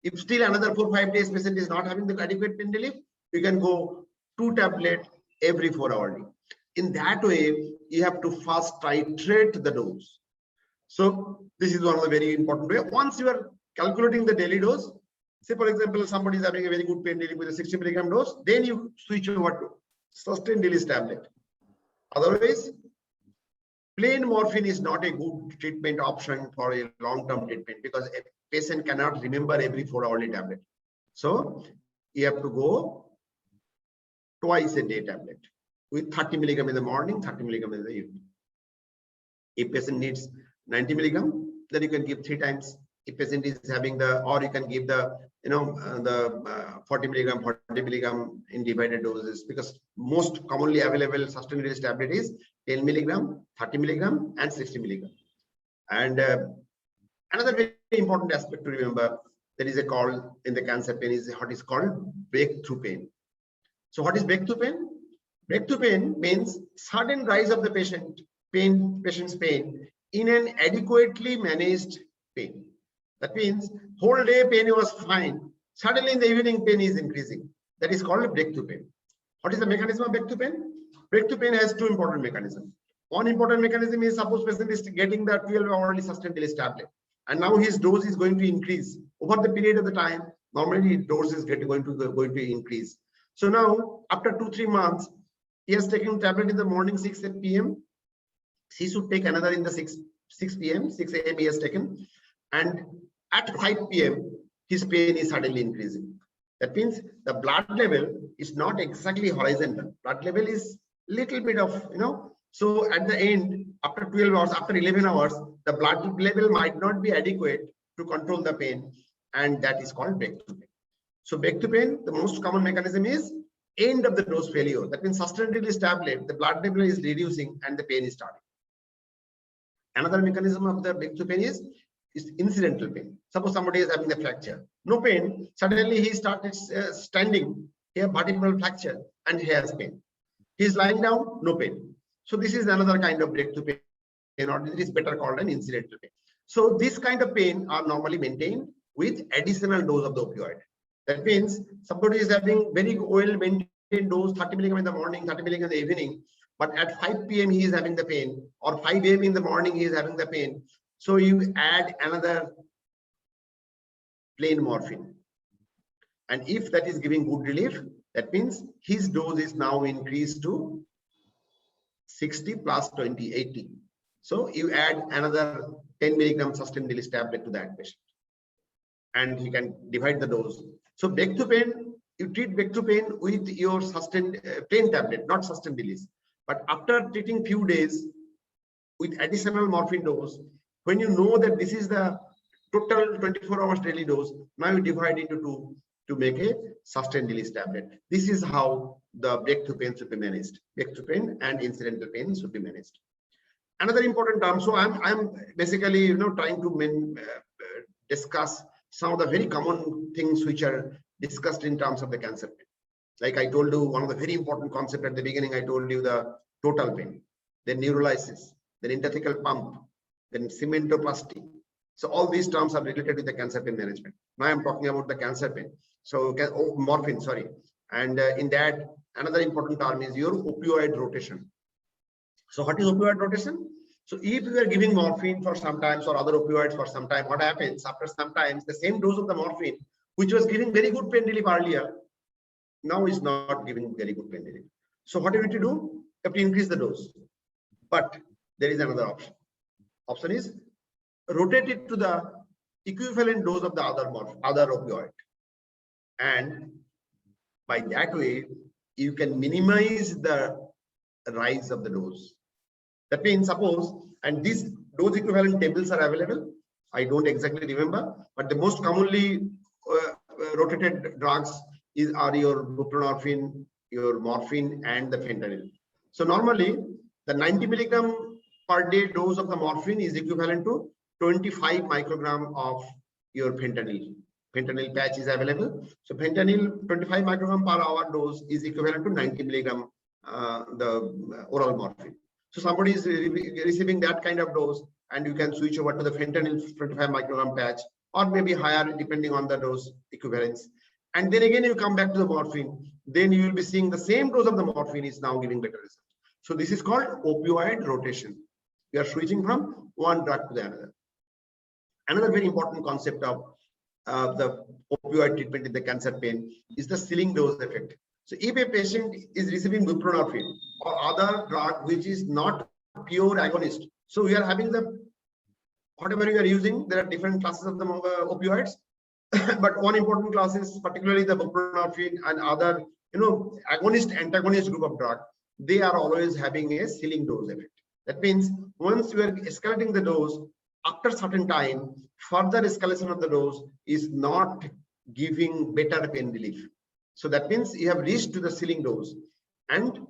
If still another 4-5 days patient is not having the adequate pain relief, you can go 2 tablet every 4 hourly. In that way, you have to first titrate the dose. So this is one of the very important way. Once you are calculating the daily dose, say for example, somebody is having a very good pain relief with a 60 milligram dose, then you switch over to sustained release tablet. Otherwise, plain morphine is not a good treatment option for a long-term treatment because a patient cannot remember every 4-hourly tablet. So you have to go twice a day tablet with 30 milligram in the morning, 30 milligram in the evening. If patient needs 90 milligram, then you can give 3 times. If patient is having the, or you can give the, 40 milligram, 40 milligram in divided doses, because most commonly available sustained release tablet is 10 milligram, 30 milligram, and 60 milligram. And another very important aspect to remember, there is a call in the cancer pain is what is called breakthrough pain. So what is breakthrough pain? Breakthrough pain means sudden rise of the patient's pain in an adequately managed pain. That means whole day pain was fine. Suddenly in the evening pain is increasing. That is called breakthrough pain. What is the mechanism of breakthrough pain? Breakthrough pain has 2 important mechanisms. One important mechanism is suppose patient is getting the 12-hourly sustained release tablet, and now his dose is going to increase over the period of the time. Normally dose is going to increase. So now after 2-3 months, he has taken tablet in the morning 6 p.m. He should take another in the 6 p.m. 6 a.m. he has taken, and at 5 p.m. his pain is suddenly increasing. That means the blood level is not exactly horizontal. Blood level is little bit of, so at the end, after 12 hours, after 11 hours, the blood level might not be adequate to control the pain, and that is called breakthrough pain. So breakthrough pain, the most common mechanism is end of the dose failure. That means sustained release tablet, the blood level is reducing and the pain is starting. Another mechanism of the breakthrough pain is incidental pain. Suppose somebody is having a fracture, no pain, suddenly he started standing, he has vertebral fracture and he has pain. He is lying down, no pain. So this is another kind of breakthrough pain, or it is better called an incidental pain. So this kind of pain are normally maintained with additional dose of the opioid. That means somebody is having very well maintained dose, 30 milligram in the morning, 30 milligram in the evening, but at 5 p.m. he is having the pain, or 5 a.m. in the morning he is having the pain. So you add another plain morphine. And if that is giving good relief, that means his dose is now increased to 60 plus 20, 80. So you add another 10 milligram sustained release tablet to that patient, and he can divide the dose. So breakthrough pain, you treat breakthrough pain with your sustained plain tablet, not sustained release. But after treating few days with additional morphine dose, when you know that this is the total 24 hours daily dose, now you divide into 2 to make a sustained release tablet. This is how the breakthrough pain should be managed. Breakthrough pain and incidental pain should be managed. Another important term. So I'm basically trying to discuss some of the very common things which are discussed in terms of the cancer pain. Like I told you, one of the very important concepts at the beginning, I told you the total pain, then neurolysis, then intrathecal pump, then cementoplasty. So all these terms are related with the cancer pain management. Now I'm talking about the cancer pain. So morphine, sorry. And in that, another important term is your opioid rotation. So what is opioid rotation? So if you are giving morphine for some times or other opioids for some time, what happens after some times, the same dose of the morphine, which was giving very good pain relief earlier, now is not giving very good pain relief. So what do you need to do? You have to increase the dose. But there is another option. Option is rotate it to the equivalent dose of the other opioid. And by that way, you can minimize the rise of the dose. That means suppose, and these dose equivalent tables are available. I don't exactly remember, but the most commonly rotated drugs are your buprenorphine, your morphine, and the fentanyl. So normally, the 90 milligram per day dose of the morphine is equivalent to 25 microgram of your fentanyl. Fentanyl patch is available. So fentanyl 25 microgram per hour dose is equivalent to 90 milligram the oral morphine. So somebody is receiving that kind of dose, and you can switch over to the fentanyl 25 microgram patch, or maybe higher depending on the dose equivalence. And then again you come back to the morphine, then you will be seeing the same dose of the morphine is now giving better results. So this is called opioid rotation. You are switching from one drug to the another. Another very important concept of the opioid treatment in the cancer pain is the ceiling dose effect. So if a patient is receiving buprenorphine or other drug which is not pure agonist, so we are having the whatever you are using, there are different classes of the opioids, but one important class is particularly the buprenorphine and other, agonist antagonist group of drug. They are always having a ceiling dose effect. That means once you are escalating the dose, after certain time, further escalation of the dose is not giving better pain relief. So that means you have reached to the ceiling dose and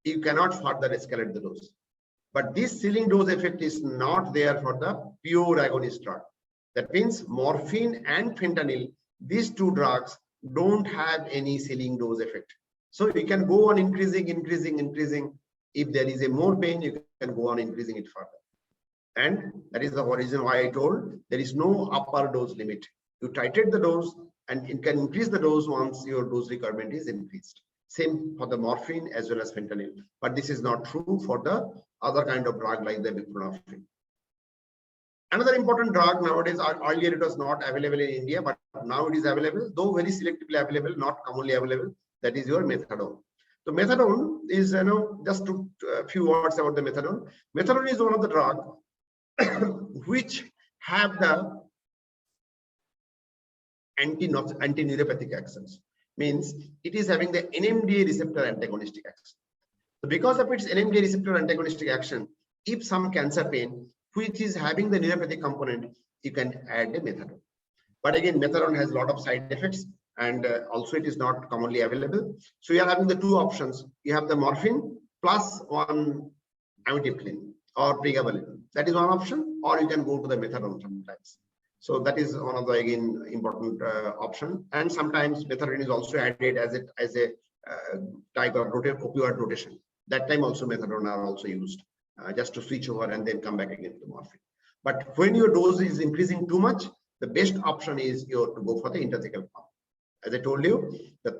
you cannot further escalate the dose. But this ceiling dose effect is not there for the pure agonist drug. That means morphine and fentanyl, these two drugs don't have any ceiling dose effect. So you can go on increasing. If there is a more pain, you can go on increasing it further. And that is the reason why I told there is no upper dose limit. You titrate the dose and it can increase the dose once your dose requirement is increased. Same for the morphine as well as fentanyl. But this is not true for the other kind of drug like the buprenorphine. Another important drug nowadays, earlier it was not available in India, but now it is available, though very selectively available, not commonly available. That is your methadone. So methadone is, just a few words about the methadone. Methadone is one of the drugs which have the anti-neuropathic actions. Means it is having the NMDA receptor antagonistic action. So because of its NMDA receptor antagonistic action, if some cancer pain which is having the neuropathic component, you can add a methadone. But again, methadone has a lot of side effects and also it is not commonly available. So you are having the two options. You have the morphine plus one amitriptyline or pregabalin. That is one option, or you can go to the methadone sometimes. So that is one of the again important option. And sometimes methadone is also added as a type of opioid rotation. That time also methadone are also used just to switch over and then come back again to morphine. But when your dose is increasing too much, the best option is to go for the intrathecal pump. As I told you, the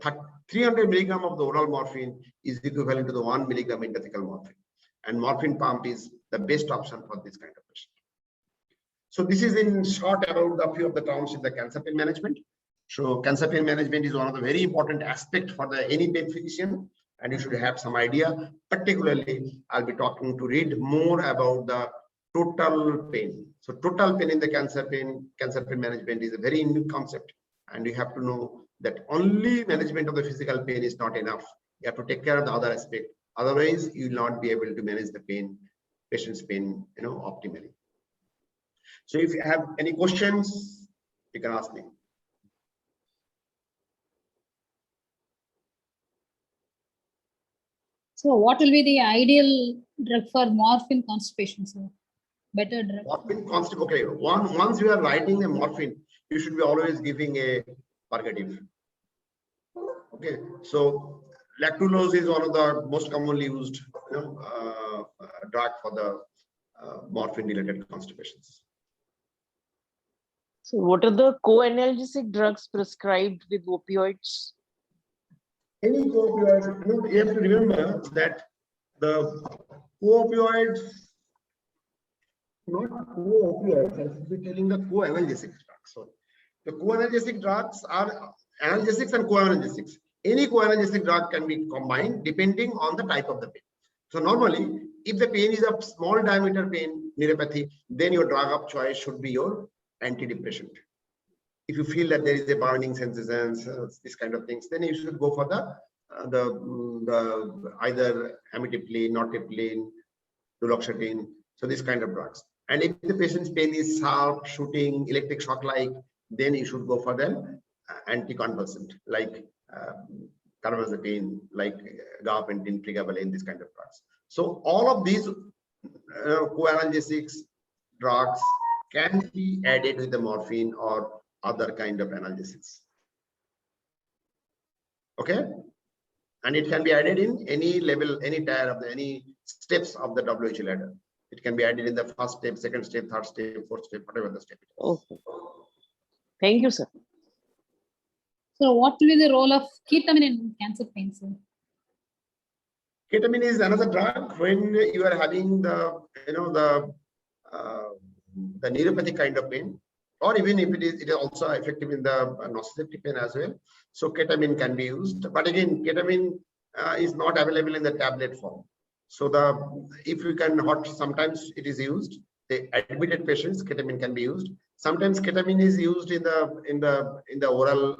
300 milligram of the oral morphine is equivalent to the 1 milligram intrathecal morphine, and morphine pump is the best option for this kind of patient. So this is in short about a few of the terms in the cancer pain management. So cancer pain management is one of the very important aspects for any pain physician, and you should have some idea. Particularly, I'll be talking to read more about the total pain. So total pain in the cancer pain management is a very new concept, and you have to know that only management of the physical pain is not enough. You have to take care of the other aspect. Otherwise, you will not be able to manage the patient's pain, optimally. So if you have any questions, you can ask me. So what will be the ideal drug for morphine constipation, sir? Better drug. Morphine constipation. Okay, once you are writing the morphine, you should be always giving a purgative. Okay, so lactulose is one of the most commonly used drug for the morphine related constipations. So what are the co-analgesic drugs prescribed with opioids? Any co-opioid, you have to remember that the co-opioids, not co-opioids, I should be telling the co-analgesic drugs. So the co-analgesic drugs are analgesics and co-analgesics. Any co-analgesic drug can be combined depending on the type of the pain. So normally, if the pain is a small diameter pain, neuropathy, then your drug of choice should be your antidepressant. If you feel that there is a burning sensations, this kind of things, then you should go for the either amitriptyline, nortriptyline, duloxetine. So this kind of drugs. And if the patient's pain is sharp, shooting, electric shock like, then you should go for them anticonvulsant like carbamazepine, like gabapentin, pregabalin, this kind of drugs. So all of these co-analgesics drugs can be added with the morphine or other kind of analgesics. Okay, and it can be added in any level, any tier of any steps of the WHO ladder. It can be added in the first step, second step, third step, fourth step, whatever the step. Okay. Thank you, sir. So what will be the role of ketamine in cancer pain, sir? Ketamine is another drug when you are having the, the neuropathic kind of pain, or even if it is also effective in the nociceptive pain as well. So ketamine can be used, but again, ketamine is not available in the tablet form. So if you can, sometimes it is used. The admitted patients, ketamine can be used. Sometimes ketamine is used in the oral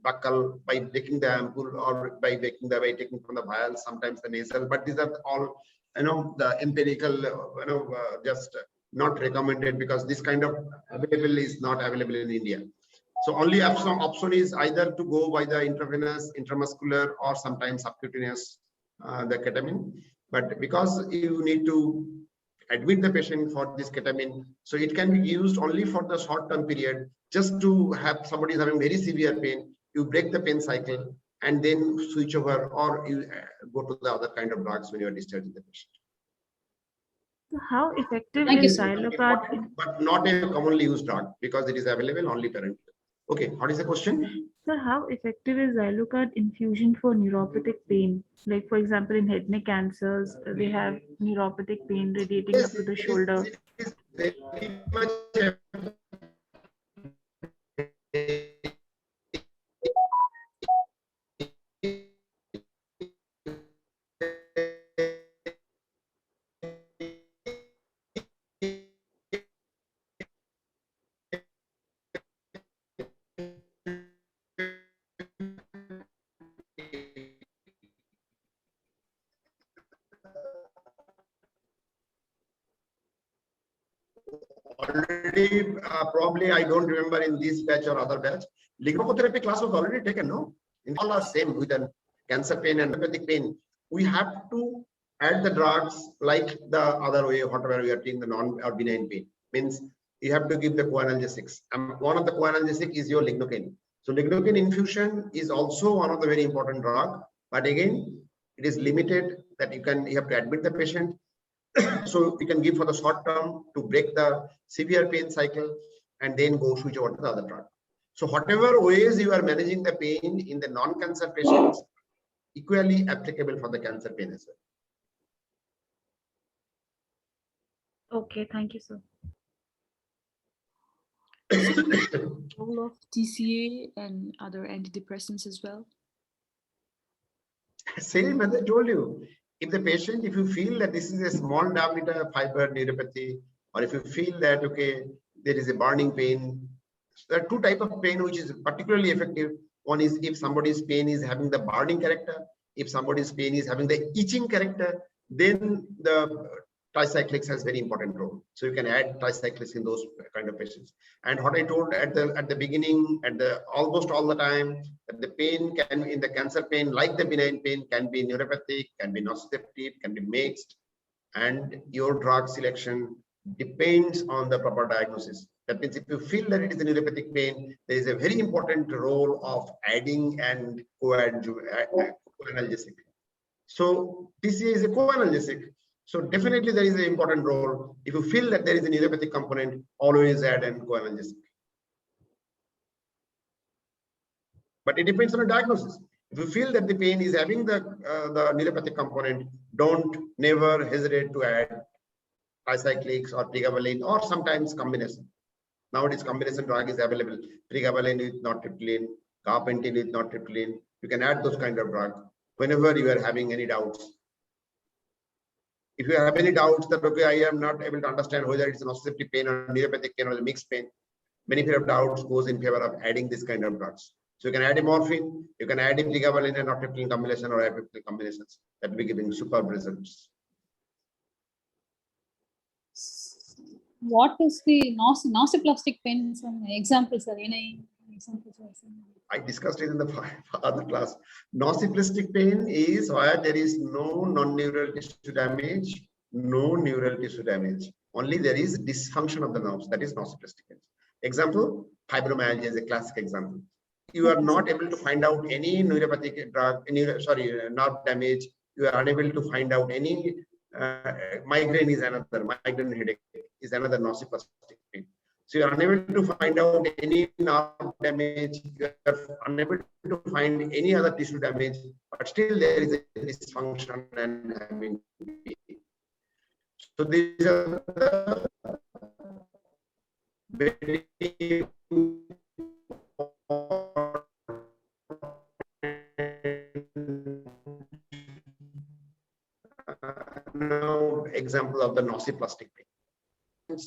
buccal by taking the ampoule or by taking from the vial. Sometimes the nasal, but these are all the empirical, just not recommended because this kind of available is not available in India. So only option is either to go by the intravenous, intramuscular, or sometimes subcutaneous the ketamine. But because you need to admit the patient for this ketamine, so it can be used only for the short-term period, just to have somebody is having very severe pain. You break the pain cycle and then switch over, or you go to the other kind of drugs when you are discharging the patient. How effective Thank you, is sir. Xylocard? But not a commonly used drug because it is available only parenteral. Okay, what is the question? So how effective is Xylocard infusion for neuropathic pain? Like for example, in head neck cancers, they have neuropathic pain radiating up to the shoulder. It is very much already, probably I don't remember in this batch or other batch. Lignocotherapy class was already taken, no? In all are same with the cancer pain and neuropathic pain. We have to add the drugs like the other way, whatever we are taking the non or benign pain. Means you have to give the co-analgesics. One of the co-analgesic is your lignocaine. So lignocaine infusion is also one of the very important drug, but again, it is limited that you have to admit the patient. So you can give for the short term to break the severe pain cycle and then go switch over to the other drug. So whatever ways you are managing the pain in the non-cancer patients, equally applicable for the cancer pain as well. Okay, thank you, sir. Role of TCA and other antidepressants as well? Same as I told you. If the patient, if you feel that this is a small diameter fiber neuropathy, or if you feel that, okay, there is a burning pain, there are two types of pain which is particularly effective. One is if somebody's pain is having the burning character. If somebody's pain is having the itching character, then the tricyclics has very important role. So you can add tricyclics in those kind of patients. And what I told at the beginning, almost all the time, that the pain can, in the cancer pain, like the benign pain, can be neuropathic, can be nociceptive, can be mixed, and your drug selection depends on the proper diagnosis. That means if you feel that it is a neuropathic pain, there is a very important role of adding and co-analgesic. So TCA is a co-analgesic. So definitely there is an important role. If you feel that there is a neuropathic component, always add and co-analgesic. But it depends on the diagnosis. If you feel that the pain is having the neuropathic component, never hesitate to add tricyclics or pregabalin or sometimes combination. Nowadays combination drug is available. Pregabalin with nortriptyline, carpentin with nortriptyline. You can add those kind of drug whenever you are having any doubts. If you have any doubts that, okay, I am not able to understand whether it's an nociceptive pain or neuropathic pain or a mixed pain, benefit of doubts goes in favor of adding this kind of drugs. So you can add a morphine, you can add a pregabalin and nortriptyline combination or apiptyline combinations that will be giving superb results. What is the nociplastic pain? Some examples, are any examples? I discussed it in the other class. Nociplastic pain is where there is no non-neural tissue damage, no neural tissue damage. Only there is dysfunction of the nerves. That is nociplastic pain. Example, fibromyalgia is a classic example. You are not able to find out any neuropathic drug, nerve damage. You are unable to find out any migraine is another, migraine headache is another nociplastic pain. So you are unable to find out any nerve damage, you are unable to find any other tissue damage, but still there is a dysfunction and having pain. So these are the very now example of the nociplastic pain.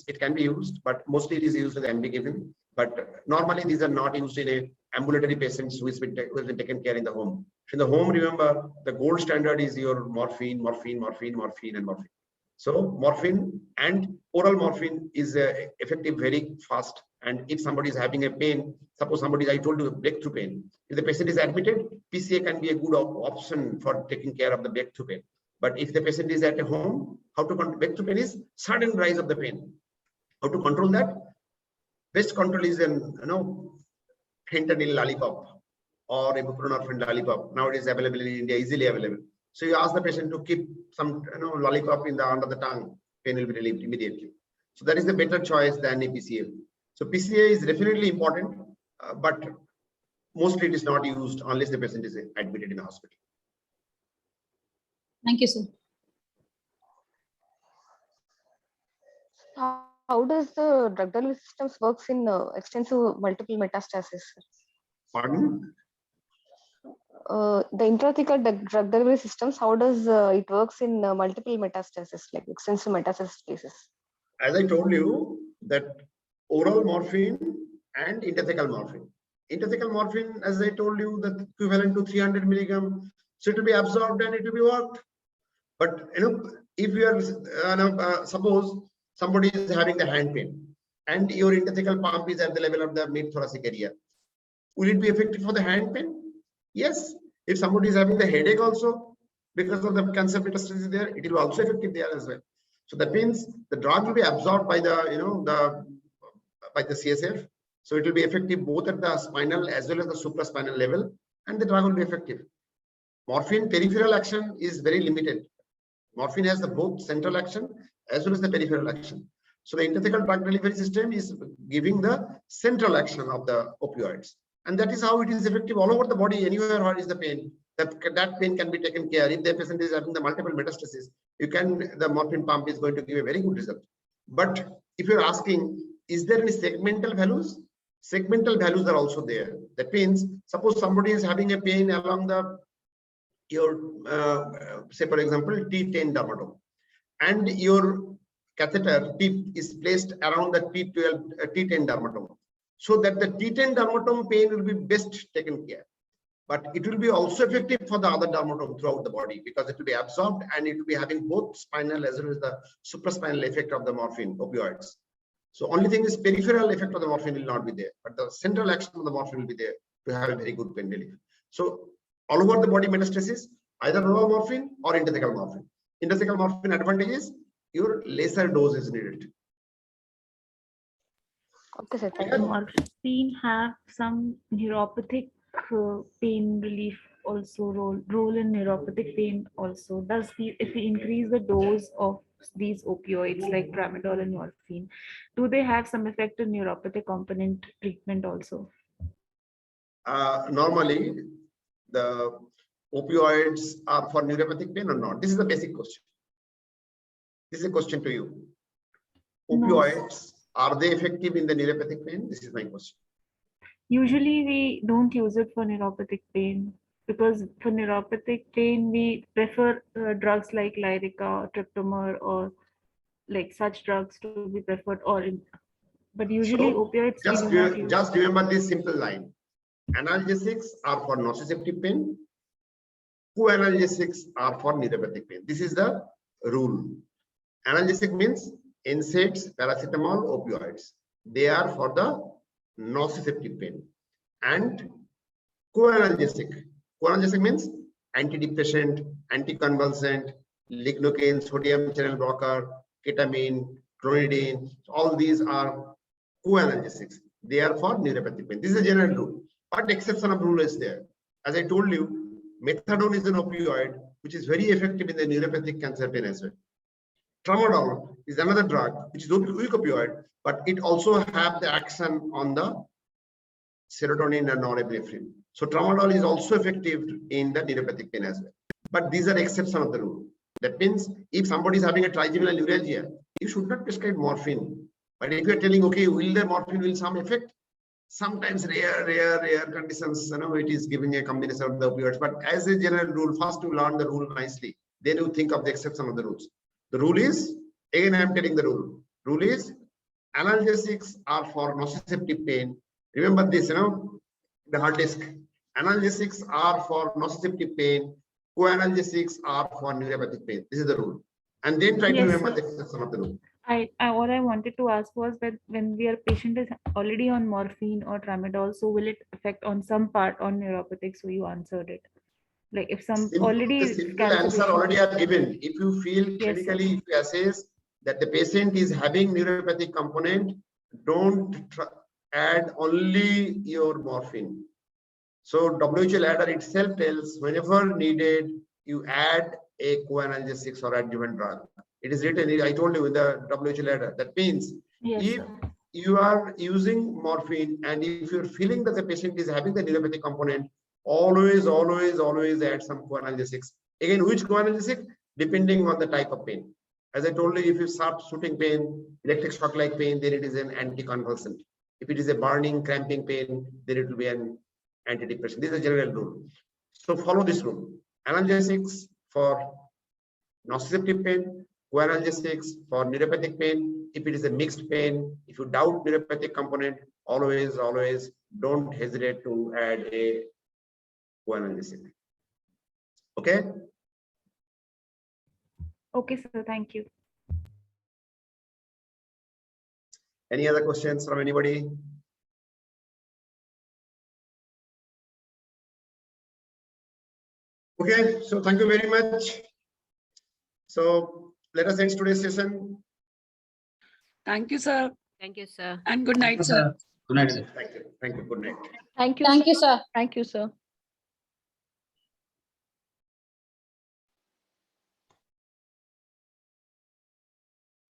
It can be used, but mostly it is used in the MD given. But normally these are not used in a ambulatory patients who has been taken care in the home. In the home, remember the gold standard is your morphine, morphine, morphine, morphine, and morphine. So morphine and oral morphine is effective very fast. And if somebody is having a pain, suppose somebody, I told you, a breakthrough pain. If the patient is admitted, PCA can be a good option for taking care of the breakthrough pain. But if the patient is at a home, how to control breakthrough pain is sudden rise of the pain. How to control that? Best control is an fentanyl lollipop or a buprenorphine lollipop. Now it is available in India, easily available. So you ask the patient to keep some lollipop in the under the tongue, pain will be relieved immediately. So that is the better choice than a PCA. So PCA is definitely important, but mostly it is not used unless the patient is admitted in the hospital. Thank you, sir. How does the drug delivery systems works in extensive multiple metastasis? Pardon? The intrathecal drug delivery systems, how does it works in multiple metastasis, like extensive metastasis cases? As I told you, that oral morphine and intrathecal morphine. Intrathecal morphine, as I told you, that equivalent to 300 milligram, so it will be absorbed and it will be worked. But if you are suppose somebody is having the hand pain and your intrathecal pump is at the level of the mid thoracic area, will it be effective for the hand pain? Yes. If somebody is having the headache also because of the cancer metastasis there, it will be also effective there as well. So that means the drug will be absorbed by the by the CSF. So it will be effective both at the spinal as well as the supraspinal level, and the drug will be effective. Morphine peripheral action is very limited. Morphine has the both central action as well as the peripheral action. So the intrathecal drug delivery system is giving the central action of the opioids. And that is how it is effective all over the body, anywhere where is the pain. That pain can be taken care. If the patient is having the multiple metastasis, the morphine pump is going to give a very good result. But if you're asking, is there any segmental values? Segmental values are also there. That means, suppose somebody is having a pain along your say for example T10 dermatome, and your catheter tip is placed around the T10 dermatome, so that the T10 dermatome pain will be best taken care. But it will be also effective for the other dermatome throughout the body, because it will be absorbed and it will be having both spinal as well as the supraspinal effect of the morphine opioids. So only thing is peripheral effect of the morphine will not be there, but the central action of the morphine will be there to have a very good pain relief. So all over the body metastasis, either oral morphine or intrathecal morphine. Intrathecal morphine advantage is your lesser dose is needed. Okay, sir. Thank Does you. morphine have some neuropathic pain relief also role in neuropathic pain also? If we increase the dose of these opioids like tramadol and morphine, do they have some effect on neuropathic component treatment also? Normally, the opioids are for neuropathic pain or not? This is the basic question. This is a question to you. Opioids, are they effective in the neuropathic pain? This is my question. Usually we don't use it for neuropathic pain, because for neuropathic pain we prefer drugs like Lyrica, Triptomor, or like such drugs to be preferred. But usually So, opioids we do not use. just remember this simple line. Analgesics are for nociceptive pain. Co-analgesics are for neuropathic pain. This is the rule. Analgesic means NSAIDs, paracetamol, opioids. They are for the nociceptive pain. And co-analgesic. Co-analgesic means antidepressant, anticonvulsant, lignocaine, sodium channel blocker, ketamine, clonidine. All these are co-analgesics. They are for neuropathic pain. This is a general rule. But exception of rule is there. As I told you, methadone is an opioid which is very effective in the neuropathic cancer pain as well. Tramadol is another drug which is weak opioid, but it also have the action on the serotonin and norepinephrine. So tramadol is also effective in the neuropathic pain as well. But these are exceptions of the rule. That means if somebody is having a trigeminal neuralgia, you should not prescribe morphine. But if you are telling, okay, will the morphine will some effect? Sometimes rare conditions, it is giving a combination of the opioids. But as a general rule, first you learn the rule nicely. Then you think of the exception of the rules. The rule is, again, I am telling the rule. Rule is analgesics are for nociceptive pain. Remember this, the hard disk. Analgesics are for nociceptive pain. Co-analgesics are for neuropathic pain. This is the rule. And then try to remember the exception of the rule. What I wanted to ask was that when your patient is already on morphine or tramadol, so will it affect on some part on neuropathic? So you answered it. Like if some already the simple answer already are given. If you feel clinically, if you assess that the patient is having neuropathic component, don't add only your morphine. So WHO ladder itself tells whenever needed, you add a co-analgesics or adjuvant drug. It is written, I told you in the WHO ladder. That means if you are using morphine and if you're feeling that the patient is having the neuropathic component, always add some co-analgesics. Again, which co-analgesic? Depending on the type of pain. As I told you, if you start shooting pain, electric shock like pain, then it is an anticonvulsant. If it is a burning, cramping pain, then it will be an antidepressant. This is a general rule. So follow this rule. Analgesics for nociceptive pain, co-analgesics for neuropathic pain. If it is a mixed pain, if you doubt neuropathic component, always don't hesitate to add a co-analgesic. Okay? Okay, sir. Thank you. Any other questions from anybody? Okay, so thank you very much. So let us end today's session. Thank you, sir. Thank you, sir. And good night, sir. Good night, sir. Thank you. Good night. Thank you. Thank you, sir. Thank you, sir.